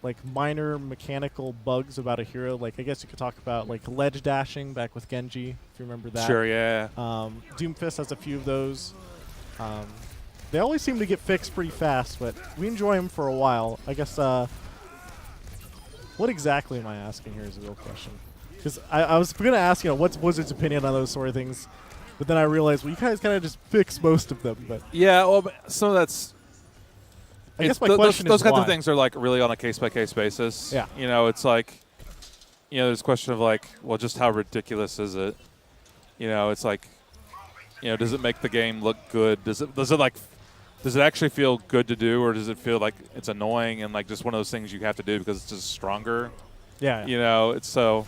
like minor mechanical bugs about a hero. Like I guess you could talk about like ledge dashing back with Genji, if you remember that. Sure. Yeah. Doomfist has a few of those. They always seem to get fixed pretty fast, but we enjoy them for a while. I guess. What exactly am I asking here is a real question. Because I was going to ask, what's Blizzard's opinion on those sort of things, but then I realized, well, you guys kind of just fix most of them. But Yeah. Well, but some of that's. I guess my those question those is kinds why. of things are like really on a case by case basis. Yeah. You know, it's like, there's a question of like, well, just how ridiculous is it? It's like, does it make the game look good? Does it actually feel good to do, or does it feel like it's annoying and like just one of those things you have to do because it's just stronger? yeah. It's so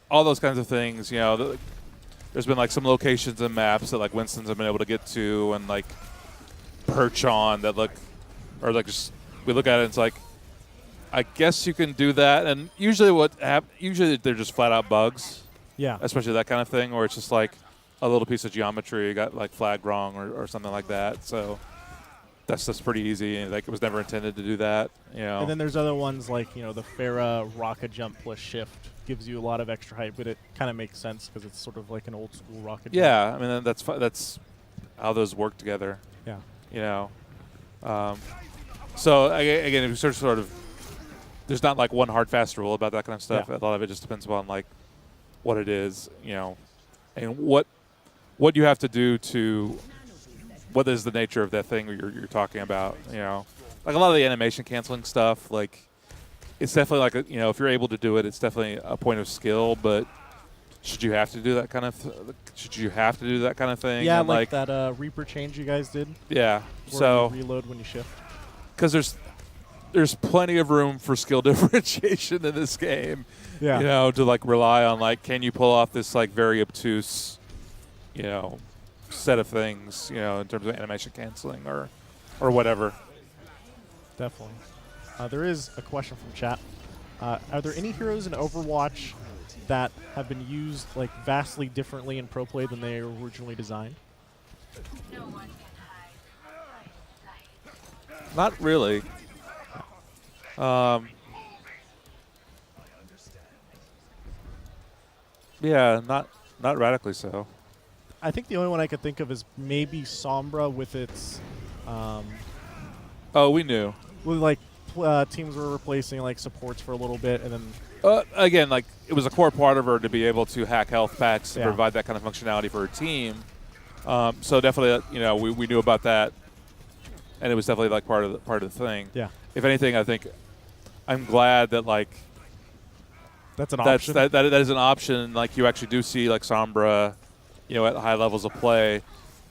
all those kinds of things. There's been like some locations and maps that like Winston's have been able to get to and like perch on that look, or like just we look at it and it's like, I guess you can do that. And usually usually they're just flat out bugs, Yeah. especially that kind of thing, or it's just like a little piece of geometry got like flagged wrong or something like that. So that's just pretty easy. Like it was never intended to do that. And then there's other ones like, the Pharah rocket jump plus shift gives you a lot of extra height, but it kind of makes sense because it's sort of like an old school rocket jump. Yeah, I mean that's how those work together. Yeah. So again, if you sort of, there's not like one hard fast rule about that kind of stuff. Yeah. A lot of it just depends upon like what it is, and what you have to do to, what is the nature of that thing you're talking about. Like a lot of the animation canceling stuff, like it's definitely like if you're able to do it, it's definitely a point of skill. But should you have to do that kind of thing? Yeah, And like that Reaper change you guys did. Yeah. Where So you reload when you shift. because there's plenty of room for skill differentiation in this game. Yeah. To like rely on like, can you pull off this like very obtuse, set of things, in terms of animation canceling or whatever. Definitely. There is a question from chat. Are there any heroes in Overwatch that have been used like vastly differently in pro play than they were originally designed? Not really. Yeah, not radically so. I think the only one I could think of is maybe Sombra with its, Oh, we knew. with like teams were replacing like supports for a little bit, and then Again, like it was a core part of her to be able to hack health packs and Yeah. provide that kind of functionality for her team. So definitely, we knew about that, and it was definitely like part of the thing. yeah, If anything, I think I'm glad that like that's an that option. that is an option. Like you actually do see like Sombra, at high levels of play.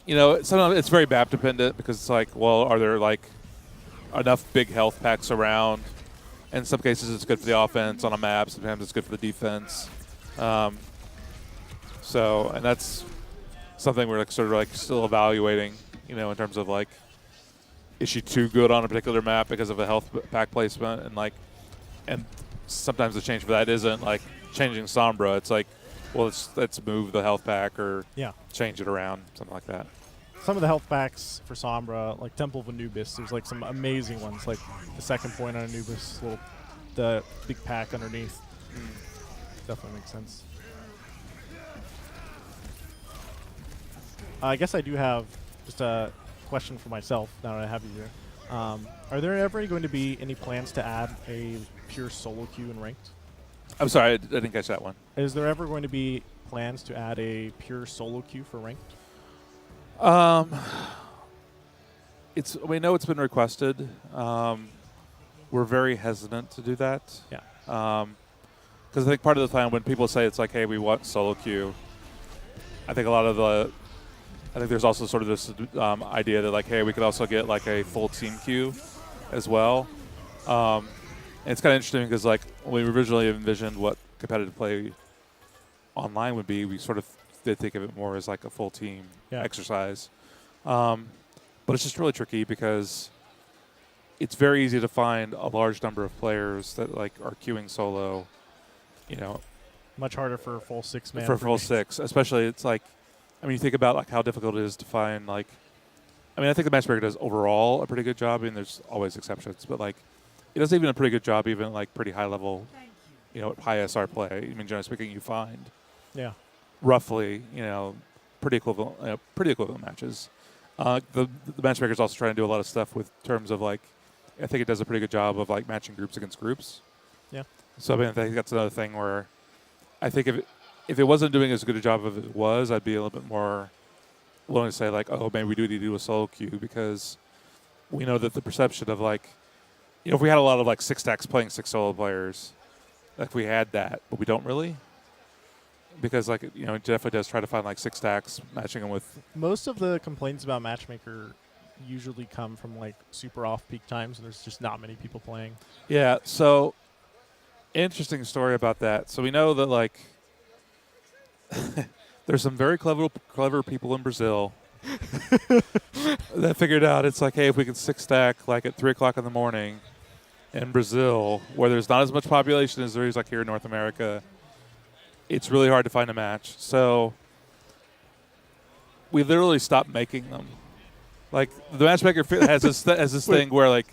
Sometimes it's very map dependent because it's like, well, are there like enough big health packs around? In some cases, it's good for the offense on a map. Sometimes it's good for the defense. And that's something we're like sort of like still evaluating, in terms of like is she too good on a particular map because of a health pack placement, and sometimes the change for that isn't like changing Sombra. It's like, well, let's move the health pack or Yeah. change it around, something like that. Some of the health packs for Sombra, like Temple of Anubis, there's like some amazing ones, like the second point on Anubis, the big pack underneath. Definitely makes sense. I guess I do have just a question for myself now that I have you here. Are there ever going to be any plans to add a pure solo queue in ranked? I'm sorry, I didn't catch that one. Is there ever going to be plans to add a pure solo queue for ranked? We know it's been requested. We're very hesitant to do that. Yeah. Because I think part of the time when people say it's like, hey, we want solo queue, I think there's also sort of this idea that like, hey, we could also get like a full team queue as well. And it's kind of interesting because like when we originally envisioned what competitive play online would be, we sort of did think of it more as like a full team exercise. But it's just really tricky because it's very easy to find a large number of players that like are queuing solo, Much harder for a full 6-man. for full 6, especially it's like, I mean, you think about like how difficult it is to find like, I think the matchmaker does overall a pretty good job. I mean, there's always exceptions, but like it does even a pretty good job, even like pretty high level, high SR play. I mean, generally speaking, you find roughly, pretty equivalent matches. The matchmaker is also trying to do a lot of stuff with terms of like, I think it does a pretty good job of like matching groups against groups. Yeah. So I mean, I think that's another thing where I think if it wasn't doing as good a job as it was, I'd be a little bit more willing to say like, oh, maybe we do need to do a solo queue because we know that the perception of like, if we had a lot of like 6 stacks playing 6 solo players, like we had that, but we don't really. Because like, it definitely does try to find like 6 stacks, matching them with. Most of the complaints about matchmaker usually come from like super off peak times and there's just not many people playing. Yeah, so interesting story about that. So we know that like there's some very clever people in Brazil that figured out it's like, hey, if we can 6 stack like at 3 o'clock in the morning in Brazil, where there's not as much population as there is like here in North America, it's really hard to find a match. So we literally stopped making them. Like the matchmaker has this thing where like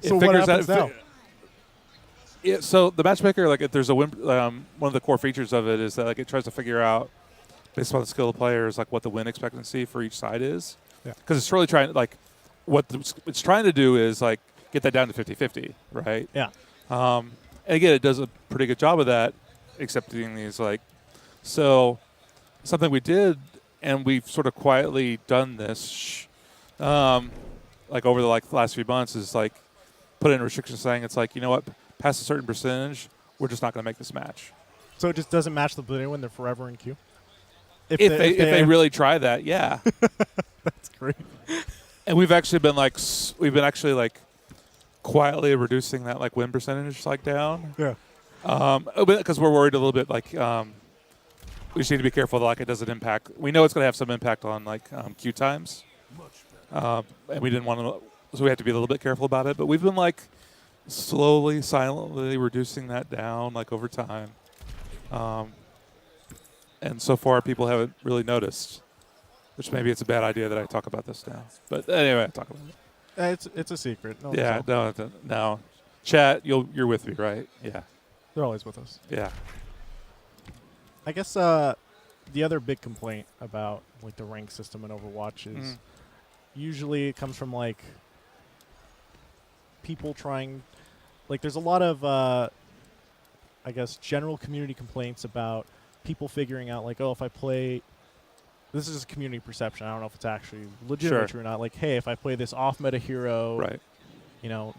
it So figures what happens out. now? Yeah, so the matchmaker, like, if there's one of the core features of it is that like it tries to figure out based on the skill of the players, like what the win expectancy for each side is. Yeah. Because it's really trying like what it's trying to do is like get that down to 50-50, right? Yeah. And again, it does a pretty good job of that, accepting these like. So something we did, and we've sort of quietly done this, like over the last few months, is like put in restrictions saying it's like, you know what, past a certain percentage, we're just not going to make this match. So it just doesn't match the blue when they're forever in queue? If they really try that, yeah. That's great. And we've actually been quietly reducing that like win percentage like down. Yeah. Because we're worried a little bit like we just need to be careful that like it doesn't impact. We know it's going to have some impact on like queue times, and we didn't want to, so we have to be a little bit careful about it. But we've been like slowly, silently reducing that down like over time, and so far people haven't really noticed. Which maybe it's a bad idea that I talk about this now. But anyway, I talk about it. It's a secret. No, Yeah, no. Chat, you're with me, right? Yeah. they're always with us. Yeah. I guess the other big complaint about like the rank system in Overwatch is usually it comes from like people trying, like there's a lot of I guess general community complaints about people figuring out like, oh, if I play, this is a community perception, I don't know if it's actually legitimate Sure. or not, like, hey, if I play this off meta hero, Right.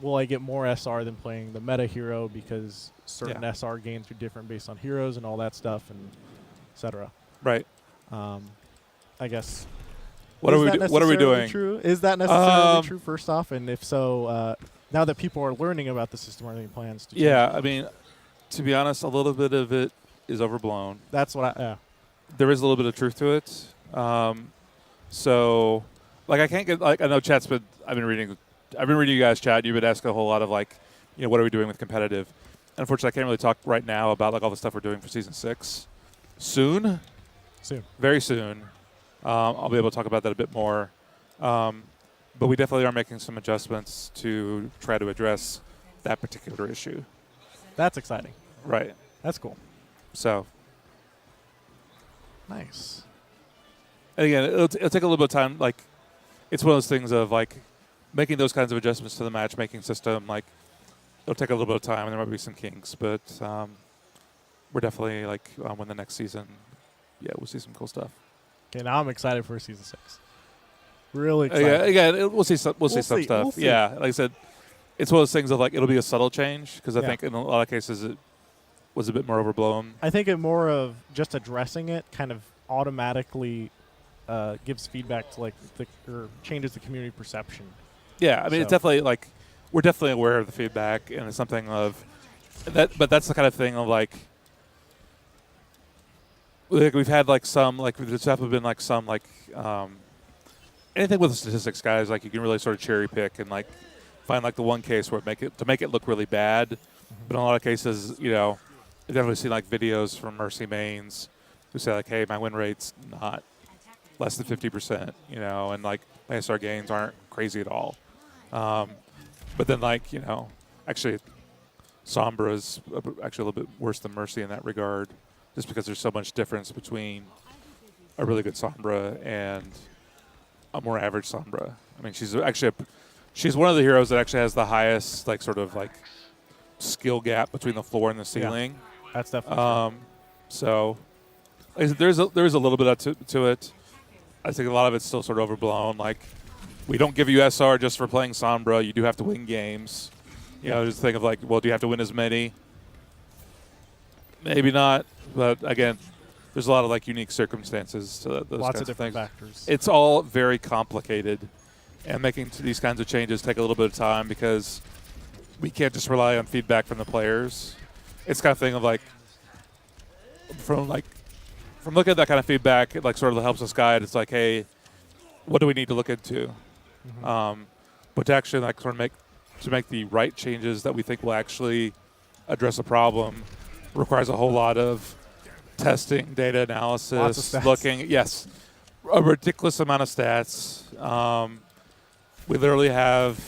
will I get more SR than playing the meta hero because certain Yeah. SR gains are different based on heroes and all that stuff and et cetera. Right. I guess. What are we necessarily doing? True? Is that necessarily true? First off, and if so, now that people are learning about the system, are there any plans to? Change Yeah, it? I mean, to be honest, a little bit of it is overblown. That's what I. There is a little bit of truth to it. So, like, I can't get like I know chat's been. I've been reading I've been reading you guys chat. You've been asking a whole lot of like, what are we doing with competitive? And unfortunately, I can't really talk right now about like all the stuff we're doing for season 6. Soon, very soon, I'll be able to talk about that a bit more. But we definitely are making some adjustments to try to address that particular issue. That's exciting. Right. That's cool. So, Nice. and again, it'll take a little bit of time. Like, it's one of those things of like making those kinds of adjustments to the matchmaking system. Like, it'll take a little bit of time, and there might be some kinks, but we're definitely like when the next season, we'll see some cool stuff. Okay, now I'm excited for season 6. Really excited. Again, we'll see some stuff. We'll see. Yeah, like I said, it's one of those things of like it'll be a subtle change because I Yeah. think in a lot of cases it was a bit more overblown. I think it more of just addressing it kind of automatically gives feedback to like or changes the community perception. Yeah, I mean, it's So- definitely like we're definitely aware of the feedback, and it's something of that. But that's the kind of thing of like we've had like some like there's definitely been like some like anything with the statistics, guys. Like you can really sort of cherry pick and like find like the one case where make it look really bad. But in a lot of cases, I've definitely seen like videos from Mercy mains who say like, hey, my win rate's not less than 50%, and like my SR gains aren't crazy at all. But then like, actually Sombra is actually a little bit worse than Mercy in that regard, just because there's so much difference between a really good Sombra and a more average Sombra. I mean, she's actually she's one of the heroes that actually has the highest like sort of like skill gap between the floor and the ceiling. That's definitely true. So like I said, there's a little bit to it. I think a lot of it's still sort of overblown. Like we don't give you SR just for playing Sombra. You do have to win games. Just think of like, well, do you have to win as many? Maybe not. But again, there's a lot of like unique circumstances to those Lots kinds of different things. factors. It's all very complicated, and making these kinds of changes take a little bit of time because we can't just rely on feedback from the players. It's kind of thing of like from looking at that kind of feedback, it like sort of helps us guide. It's like, hey, what do we need to look into? But to actually like sort of make the right changes that we think will actually address a problem requires a whole lot of testing, data analysis, Lots of stats. A ridiculous amount of stats. We literally have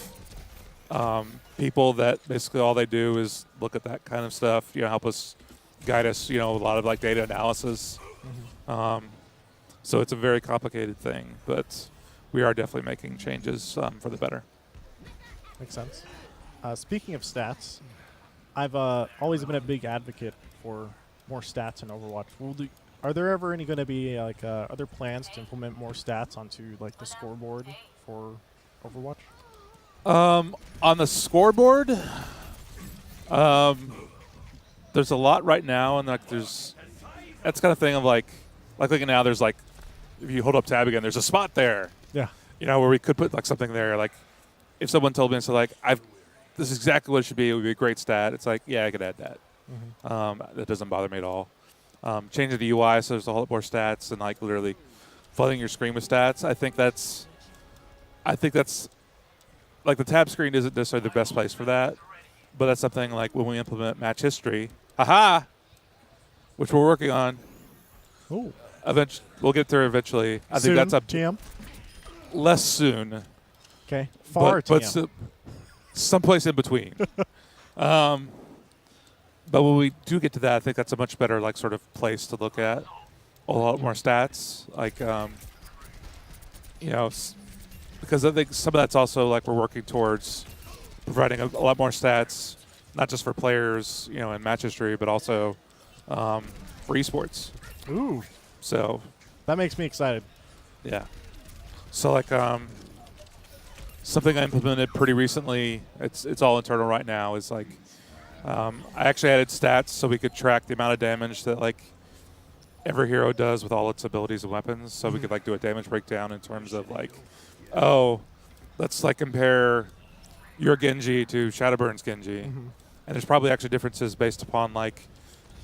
people that basically all they do is look at that kind of stuff, help us guide us, a lot of like data analysis. So it's a very complicated thing, but we are definitely making changes for the better. Makes sense. Speaking of stats, I've always been a big advocate for more stats in Overwatch. Are there ever any going to be like other plans to implement more stats onto like the scoreboard for Overwatch? On the scoreboard, there's a lot right now, and like that's kind of thing of like looking now. There's like if you hold up tab again, there's a spot there. Yeah. Where we could put like something there. Like if someone told me, so like this is exactly what it should be. It would be a great stat. It's like, yeah, I could add that. That doesn't bother me at all. Changing the UI so there's a whole lot more stats and like literally flooding your screen with stats. I think that's like the tab screen isn't necessarily the best place for that, but that's something like when we implement match history, which we're working on. Oh, We'll get there eventually. I soon, think that's TM. less soon. Okay, far but TM. someplace in between. But when we do get to that, I think that's a much better like sort of place to look at a lot more stats. Like, because I think some of that's also like we're working towards providing a lot more stats, not just for players, in match history, but also for esports. Ooh, So that makes me excited. yeah. So like something I implemented pretty recently, it's all internal right now, is like I actually added stats so we could track the amount of damage that like every hero does with all its abilities and weapons. So we could like do a damage breakdown in terms of like, oh, let's like compare your Genji to Shadowburn's Genji. And there's probably actually differences based upon like,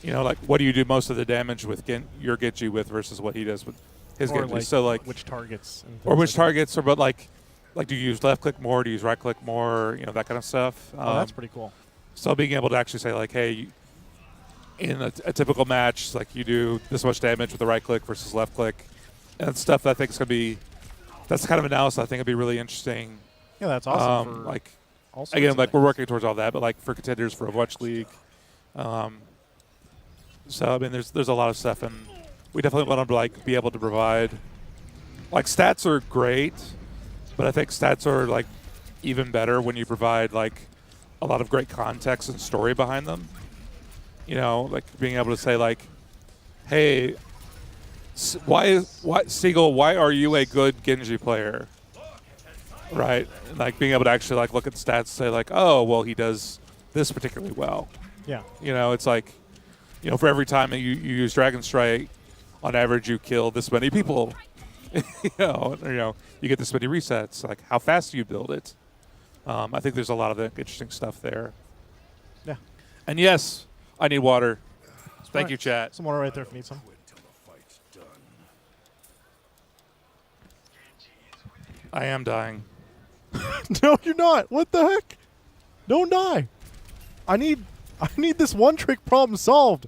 like what do you do most of the damage with your Genji with versus what he does with his Or Genji. like So like which targets. And or things which like targets, but like like, do you use left click more? Do you use right click more? You know, that kind of stuff. Oh, that's pretty cool. So being able to actually say like, hey, in a typical match, like you do this much damage with the right click versus left click, and that's stuff that I think is going to be, that's the kind of analysis I think would be really interesting. Yeah, that's awesome. For Like, all sorts again, of like we're things. working towards all that, but like for contenders for Overwatch League. So I mean, there's a lot of stuff, and we definitely want to like be able to provide. Like stats are great, but I think stats are like even better when you provide like a lot of great context and story behind them. You know, like being able to say like, "Hey, why Siegel? Why are you a good Genji player?" Right? And, like being able to actually like look at stats and say like, "Oh, well, he does this particularly well." Yeah. You know, it's like, you know, for every time that you use Dragon Strike, on average you kill this many people. you know, you get this many resets. Like, how fast do you build it? I think there's a lot of interesting stuff there. Yeah. And yes, I need water. Thank right. you, chat. Some water right there if you need some. I am dying. No, you're not. What the heck? Don't die. I need this one trick problem solved.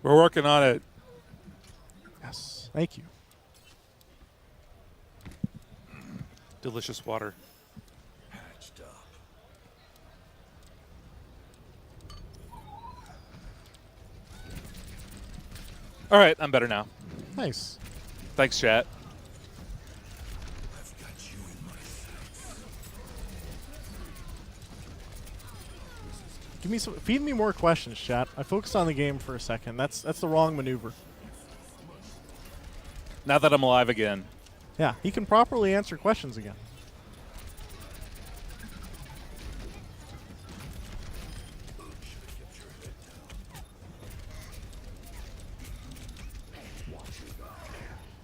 We're working on it. Yes. Thank you. Delicious water. All right, I'm better now. Nice. Thanks, chat. Feed me more questions, chat. I focused on the game for a second. That's the wrong maneuver. Now that I'm alive again. Yeah, he can properly answer questions again.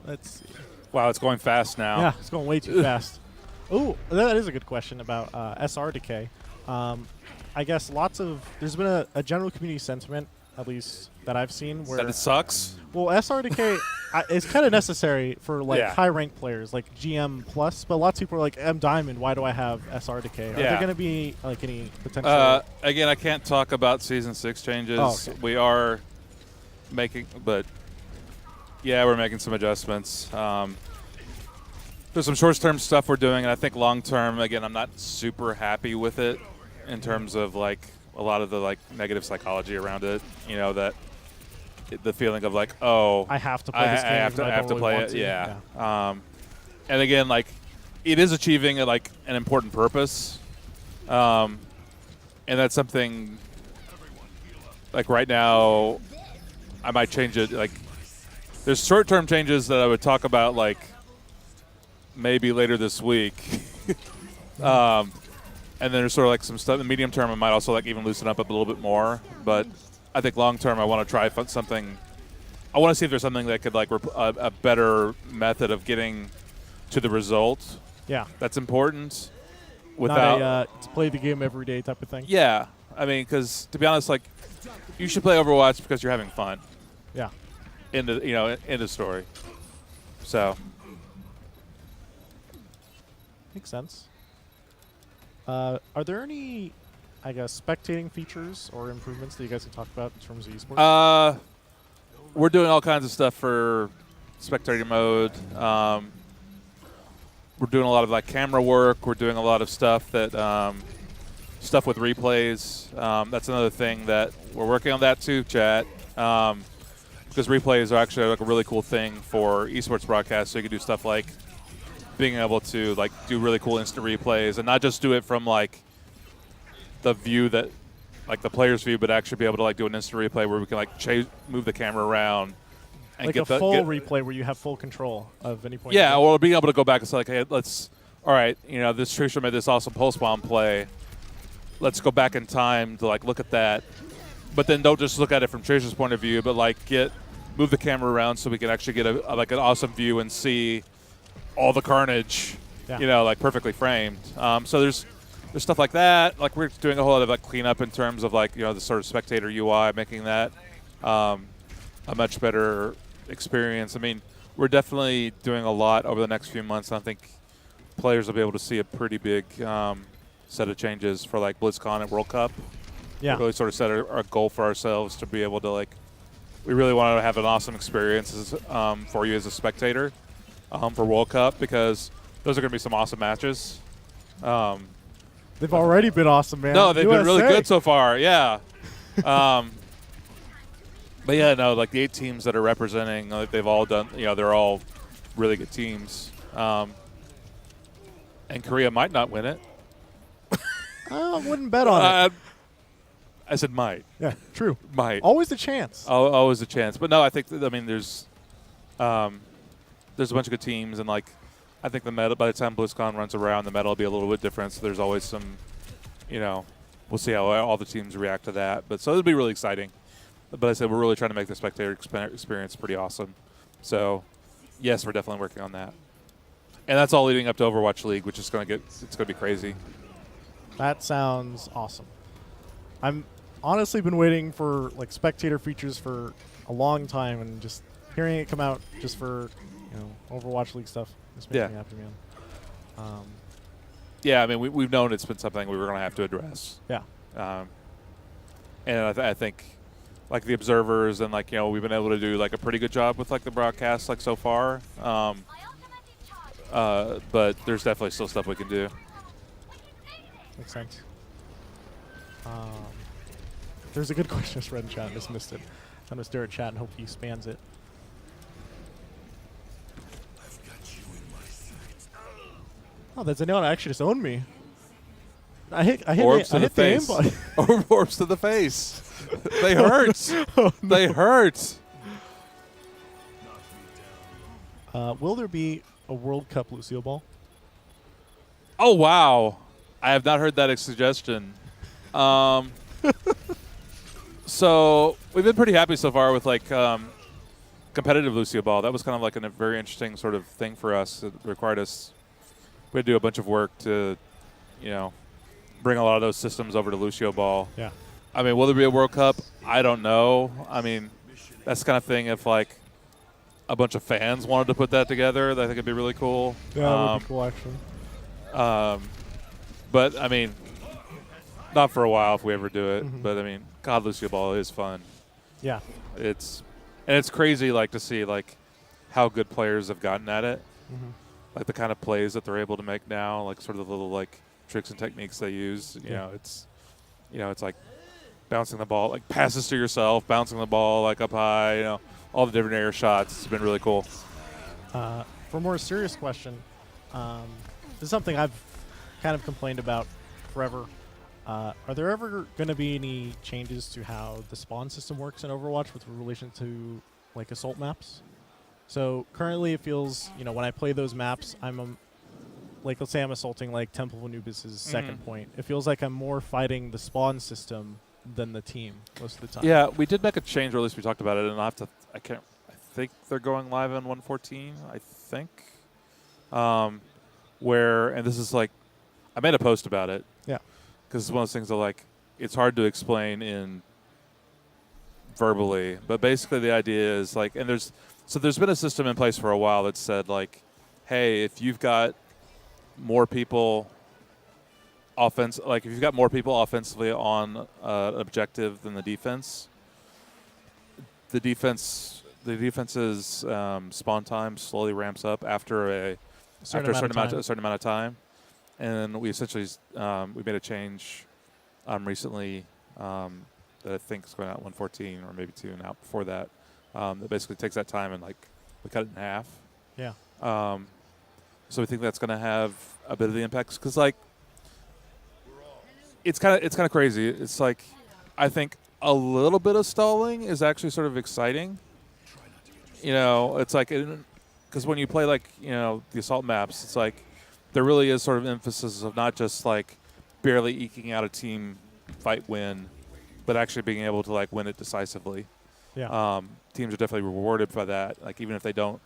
Let's see. Wow, it's going fast now. Yeah, it's going way too fast. Oh, that is a good question about SR decay. I guess there's been a general community sentiment, at least that I've seen, where That it sucks. well, SR decay is kind of necessary for like Yeah. high rank players like GM plus, but lots of people are like M Diamond. Why do I have SR decay? Are there Yeah. going to be like any potential? Again, I can't talk about Season 6 changes. Oh, okay. We are making, but yeah, we're making some adjustments. There's some short-term stuff we're doing, and I think long-term, again, I'm not super happy with it in terms of like a lot of the like negative psychology around it. You know, that the feeling of like, oh, I have to play this game. I have even though to, I don't really play want it. to. Yeah. And again, like, it is achieving like an important purpose, and that's something. Like right now, I might change it. Like, there's short-term changes that I would talk about, like maybe later this week. And then there's sort of like some stuff. In the medium term, I might also like even loosen up a little bit more. But I think long term, I want to try something. I want to see if there's something that could like a better method of getting to the result. Yeah. That's important. Without Not to play the game every day type of thing. yeah, I mean, because to be honest, like you should play Overwatch because you're having fun. Yeah. End of story. So Makes sense. Are there any, I guess, spectating features or improvements that you guys can talk about in terms of esports? we're doing all kinds of stuff for spectator mode. We're doing a lot of like camera work. We're doing a lot of stuff that stuff with replays. That's another thing that we're working on that too, chat. Because replays are actually like a really cool thing for esports broadcasts. So you can do stuff like being able to like do really cool instant replays and not just do it from like the view that like the player's view, but actually be able to like do an instant replay where we can like move the camera around and like get a full replay where you have full control of any point. yeah, or being able to go back and say like, hey, all right, you know, this Tricia made this awesome pulse bomb play. Let's go back in time to like look at that, but then don't just look at it from Tricia's point of view, but like move the camera around so we can actually get like an awesome view and see all the carnage, you know, like perfectly framed. So there's stuff like that. Like we're doing a whole lot of like cleanup in terms of like, you know, the sort of spectator UI, making that a much better experience. I mean, we're definitely doing a lot over the next few months. And I think players will be able to see a pretty big set of changes for like BlizzCon and World Cup. Yeah. We really sort of set a goal for ourselves to be able to like. We really want to have an awesome experience for you as a spectator for World Cup because those are going to be some awesome matches. They've already been awesome, man. No, they've been really USA. good so far. Yeah. But yeah, no, like the 8 teams that are representing, like they've all done. They're all really good teams. And Korea might not win it. I wouldn't bet on it. I said might. Yeah, true. Might. Always a chance. Always a chance. But no, I think there's a bunch of good teams, and like I think the meta by the time BlizzCon runs around, the meta will be a little bit different. So there's always some, we'll see how all the teams react to that. But so it'll be really exciting. But I said we're really trying to make the spectator experience pretty awesome. So yes, we're definitely working on that. And that's all leading up to Overwatch League, which is going to be crazy. That sounds awesome. I'm honestly been waiting for like spectator features for a long time, and just hearing it come out just for Overwatch League stuff just makes me happy, man. Yeah, I mean we've known it's been something we were going to have to address. Yeah. And I think like the observers and like we've been able to do like a pretty good job with like the broadcast like so far. But there's definitely still stuff we can do. Makes sense. There's a good question I just read in chat. I just missed it. I'm going to stare at chat and hope he spans it. Oh, there's anyone actually just owned me. I hit Orbs the to the aim face. button. Orbs to the face. They hurt. Oh, no. They hurt. Will there be a World Cup Lucio Ball? Oh wow! I have not heard that suggestion. So we've been pretty happy so far with like competitive Lucio Ball. That was kind of like a very interesting sort of thing for us. It required us. We had to do a bunch of work to, bring a lot of those systems over to Lucio Ball. Yeah. I mean, will there be a World Cup? I don't know. I mean, that's the kind of thing if like a bunch of fans wanted to put that together, I think it'd be really cool. Yeah, that would be cool, actually. But I mean, not for a while if we ever do it. Mhm. But I mean, God, Lucio Ball is fun. Yeah. It's crazy like to see like how good players have gotten at it. Mm-hmm. Like the kind of plays that they're able to make now, like sort of the little like tricks and techniques they use. Yeah. It's like bouncing the ball, like passes to yourself, bouncing the ball like up high. All the different air shots. It's been really cool. For a more serious question, this is something I've kind of complained about forever. Are there ever going to be any changes to how the spawn system works in Overwatch with relation to like assault maps? So currently it feels, when I play those maps, like let's say I'm assaulting like Temple of Anubis' second point. It feels like I'm more fighting the spawn system than the team most of the time. Yeah, we did make a change, or at least we talked about it, and I think they're going live on 114, I think. And this is like, I made a post about it. Yeah. Because it's one of those things that like, it's hard to explain in verbally, but basically the idea is like, and there's been a system in place for a while that said like, hey, if you've got more people if you've got more people offensively on an objective than the defense's spawn time slowly ramps up after a certain amount of time, and we essentially we made a change recently that I think is going out 114 or maybe 2 and out before that. That basically takes that time and like we cut it in half. Yeah. So we think that's going to have a bit of the impacts because like it's kind of crazy. It's like I think a little bit of stalling is actually sort of exciting. It's like because when you play like the assault maps, it's like there really is sort of emphasis of not just like barely eking out a team fight win, but actually being able to like win it decisively. Yeah. Teams are definitely rewarded by that. Like even if they don't,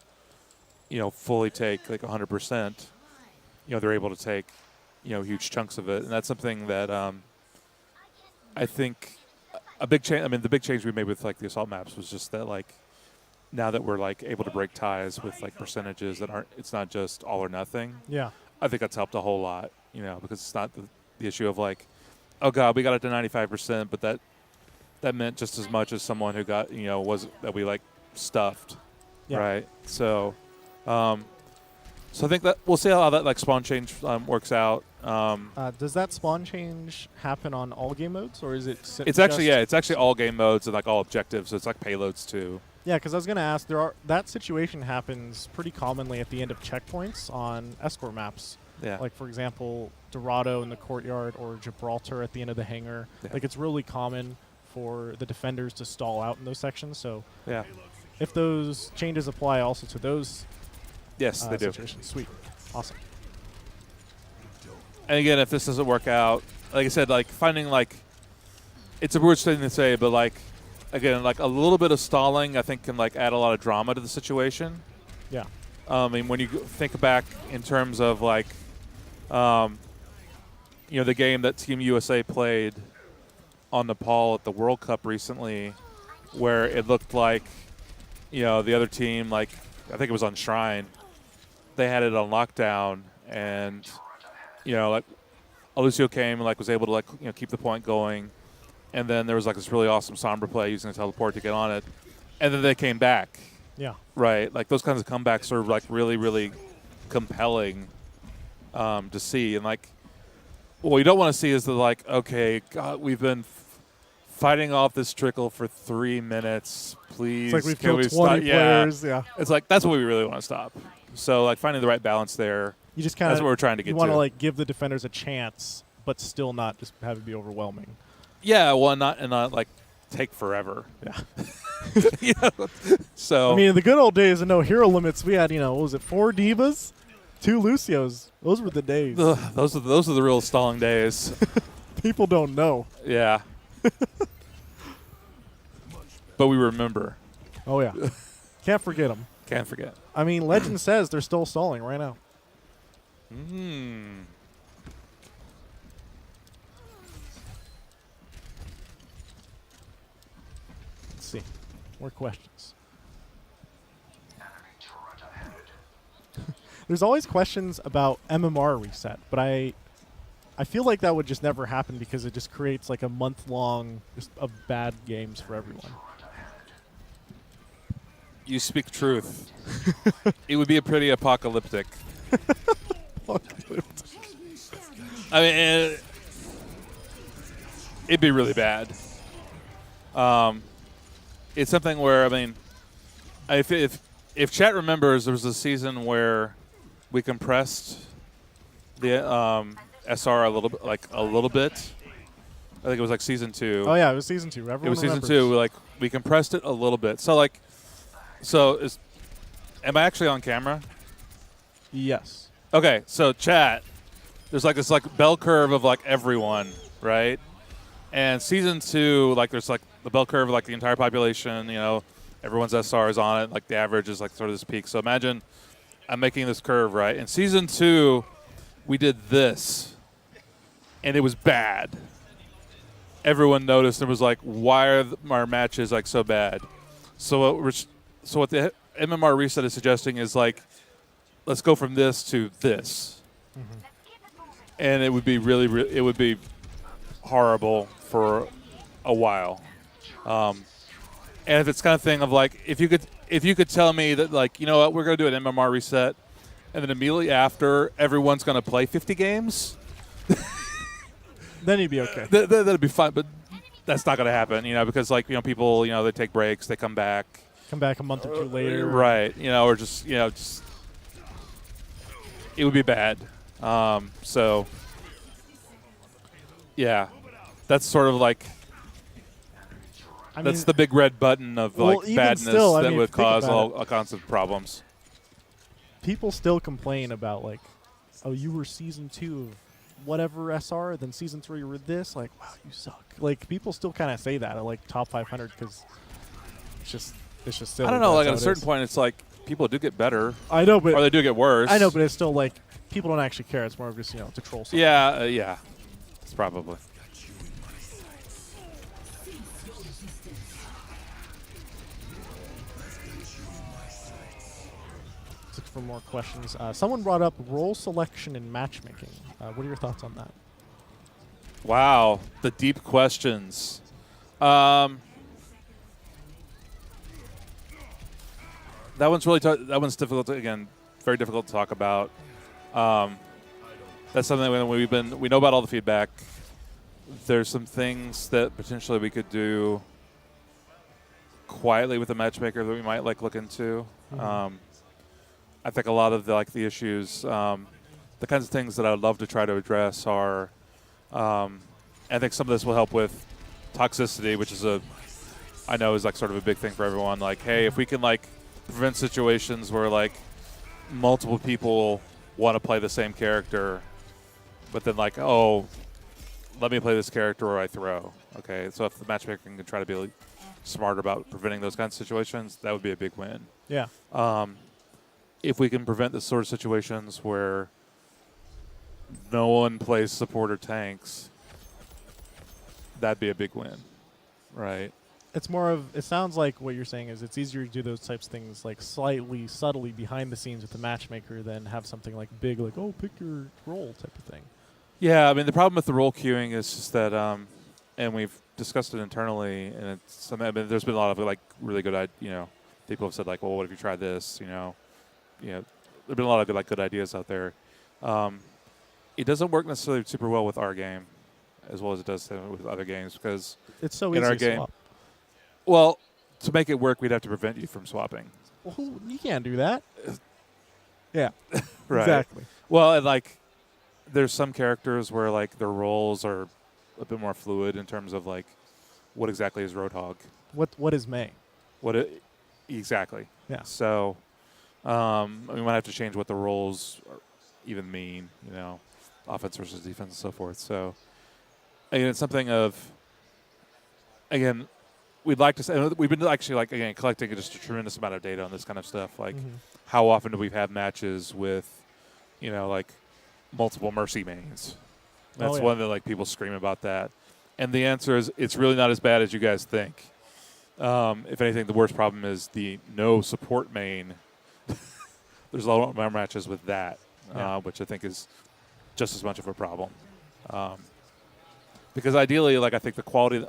fully take like 100%, they're able to take, huge chunks of it, and that's something that I think a big change. I mean, the big change we made with like the assault maps was just that like now that we're like able to break ties with like percentages that aren't. It's not just all or nothing. Yeah. I think that's helped a whole lot, you know, because it's not the issue of like, oh God, we got it to 95%, but that meant just as much as someone who got, you know, was that we like stuffed, Yeah. right? So, so I think that we'll see how that like spawn change works out. Does that spawn change happen on all game modes, or is it? It's actually it's actually all game modes and like all objectives. So it's like payloads too. Yeah, because I was gonna ask, that situation happens pretty commonly at the end of checkpoints on escort maps. Yeah. Like for example, Dorado in the courtyard or Gibraltar at the end of the hangar. Yeah. Like it's really common for the defenders to stall out in those sections. So Yeah. if those changes apply also to those Yes, they do. situations, sweet, awesome. And again, if this doesn't work out, like I said, like finding like, it's a weird thing to say, but like, again, like a little bit of stalling, I think can like add a lot of drama to the situation. Yeah. I mean, when you think back in terms of like, you know, the game that Team USA played on Nepal at the World Cup recently, where it looked like, you know, the other team, like I think it was on Shrine, they had it on lockdown, and you know, like Alucio came and like was able to like, you know, keep the point going, and then there was like this really awesome Sombra play using a teleport to get on it, and then they came back. Yeah. Right, like those kinds of comebacks are like really, really compelling to see, and like what you don't want to see is the like, okay, God, we've been fighting off this trickle for 3 minutes. Please, It's like we've can killed we 20 stop? players. Yeah. It's like that's what we really want to stop. So like finding the right balance there. You just kind That's of what we're trying to get you want to. to like give the defenders a chance, but still not just have it be overwhelming. Yeah, well, and not like take forever. Yeah. You know? So I mean, in the good old days of no hero limits, we had, you know, what was it, 4 divas, 2 Lucios. Those were the days. those are the real stalling days. People don't know. Yeah. But we remember. Oh yeah. Can't forget them. Can't forget. I mean, Legend says they're still stalling right now. Let's see. More questions. There's always questions about MMR reset, but I feel like that would just never happen because it just creates like a month-long just of bad games for everyone. You speak truth. It would be a pretty apocalyptic. I mean, it'd be really bad. It's something where, I mean, if chat remembers, there was a season where we compressed the SR a little bit. I think it was like season 2. Oh yeah, it was season 2. Everyone It was season remembers. 2. Like we compressed it a little bit. So like, am I actually on camera? Yes. Okay, so chat, there's like this like bell curve of like everyone, right? And season 2, like there's like the bell curve of like the entire population, you know, everyone's SR is on it, like the average is like sort of this peak. So imagine I'm making this curve, right? In season 2, we did this, and it was bad. Everyone noticed and was like, why are our matches like so bad? So what the MMR reset is suggesting is like, let's go from this to this. And it would be it would be horrible for a while. And if it's kind of thing of like, if you could tell me that like, you know what, we're going to do an MMR reset, and then immediately after, everyone's going to play 50 games, Then you'd be okay. that'd be fine. But that's not going to happen, you know, because like, you know, people, you know, they take breaks, they come back. Come back a month or 2 later. Right, you know, or just, you know, just it would be bad. So, yeah, that's sort of like, I that's mean, the big red button of well, like even badness still, I that mean, would think cause about all kinds of problems. people still complain about like, oh, you were season 2 of whatever SR, then season 3 you were this. Like, wow, you suck. Like, people still kind of say that at like top 500 because it's just silly. I don't know. Like That's at a how it certain is. point, it's like people do get better, I know, but or they do get worse. I know, but it's still like people don't actually care. It's more of just, you know, to troll something. Yeah, yeah, it's probably. for more questions. Someone brought up role selection and matchmaking. What are your thoughts on that? Wow, the deep questions. That one's really that one's difficult. Again, very difficult to talk about. That's something that we know about all the feedback. There's some things that potentially we could do quietly with the matchmaker that we might look into. I think a lot of the issues, the kinds of things that I would love to try to address are, I think some of this will help with toxicity, which is I know is sort of a big thing for everyone. Hey, if we can prevent situations where multiple people want to play the same character, but then oh, let me play this character or I throw. Okay, so if the matchmaker can try to be smarter about preventing those kinds of situations, that would be a big win. Yeah. If we can prevent the sort of situations where no one plays support or tanks, that'd be a big win, right? It's more of, it sounds like what you're saying is it's easier to do those types of things slightly subtly behind the scenes with the matchmaker than have something big oh, pick your role type of thing. Yeah, I mean, the problem with the role queuing is just that, and we've discussed it internally, and it's something, I mean, there's been a lot of really good, people have said well, what if you try this, there've been a lot of good ideas out there. It doesn't work necessarily super well with our game as well as it does with other games because it's so in easy our to game, swap. Well, to make it work, we'd have to prevent you from swapping. Well, you can't do that. Yeah, right. Exactly. Well, and there's some characters where their roles are a bit more fluid in terms of what exactly is Roadhog. What is May? Exactly. Yeah. So, we might have to change what the roles even mean. Offense versus defense and so forth. So, again, it's something of, again, we'd like to say, we've been actually again collecting just a tremendous amount of data on this kind of stuff. How often do we have matches with, multiple Mercy mains? That's one that people scream about that, and the answer is it's really not as bad as you guys think. If anything, the worst problem is the no support main. There's a lot more matches with that, which I think is just as much of a problem. Because ideally, I think the quality,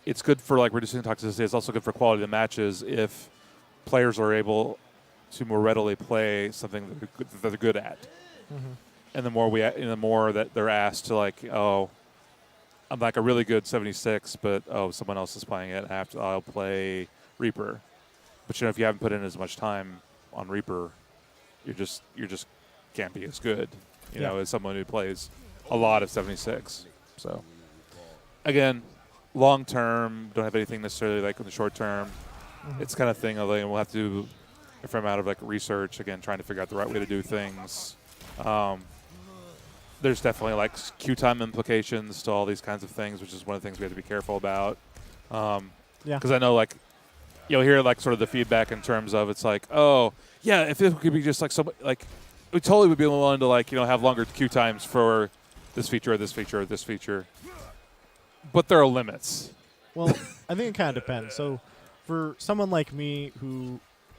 it's good for reducing toxicity. It's also good for quality of the matches if players are able to more readily play something that they're good at. And the more that they're asked to oh, I'm a really good 76, but someone else is playing it. I'll play Reaper. But if you haven't put in as much time on Reaper, you just can't be as good, as someone who plays a lot of 76. So again, long term, don't have anything necessarily in the short term. It's kind of thing we'll have to do a fair amount of research, again, trying to figure out the right way to do things. There's definitely queue time implications to all these kinds of things, which is one of the things we have to be careful about. Because I know you'll hear sort of the feedback in terms of it's oh yeah, if it could be just we totally would be willing to have longer queue times for this feature or this feature or this feature. But there are limits. Well, I think it kind of depends. So, for someone like me who,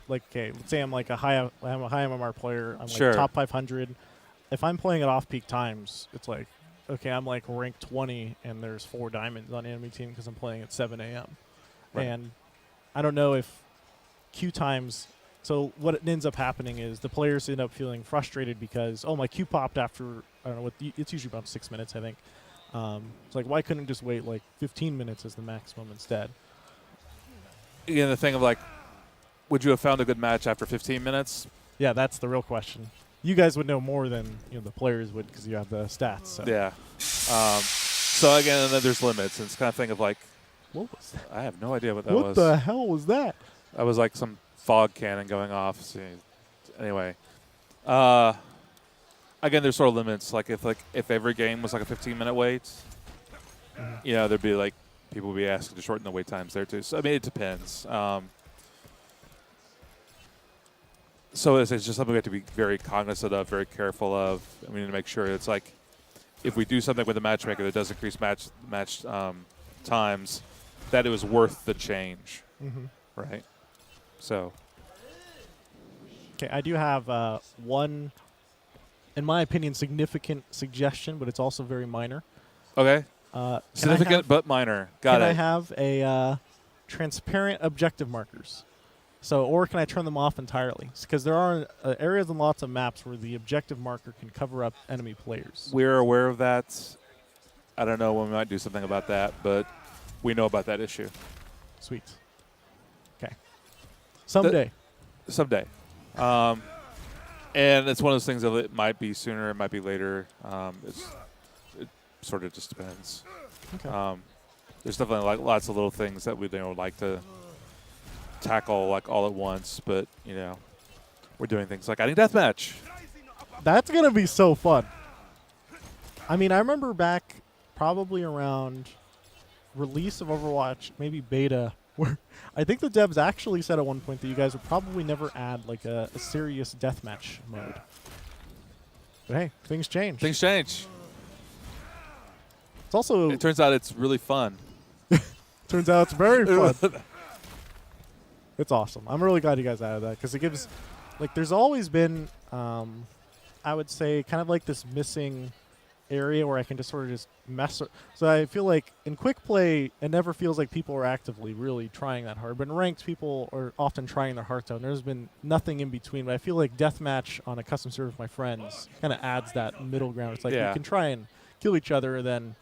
okay, let's say I'm a high MMR player, I'm Sure. top 500. If I'm playing at off-peak times, it's okay, I'm rank 20 and there's 4 diamonds on enemy team because I'm playing at 7 a.m. Right. And I don't know if queue times. So what ends up happening is the players end up feeling frustrated because my queue popped after I don't know what it's usually about 6 minutes, I think. It's why couldn't it just wait 15 minutes as the maximum instead? Again, the thing of would you have found a good match after 15 minutes? Yeah, that's the real question. You guys would know more than the players would because you have the stats. So. Yeah. So again, then there's limits, and it's kind of thing of what was that? I have no idea what that What was. the hell was that? That was some fog cannon going off. So, anyway, again, there's sort of limits. If every game was a 15-minute wait, there'd be people would be asking to shorten the wait times there too. So I mean, it depends. So it's just something we have to be very cognizant of, very careful of. I mean, to make sure it's if we do something with a matchmaker that does increase match times, that it was worth the change, right? So Okay, I do have one, in my opinion, significant suggestion, but it's also very minor. Okay. Can Significant but minor. Got I it. have a transparent objective markers? So, or can I turn them off entirely? Because there are areas and lots of maps where the objective marker can cover up enemy players. We're aware of that. I don't know when we might do something about that, but we know about that issue. Sweet. Okay. Someday. Someday. And it's one of those things that it might be sooner, it might be later. It sort of just depends. Okay. There's definitely like lots of little things that we like to tackle like all at once, but we're doing things like adding deathmatch. That's going to be so fun. I mean, I remember back probably around release of Overwatch, maybe beta, where I think the devs actually said at one point that you guys would probably never add like a serious deathmatch mode. But hey, things change. Things change. It's also It turns out it's really fun. turns out it's very fun. It's awesome. I'm really glad you guys added that because it gives, like, there's always been, I would say, kind of like this missing area where I can just sort of just mess. So I feel like in quick play, it never feels like people are actively really trying that hard. But in ranked, people are often trying their hearts out. And there's been nothing in between. But I feel like deathmatch on a custom server with my friends kind of adds that middle ground. It's like you can try and kill each other, then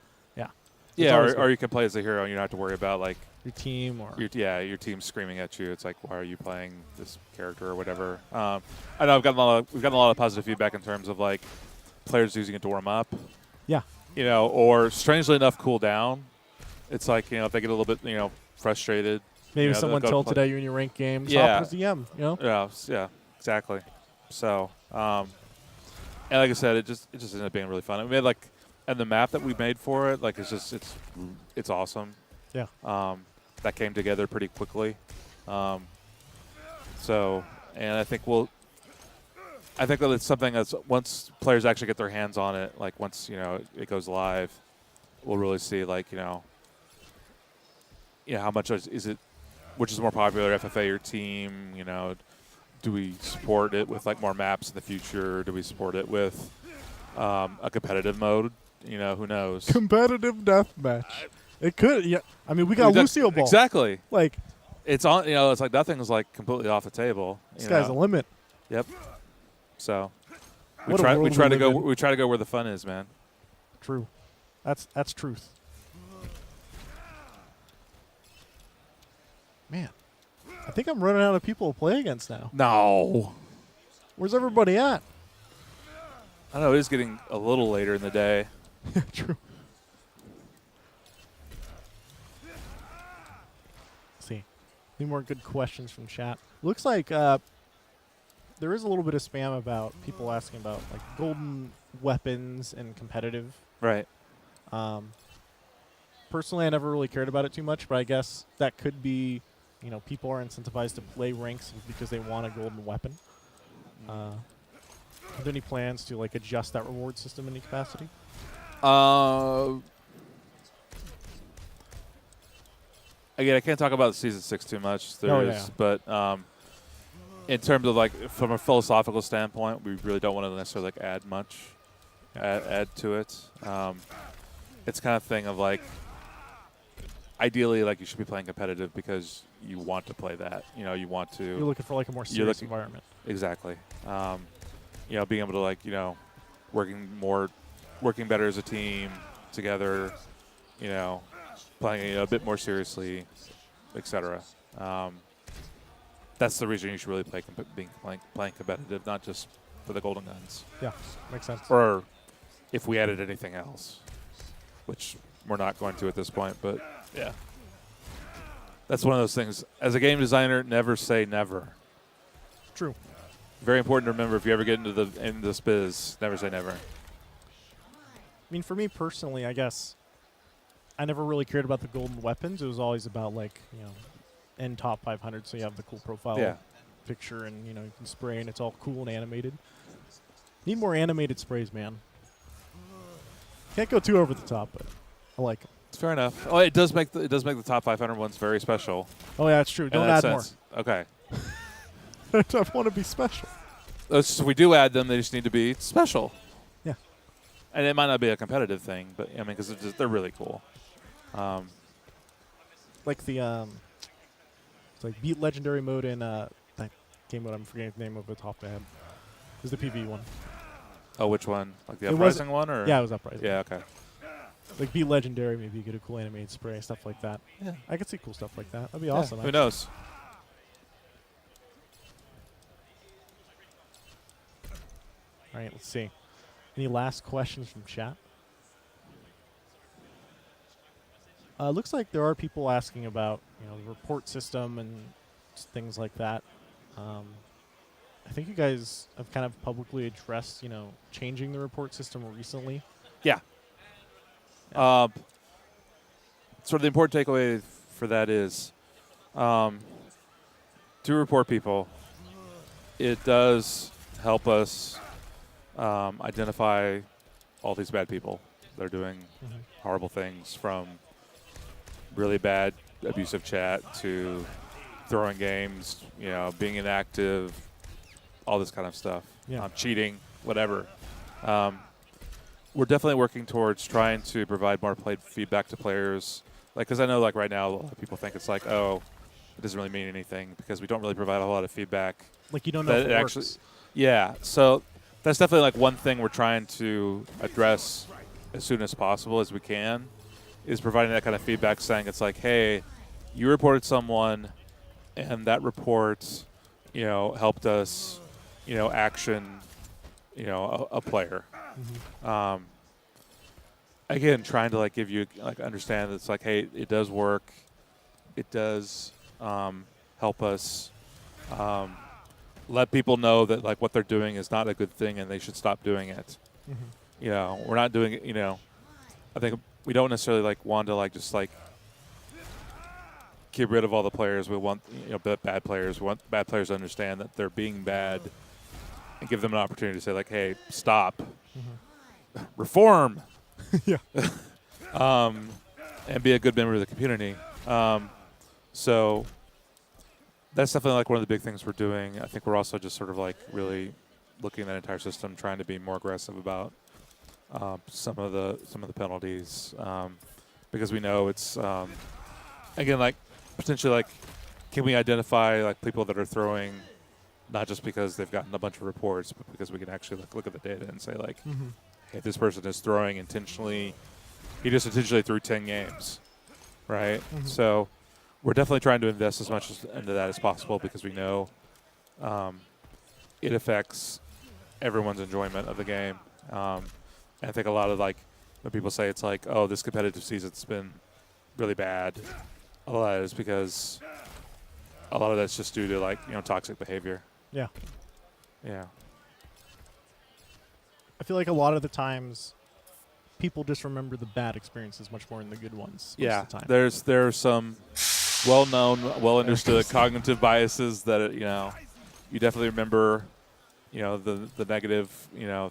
yeah, or you can play as a hero and you don't have to worry about like your team or your team screaming at you. It's like, why are you playing this character or whatever? I know we've gotten a lot of positive feedback in terms of like players using it to warm up. Yeah. Or strangely enough, cool down. It's like if they get a little bit frustrated. maybe someone tilted at you in your ranked game. Yeah. Hop as DM, Yeah, exactly. So, and like I said, it just ended up being really fun. We made and the map that we made for it, it's awesome. Yeah. That came together pretty quickly. And I think that it's something that's once players actually get their hands on it, like once it goes live, we'll really see how much is it, which is more popular, FFA or team? Do we support it with more maps in the future? Do we support it with a competitive mode? Who knows? Competitive deathmatch. It could, yeah. I mean, we got Lucio Ball. Exactly. Like, it's on. It's like nothing's completely off the table. this guy's a limit. Yep. So we What a try world to we go. live in. We try to go where the fun is, man. True. That's truth. Man, I think I'm running out of people to play against now. No. Where's everybody at? I know it is getting a little later in the day. True. Let's see. Any more good questions from chat? Looks like there is a little bit of spam about people asking about golden weapons and competitive. Right. Personally, I never really cared about it too much, but I guess that could be, people are incentivized to play ranks because they want a golden weapon. Are there any plans to adjust that reward system in any capacity? Again, I can't talk about Season 6 too much. But in terms of from a philosophical standpoint, we really don't want to necessarily add much, add to it. It's kind of thing of ideally you should be playing competitive because you want to play that. You want to. You're looking for a more serious environment. Exactly. Being able to working better as a team together. Playing a bit more seriously, etc. That's the reason you should really playing competitive, not just for the golden guns. Yeah, makes sense. Or if we added anything else, which we're not going to at this point, but yeah. That's one of those things. As a game designer, never say never. True. Very important to remember if you ever get into this biz, never say never. I mean, for me personally, I guess I never really cared about the golden weapons. It was always about in top 500, so you have the cool profile picture, and you can spray, and it's all cool and animated. Need more animated sprays, man. Can't go too over the top, but I like them. It's fair enough. Oh, it does make the top 500 ones very special. Oh yeah, it's true. Don't in that add sense. Okay. more. I want to be special. if we do add them, they just need to be special. Yeah. And it might not be a competitive thing, but I mean, because they're really cool. Like the it's like beat legendary mode in that game that I'm forgetting the name of the top of my head. It was the PV one. Oh, which one? Like the It Uprising one, or Yeah, it was Uprising. yeah, okay. Like beat legendary, maybe you get a cool animated spray, stuff like that. Yeah. I could see cool stuff like that. That'd be Yeah, awesome. who actually. knows? All right, let's see. Any last questions from chat? Looks like there are people asking about the report system and things like that. I think you guys have kind of publicly addressed changing the report system recently. Yeah. Sort of the important takeaway for that is to report people. It does help us identify all these bad people that are doing horrible things, from really bad abusive chat to throwing games, being inactive, all this kind of stuff. Yeah. Cheating, whatever. We're definitely working towards trying to provide more feedback to players. Because I know right now a lot of people think it's like, oh, it doesn't really mean anything because we don't really provide a whole lot of feedback. Like you don't know if it actually works. Yeah, so that's definitely one thing we're trying to address as soon as possible as we can, is providing that kind of feedback, saying it's like, hey, you reported someone and that report helped us action a player. Again, trying to give you understand that it's like, hey, it does work, it does help us let people know that what they're doing is not a good thing and they should stop doing it. We're not doing it. I think we don't necessarily want to just get rid of all the players. We want bad players. We want bad players to understand that they're being bad and give them an opportunity to say hey, stop, reform, Yeah. and be a good member of the community. So that's definitely one of the big things we're doing. I think we're also just sort of really looking at that entire system, trying to be more aggressive about some of the penalties, because we know it's again potentially can we identify people that are throwing not just because they've gotten a bunch of reports, but because we can actually look at the data and say hey, this person is throwing intentionally. He just intentionally threw 10 games, right? So we're definitely trying to invest as much into that as possible, because we know it affects everyone's enjoyment of the game. And I think a lot of when people say it's oh, this competitive season's been really bad, a lot of that is because a lot of that's just due to toxic behavior. Yeah. Yeah. I feel like a lot of the times people just remember the bad experiences much more than the good ones. Most of the time. There are some well-known, well-understood cognitive biases that you definitely remember the negative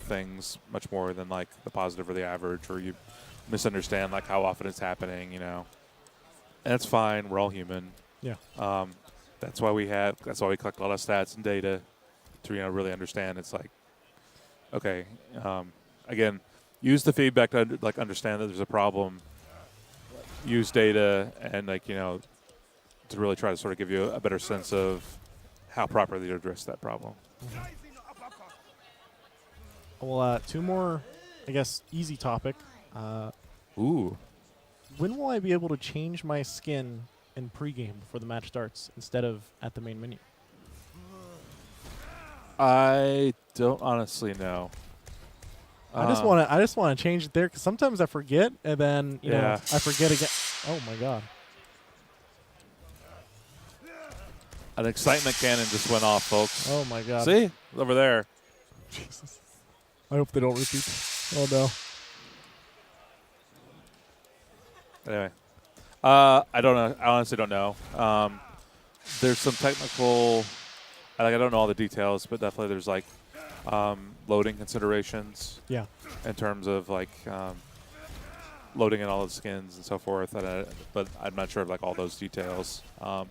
things much more than the positive or the average, or you misunderstand how often it's happening, and that's fine. We're all human. Yeah. That's why we collect a lot of stats and data to really understand. It's okay, again, use the feedback to understand that there's a problem. Use data and to really try to sort of give you a better sense of how properly to address that problem. Well, two more, I guess, easy topic. Ooh. When will I be able to change my skin in pregame before the match starts instead of at the main menu? I don't honestly know. I just want to change it there, because sometimes I forget, and then you know I forget again. Oh my god! An excitement cannon just went off, folks. Oh my god! See over there. Jesus. I hope they don't repeat. Oh no. Anyway, I don't know. I honestly don't know. There's some technical. I don't know all the details, but definitely there's loading considerations. Yeah. In terms of loading in all the skins and so forth, but I'm not sure of all those details. But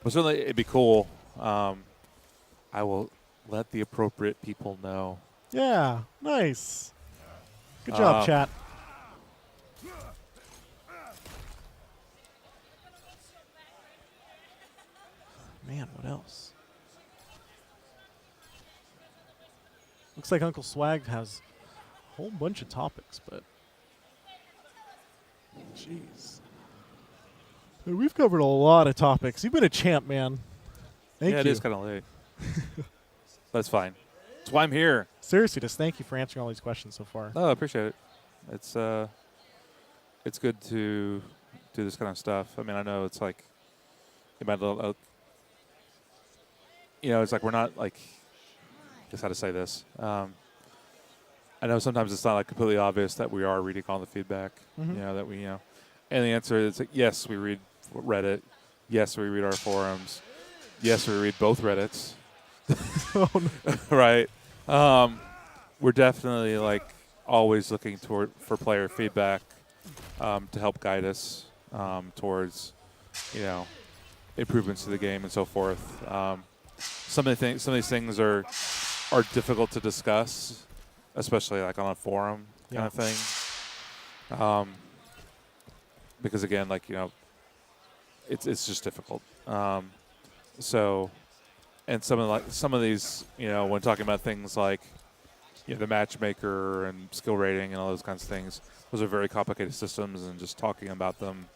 certainly it'd be cool. I will Let the appropriate people know. Yeah, nice. Good job, chat. Man, what else? Looks like Uncle Swag has a whole bunch of topics, but jeez. Hey, we've covered a lot of topics. You've been a champ, man. Thank yeah, you. it is kind of late. That's fine. That's why I'm here. Seriously, just thank you for answering all these questions so far. Oh, I appreciate it. It's good to do this kind of stuff. I mean, I know it's like, you might, it's like we're not like, just how to say this. I know sometimes it's not like completely obvious that we are reading all the feedback. Mhm. That we, and the answer is like, yes, we read Reddit. Yes, we read our forums. Yes, we read both Reddits. Oh, no. Right. We're definitely like always looking for player feedback to help guide us towards, improvements to the game and so forth. Some of these things are difficult to discuss, especially like on a forum kind of thing. Because again, like it's just difficult. So, and some of these, when talking about things like the matchmaker and skill rating and all those kinds of things, those are very complicated systems, and just talking about them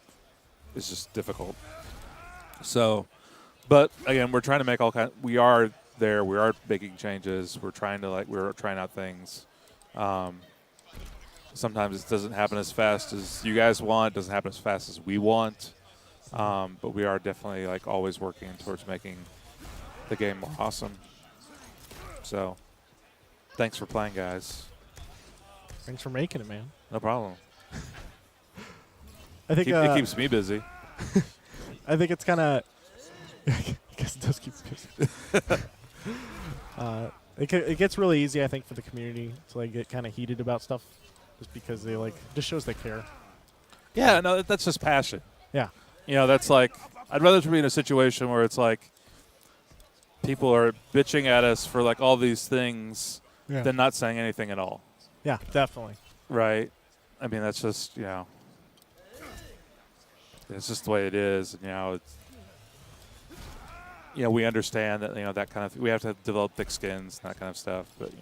is just difficult. So, but again, we're trying to make we are there. We are making changes. We're trying out things. Sometimes it doesn't happen as fast as you guys want. It doesn't happen as fast as we want. But we are definitely like always working towards making the game more awesome. So, thanks for playing, guys. Thanks for making it, man. No problem. I think It keeps me busy. I think it's kind of. I guess it does keep me busy. It gets really easy, I think, for the community to like get kind of heated about stuff, just because they just shows they care. Yeah, no, that's just passion. Yeah. That's like, I'd rather be in a situation where it's like people are bitching at us for like all these things than not saying anything at all. Yeah, definitely. Right. I mean, that's just, it's just the way it is. And, we understand that, that kind of, we have to develop thick skins and that kind of stuff. But,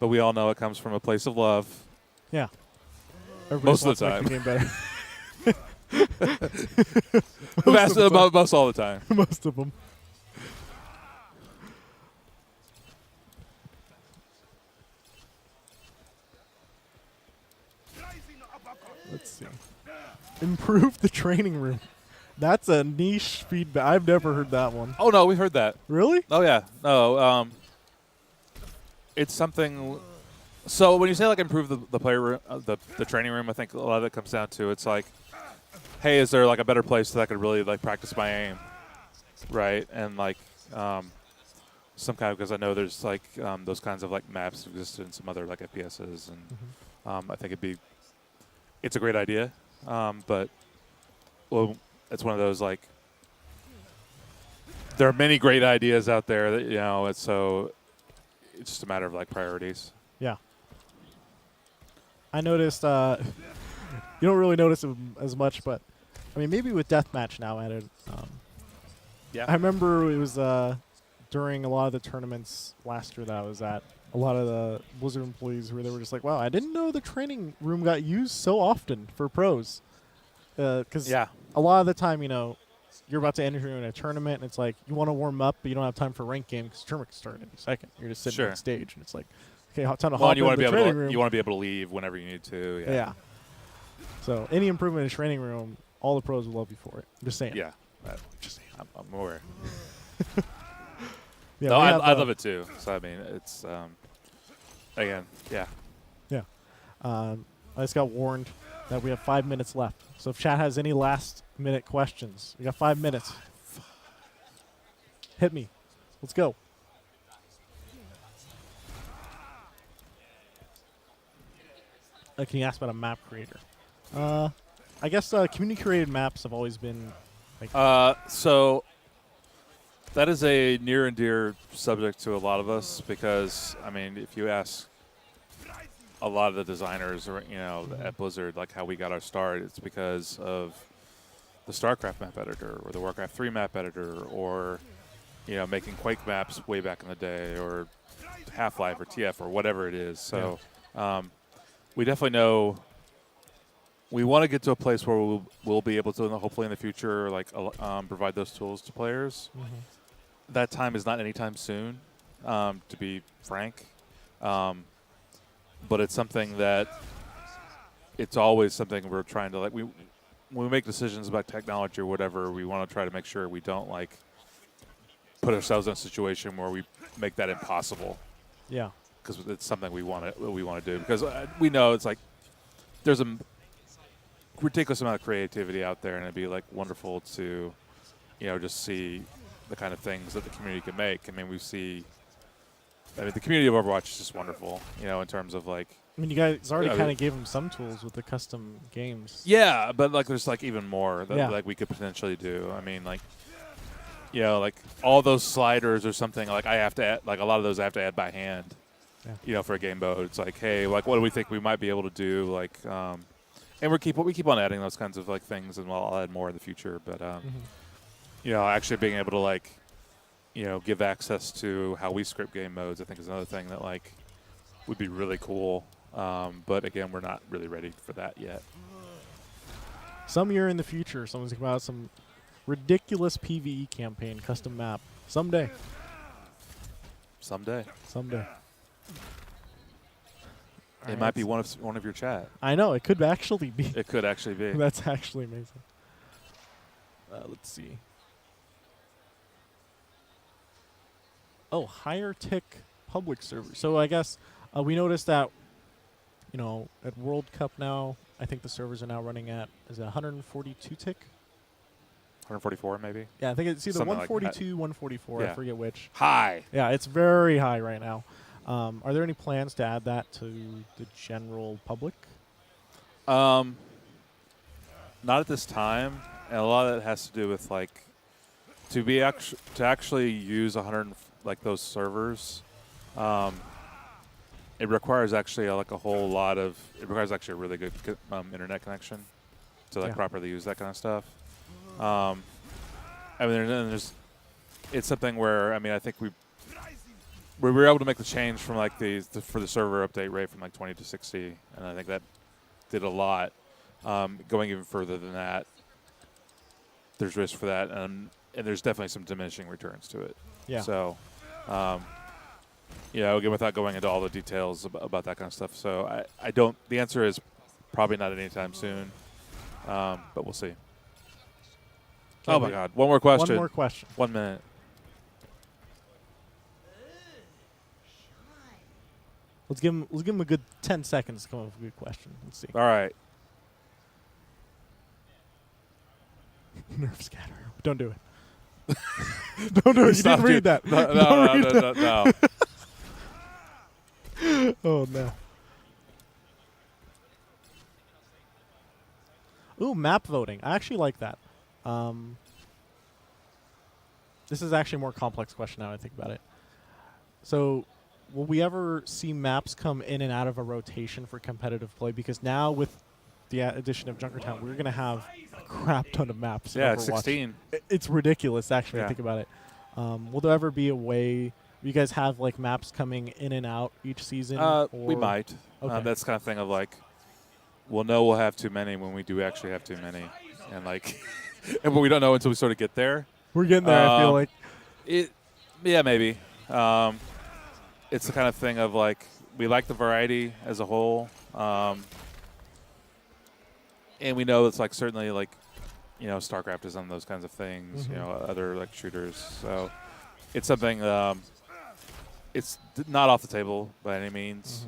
but we all know it comes from a place of love. Yeah. Most of the time. Make the game better. Most all the time. Most of them. Let's see. Improve the training room. That's a niche feedback. I've never heard that one. Oh, no, we've heard that. Really? Oh, yeah. No, it's something. So when you say like improve the player room, the training room, I think a lot of it comes down to it's like, hey, is there like a better place that I could really like practice my aim, right? And like some kind of, because I know there's like those kinds of like maps exist in some other like FPSs, and I think it's a great idea, but well, it's one of those like there are many great ideas out there that it's just a matter of like priorities. Yeah. I noticed. You don't really notice them as much, but I mean, maybe with deathmatch now added. Yeah. I remember it was during a lot of the tournaments last year that I was at. A lot of the Blizzard employees where they were just like, "Wow, I didn't know the training room got used so often for pros." Because a lot of the time, you're about to enter in a tournament, and it's like you want to warm up, but you don't have time for a ranked game because the tournament can start in a second. You're just sitting on stage, and it's like, okay, time to hop in the training room. You want to be able to leave whenever you need to. Yeah. So any improvement in the training room, all the pros will love you for it. I'm just saying. Yeah. Just saying. I'm aware. Yeah, no, I love it too. So I mean, it's again, yeah. Yeah. I just got warned that we have 5 minutes left. So if chat has any last-minute questions, we got 5 minutes. Hit me. Let's go. Can you ask about a map creator? I guess community-created maps have always been like. So That is a near and dear subject to a lot of us because, I mean, if you ask a lot of the designers, or at Blizzard, like how we got our start, it's because of the StarCraft map editor or the Warcraft 3 map editor, or making Quake maps way back in the day, or Half-Life or TF or whatever it is. So we definitely know we want to get to a place where we'll be able to, hopefully in the future, like provide those tools to players. That time is not anytime soon, to be frank. But it's something that it's always something we're trying to, like, when we make decisions about technology or whatever, we want to try to make sure we don't, like, put ourselves in a situation where we make that impossible. Yeah. Because it's something we want to do. Because we know it's like there's a ridiculous amount of creativity out there, and it'd be, like, wonderful to, just see the kind of things that the community can make. I mean, the community of Overwatch is just wonderful, in terms of, like... I mean, you guys already kind of gave them some tools with the custom games. Yeah, but, like, there's, like, even more that, Yeah. like, we could potentially do. I mean, like, like, all those sliders or something, like, I have to add, like, a lot of those I have to add by hand, for a game mode. It's like, hey, like, what do we think we might be able to do? Like, and we keep on adding those kinds of, like, things, and I'll add more in the future. But, actually being able to, like, give access to how we script game modes, I think is another thing that, like, would be really cool. But again, we're not really ready for that yet. Some year in the future, someone's thinking about some ridiculous PvE campaign, custom map. Someday. Someday. It might be one of your chat. I know, it could actually be. It could actually be. That's actually amazing. Let's see. Oh, higher tick public server. So I guess we noticed that, at World Cup now, I think the servers are now running at, is it 142 tick? 144 maybe? Yeah, I think it's either Something like 142, 144, Yeah. I forget which. High. Yeah, it's very high right now. Are there any plans to add that to the general public? Not at this time, and a lot of that has to do with, like, to actually use those servers. It requires actually it requires actually a really good internet connection to, like, properly use that kind of stuff. I mean, it's something where, I mean, I think we were able to make the change from, like, for the server update rate from, like, 20 to 60, and I think that did a lot. Going even further than that, there's risk for that, and there's definitely some diminishing returns to it. Yeah. So, again, without going into all the details about that kind of stuff. So I don't. The answer is probably not anytime soon, but we'll see. Oh my God! One more question. 1 minute. Let's give him a good 10 seconds to come up with a good question. Let's see. All right. Nerf scatter. Don't do it. Don't do it. You Stop, didn't read dude. that. No. Oh, no. Ooh, map voting. I actually like that. This is actually a more complex question now that I think about it. So, will we ever see maps come in and out of a rotation for competitive play? Because now with the addition of Junkertown, we're going to have a crap ton of maps. Yeah, in it's Overwatch. 16. It's ridiculous, actually, Yeah. to think about it. Will there ever be a way... You guys have, like, maps coming in and out each season? We might. Okay. That's the kind of thing of, like, we'll know we'll have too many when we do actually have too many. And, like, but we don't know until we sort of get there. We're getting there, I feel like. Yeah, maybe. It's the kind of thing of, like, we like the variety as a whole. And we know it's, like, certainly, like, StarCraft is on those kinds of things, other, like, shooters. So it's something, it's not off the table by any means.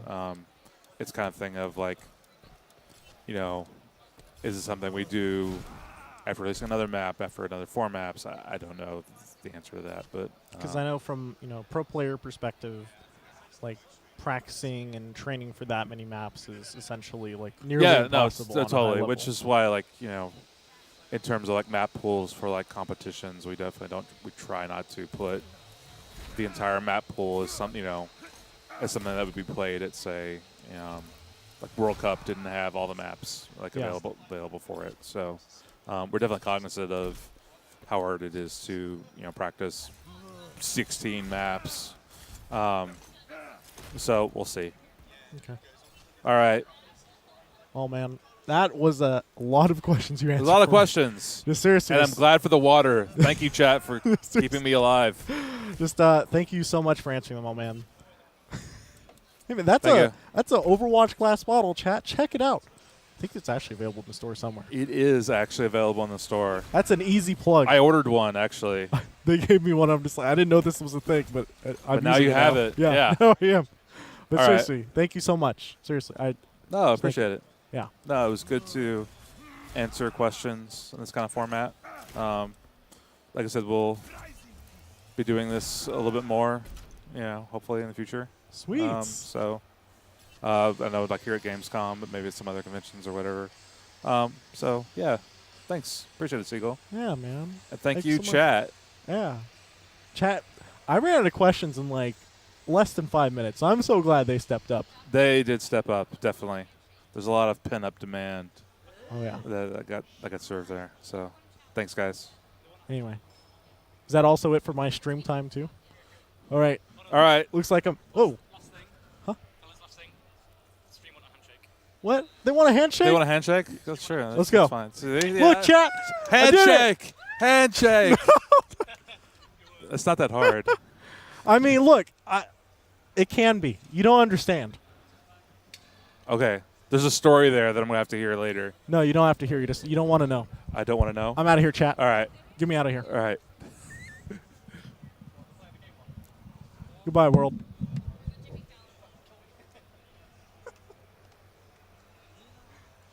It's kind of thing of, like, is it something we do after releasing another map, after another 4 maps? I don't know the answer to that, but Because I know from pro player perspective, like practicing and training for that many maps is essentially like nearly impossible. no, on a high totally. level. Which is why, like, in terms of like map pools for like competitions, we definitely don't. We try not to put the entire map pool as something, as something that would be played at, say, like World Cup didn't have all the maps like Yes. available for it. So we're definitely cognizant of how hard it is to practice 16 maps. So we'll see. Okay. All right, Oh man, that was a lot of questions you there's answered. a lot of for me. questions, Just seriously, and I'm glad for the water. Thank you, chat, for keeping me alive. just thank you so much for answering them all, man. Hey man, that's Thank a Overwatch glass bottle, chat. Check it out. I think it's actually available in the store somewhere. It is actually available in the store. That's an easy plug. I ordered one actually. They gave me one. I'm just like, I didn't know this was a thing, but I'm now using you have now. it. Yeah, Yeah. now I am. But All right. seriously, thank you so much. Seriously, No, I appreciate it. yeah. No, it was good to answer questions in this kind of format. Like I said, we'll be doing this a little bit more, hopefully in the future. Sweet. I know like here at Gamescom, but maybe at some other conventions or whatever. So yeah, thanks. Appreciate it, Siegel. Yeah, man. And thank Thanks you, so much. chat. Yeah. Chat, I ran out of questions in like less than 5 minutes. So I'm so glad they stepped up. They did step up, definitely. There's a lot of pent-up demand Oh, yeah. that got served there. So thanks, guys. Anyway. Is that also it for my stream time, too? All right. All right. Looks like I'm. Oh, Last thing. Huh? Last thing. Stream want a handshake. what? They want a handshake? They want a handshake? That's sure. Let's go. That's fine. See, Look, chat. I did it. handshake. Handshake. It's not that hard. I mean, look. It can be. You don't understand. Okay. There's a story there that I'm going to have to hear later. No, you don't have to hear. You don't want to know. I don't want to know. I'm out of here, chat. All right. Get me out of here. All right. Goodbye, world.